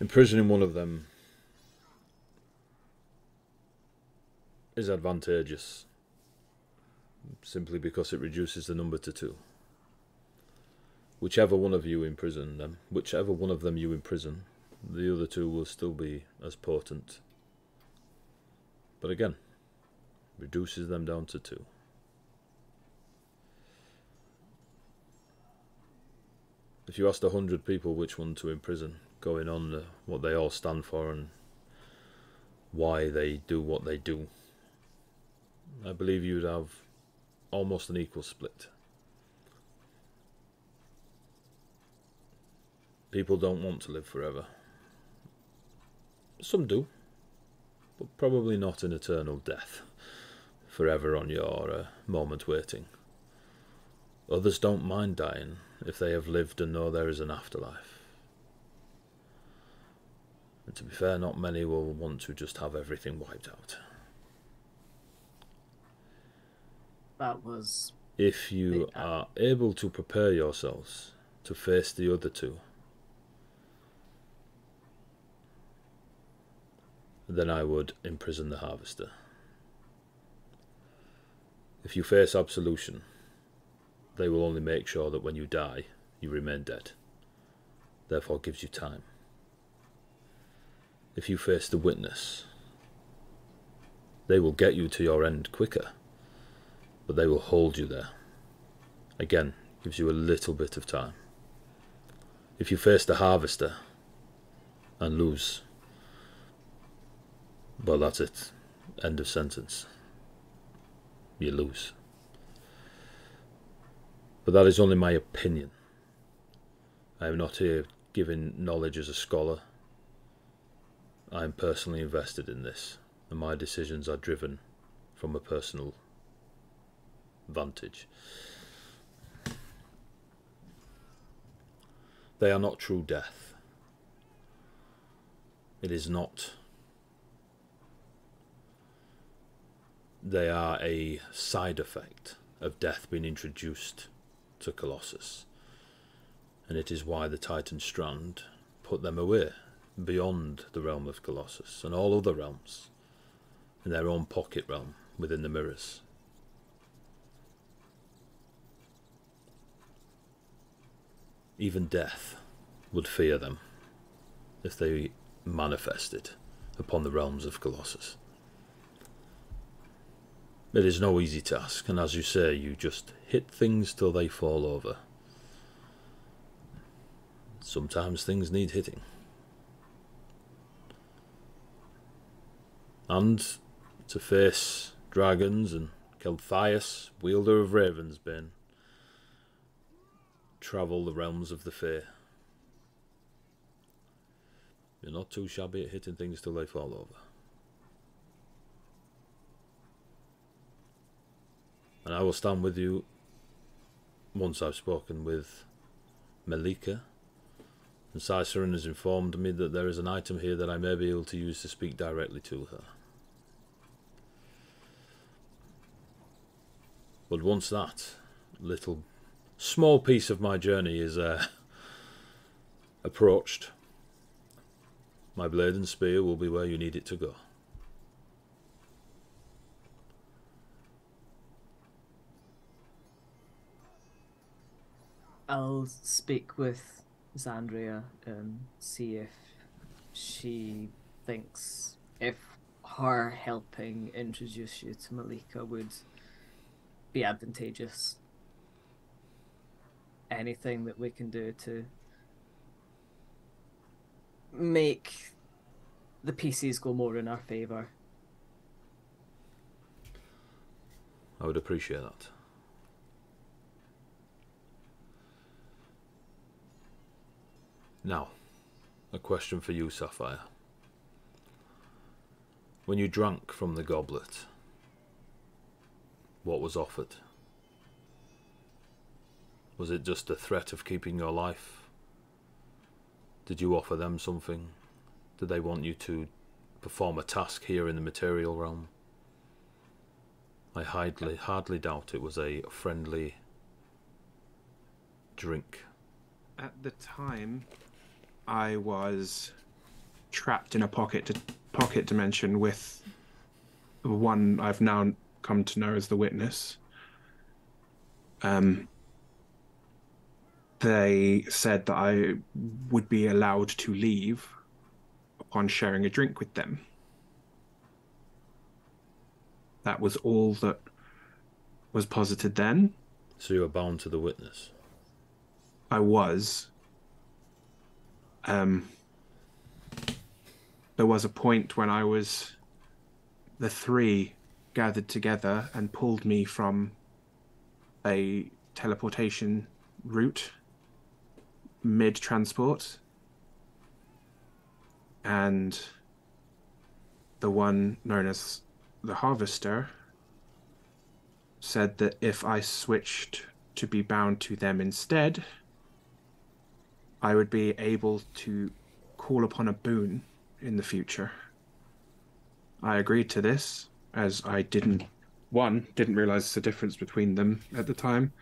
Imprisoning one of them is advantageous, simply because it reduces the number to 2. Whichever one of you imprison them, whichever one of them you imprison, the other 2 will still be as potent. But again, reduces them down to 2. If you asked 100 people which one to imprison, going on what they all stand for and why they do what they do, I believe you'd have almost an equal split. People don't want to live forever. Some do, but probably not in eternal death, forever on your moment waiting. Others don't mind dying if they have lived and know there is an afterlife. And to be fair, not many will want to just have everything wiped out. That was... If you are able to prepare yourselves to face the other 2, then I would imprison the Harvester. If you face absolution, they will only make sure that when you die, you remain dead. Therefore gives you time. If you face the Witness, they will get you to your end quicker, but they will hold you there. Again, gives you a little bit of time. If you face the Harvester and lose, well, that's it. End of sentence. You lose. But that is only my opinion. I am not here giving knowledge as a scholar. I am personally invested in this, and my decisions are driven from a personal vantage. They are not true death. It is not. They are a side effect of death being introduced to Colossus. And it is why the Titan Strand put them away beyond the realm of Colossus and all other realms, in their own pocket realm within the mirrors. Even death would fear them if they manifested upon the realms of Colossus. It is no easy task, and as you say, you just hit things till they fall over. Sometimes things need hitting. And to face dragons and Kelthias, wielder of Ravensbane, travel the realms of the Fae. You're not too shabby at hitting things till they fall over. And I will stand with you once I've spoken with Malika. And Cicerin has informed me that there is an item here that I may be able to use to speak directly to her. But once that little small piece of my journey is approached, my blade and spear will be where you need it to go. I'll speak with Xandria and see if she thinks if her helping introduce you to Malika would be advantageous. Anything that we can do to make the PCs go more in our favour. I would appreciate that. Now, a question for you, Sapphire. When you drank from the goblet, what was offered? Was it just a threat of keeping your life? Did you offer them something? Did they want you to perform a task here in the material realm. I hardly doubt it was a friendly drink. At the time, I was trapped in a pocket dimension with the one I've now come to know as the Witness. They said that I would be allowed to leave upon sharing a drink with them. That was all that was posited then. So you were bound to the Witness? I was. There was a point when the three gathered together and pulled me from a teleportation route mid-transport. And the one known as the Harvester said that if I switched to be bound to them instead, I would be able to call upon a boon in the future. I agreed to this, as I didn't realize the difference between them at the time,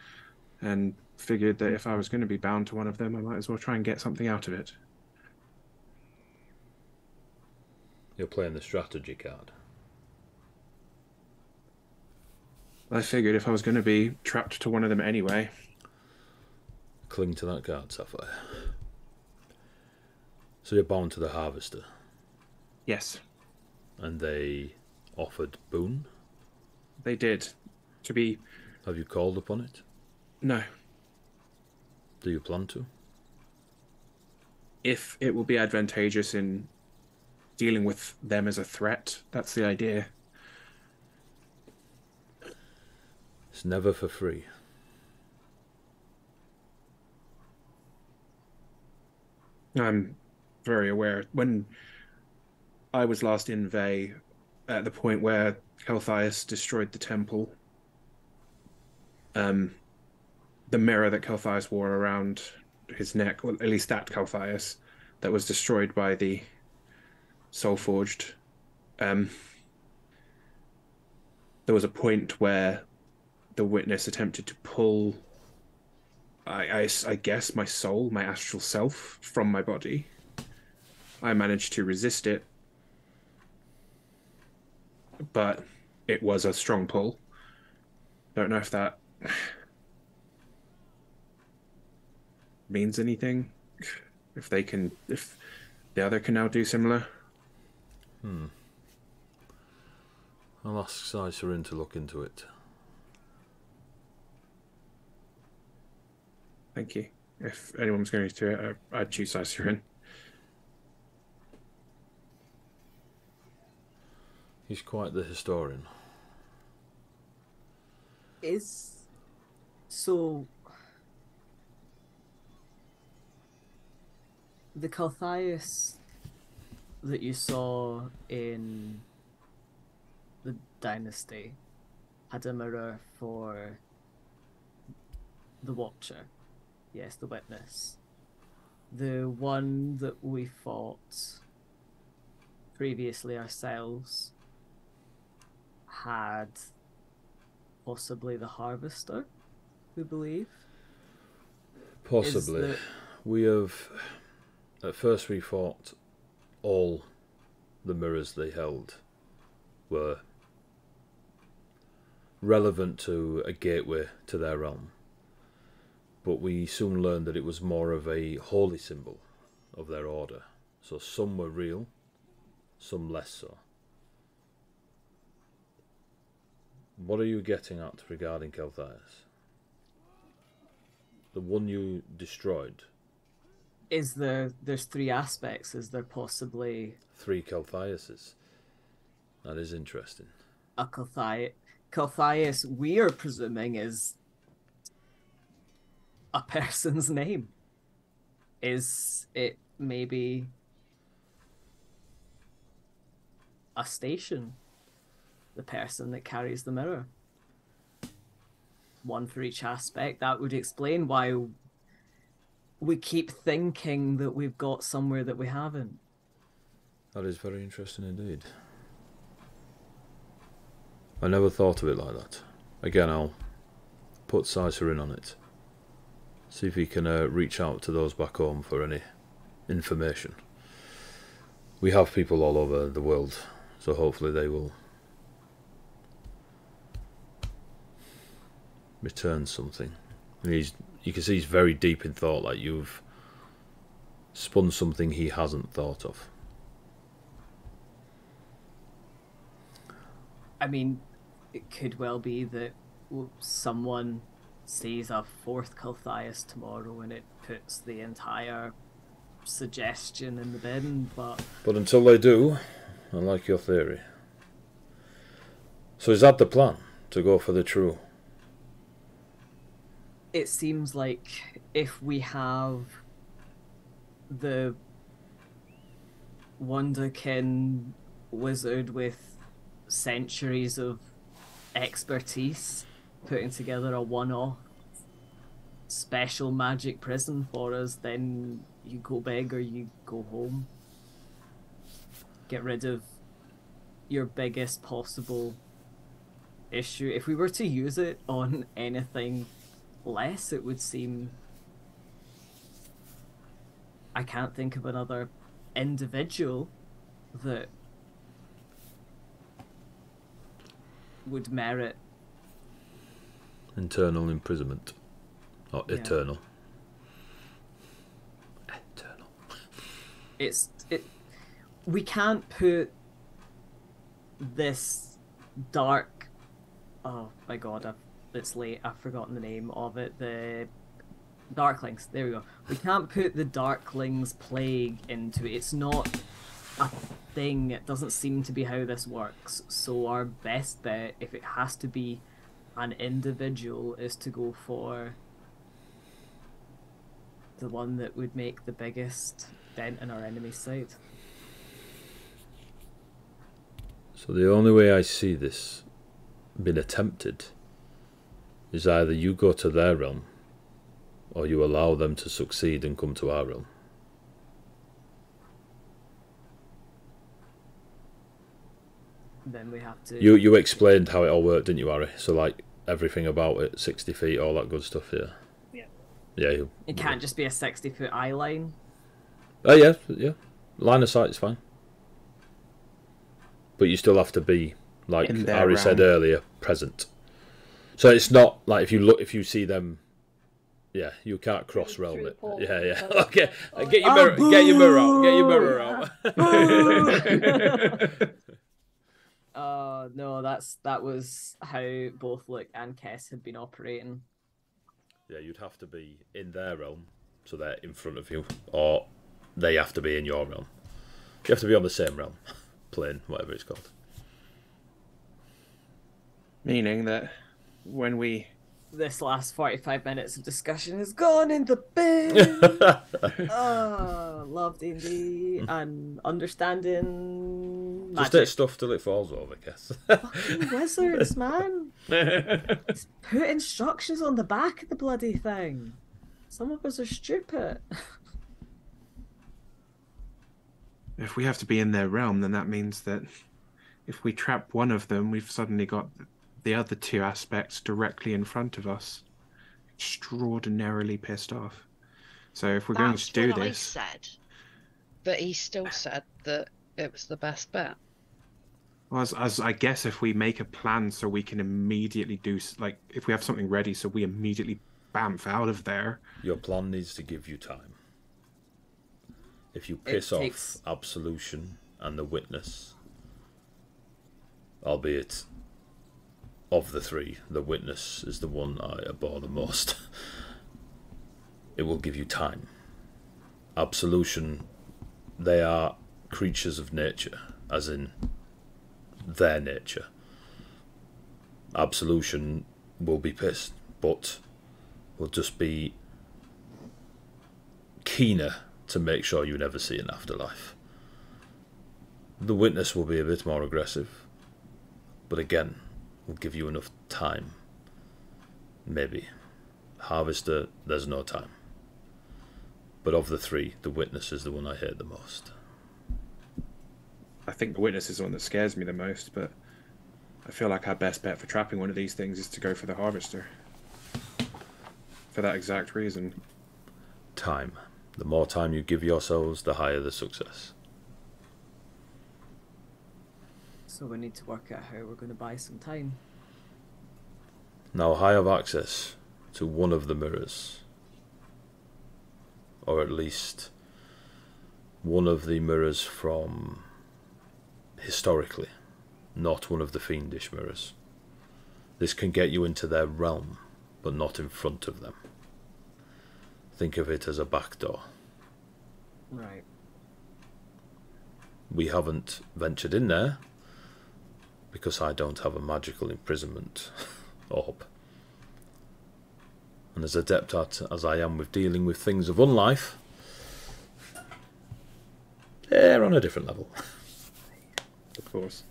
and figured that if I was going to be bound to one of them, I might as well try and get something out of it. You're playing the strategy card. I figured if I was going to be trapped to one of them anyway. Cling to that card, Sapphire. So you're bound to the Harvester? Yes. And they offered boon? They did. To be... Have you called upon it? No. Do you plan to? If it will be advantageous in dealing with them as a threat, that's the idea. It's never for free. I'm very aware. When I was last in Vey, at the point where Kelthias destroyed the temple, the mirror that Kelthias wore around his neck, or at least that Kelthias, that was destroyed by the Soulforged, there was a point where the Witness attempted to pull, I guess, my soul, my astral self, from my body. I managed to resist it, but it was a strong pull. Don't know if that means anything. If the other can now do similar. I'll ask Cicerin to look into it. Thank you. If anyone was going to do it, I'd choose Cicerin. He's quite the historian. So the Colossus that you saw in the Dynasty had a mirror for the Watcher. Yes, the Witness. The one that we fought previously ourselves had possibly the Harvester, we believe. Possibly. We have... At first we thought all the mirrors they held were relevant to a gateway to their realm. But we soon learned that it was more of a holy symbol of their order. So some were real, some less so. What are you getting at regarding Kelthias? The one you destroyed? There's three aspects. Is there possibly... 3 Kelthiases? That is interesting. A Kelthias, we are presuming, is a person's name. Is it maybe a station? The person that carries the mirror. One for each aspect. That would explain why we keep thinking that we've got somewhere that we haven't. That is very interesting indeed. I never thought of it like that. Again, I'll put Sicer in on it. See if he can reach out to those back home for any information. We have people all over the world, so hopefully they will return something. And you can see he's very deep in thought, like you've spun something he hasn't thought of. I mean, it could well be that someone sees a fourth Colthias tomorrow and it puts the entire suggestion in the bin, but until they do, I like your theory. So is that the plan? To go for the true? it seems like if we have the Wonderkin wizard with centuries of expertise putting together a one-off special magic prison for us, then you go big or you go home. Get rid of your biggest possible issue. If we were to use it on anything less, it would seem... I can't think of another individual that would merit internal imprisonment. Or Yeah. eternal. We can't put this dark... Oh my god, it's late. I've forgotten the name of it. The Darklings. There we go. We can't put the Darklings plague into it. It's not a thing. It doesn't seem to be how this works. So our best bet, if it has to be an individual, is to go for the one that would make the biggest dent in our enemy's side. So the only way I see this being attempted is either you go to their realm or you allow them to succeed and come to our realm. Then we have to... You explained how it all worked, didn't you, Harry? So like everything about it, 60 feet, all that good stuff, yeah. Yeah. Yeah. It can't just be a 60-foot eye line. Oh yeah. Line of sight is fine. But you still have to be, like In their Harry said realm. earlier, present. So it's not like if you see them, yeah, you can't cross Through realm the it. portal. Yeah. Oh. Okay, Oh. get your Ah, mirror, get your mirror out, get your boo! mirror out. No, that was how both Luke and Kess had been operating. Yeah, you'd have to be in their realm, so they're in front of you, or they have to be in your realm. You have to be on the same realm, plane, whatever it's called. Meaning that when we... This last 45 minutes of discussion has gone in the bin. Love D&D and understanding Just magic. take stuff till it falls over, Kess. Fucking wizards, man. Just put instructions on the back of the bloody thing. Some of us are stupid. If we have to be in their realm, then that means that if we trap one of them, we've suddenly got the other two aspects directly in front of us. Extraordinarily pissed off. So if we're going to do That's what this... I said. But he still said that it was the best bet. Well, as I guess if we make a plan so we can immediately do... Like, if we have something ready so we immediately bamf out of there... Your plan needs to give you time. If you piss off Absolution and the Witness, albeit of the three, the Witness is the one I abhor the most, it will give you time. Absolution, they are creatures of nature, as in their nature. Absolution will be pissed, but will just be keener to make sure you never see an afterlife. The Witness will be a bit more aggressive, but again, will give you enough time. Maybe. Harvester, there's no time. But of the three, the Witness is the one I hate the most. I think the witness is the one that scares me the most, but I feel like our best bet for trapping one of these things is to go for the harvester. For that exact reason. Time. The more time you give yourselves, the higher the success. So we need to work out how we're going to buy some time. Now I have access to one of the mirrors. Or at least one of the mirrors from historically, not one of the fiendish mirrors. This can get you into their realm, but not in front of them. Think of it as a back door. Right. We haven't ventured in there because I don't have a magical imprisonment orb. And as adept as I am with dealing with things of unlife, they're on a different level. Of course.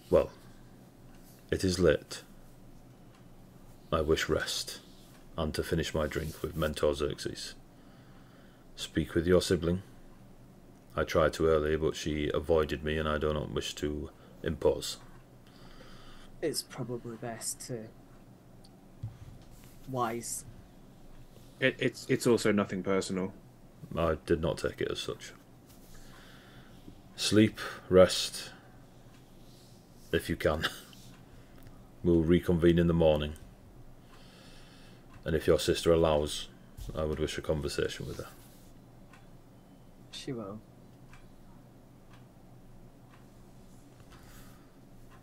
Well, it is late. I wish rest, and to finish my drink with Mentor Xerxes. Speak with your sibling. I tried to earlier, but she avoided me, and I do not wish to impose. It's probably best to... Wise. It's also nothing personal. I did not take it as such. Sleep, rest, if you can. We'll reconvene in the morning. And if your sister allows, I would wish a conversation with her. She will.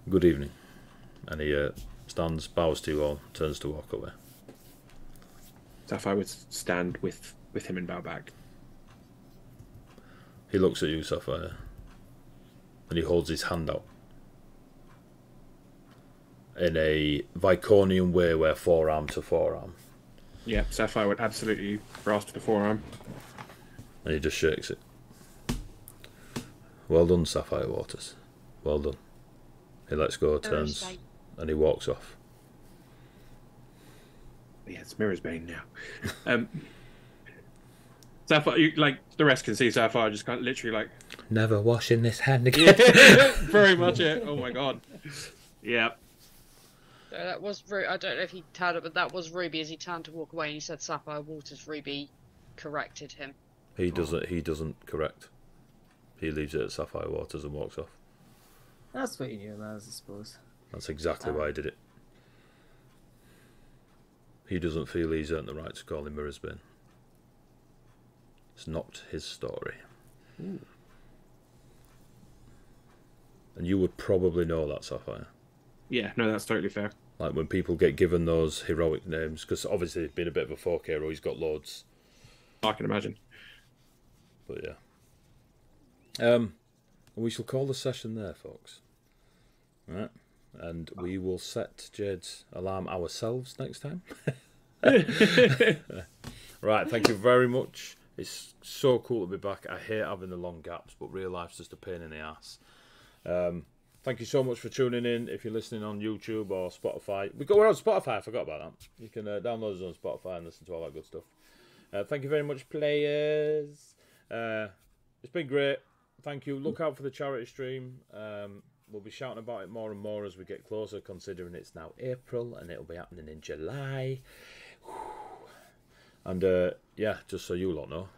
Good evening. And he stands, bows to you all, turns to walk away. Sapphire would stand with him and bow back. He looks at you, Sapphire, and he holds his hand out in a Viconian way where forearm to forearm. Yeah, Sapphire would absolutely grasp the forearm. And he just shakes it. Well done, Sapphire Waters. Well done. He lets go, turns, and he walks off. Yeah, it's Mirror's Bane now. Sapphire, like the rest can see, Sapphire just kind of literally like... Never washing this hand again. Yeah, very much it. Oh my god. Yeah. So that was I don't know if he had it, but that was Ruby as he turned to walk away and he said Sapphire Waters. Ruby corrected him. He doesn't correct. He leaves it at Sapphire Waters and walks off. That's what you knew him as, I suppose. That's exactly why I did it. He doesn't feel he's earned the right to call him Mirror's Bane. It's not his story. Ooh. And you would probably know that, Sapphire. Yeah, no, that's totally fair. Like when people get given those heroic names, because obviously he's been a bit of a folk hero, he's got loads. I can imagine. But yeah. We shall call the session there, folks. Right. And we will set Jade's alarm ourselves next time. Right, thank you very much. It's so cool to be back. I hate having the long gaps, but real life's just a pain in the ass. Thank you so much for tuning in. If you're listening on YouTube or Spotify, we're on Spotify. I forgot about that. You can download us on Spotify and listen to all that good stuff. Thank you very much, players. It's been great. Thank you. Look out for the charity stream. We'll be shouting about it more and more as we get closer, considering it's now April and it'll be happening in July. And yeah, just so you lot know,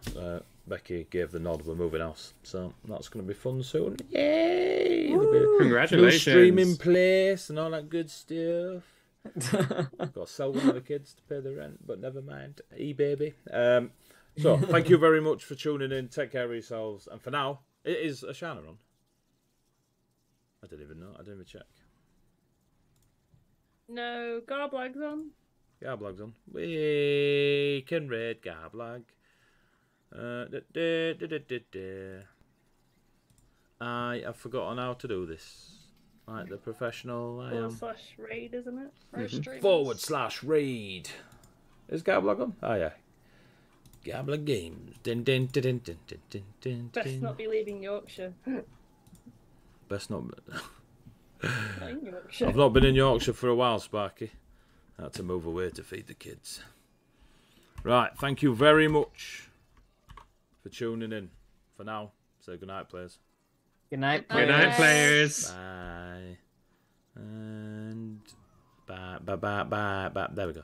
Becky gave the nod. We're moving house, so that's going to be fun soon. Yay! Congratulations! New stream in place and all that good stuff. I've got to sell one of the kids to pay the rent, but never mind. Baby. So thank you very much for tuning in. Take care of yourselves, and for now, it is Ashana on. I didn't even know. I didn't even check. No, Garblag's on. Garblag's on. We can raid Garblag. I have forgotten how to do this. Like the professional I am. /raid, isn't it? /raid. Is Garblag on? Oh yeah. Garblag Games. Din, din, din, din, din, din, din, Best din. not be leaving Yorkshire. Best not. Not in Yorkshire. I've not been in Yorkshire for a while, Sparky. I had to move away to feed the kids. Right, thank you very much. tuning in. For now, say goodnight, players. Good night, Good Good night, players. players. Bye. And bye. There we go.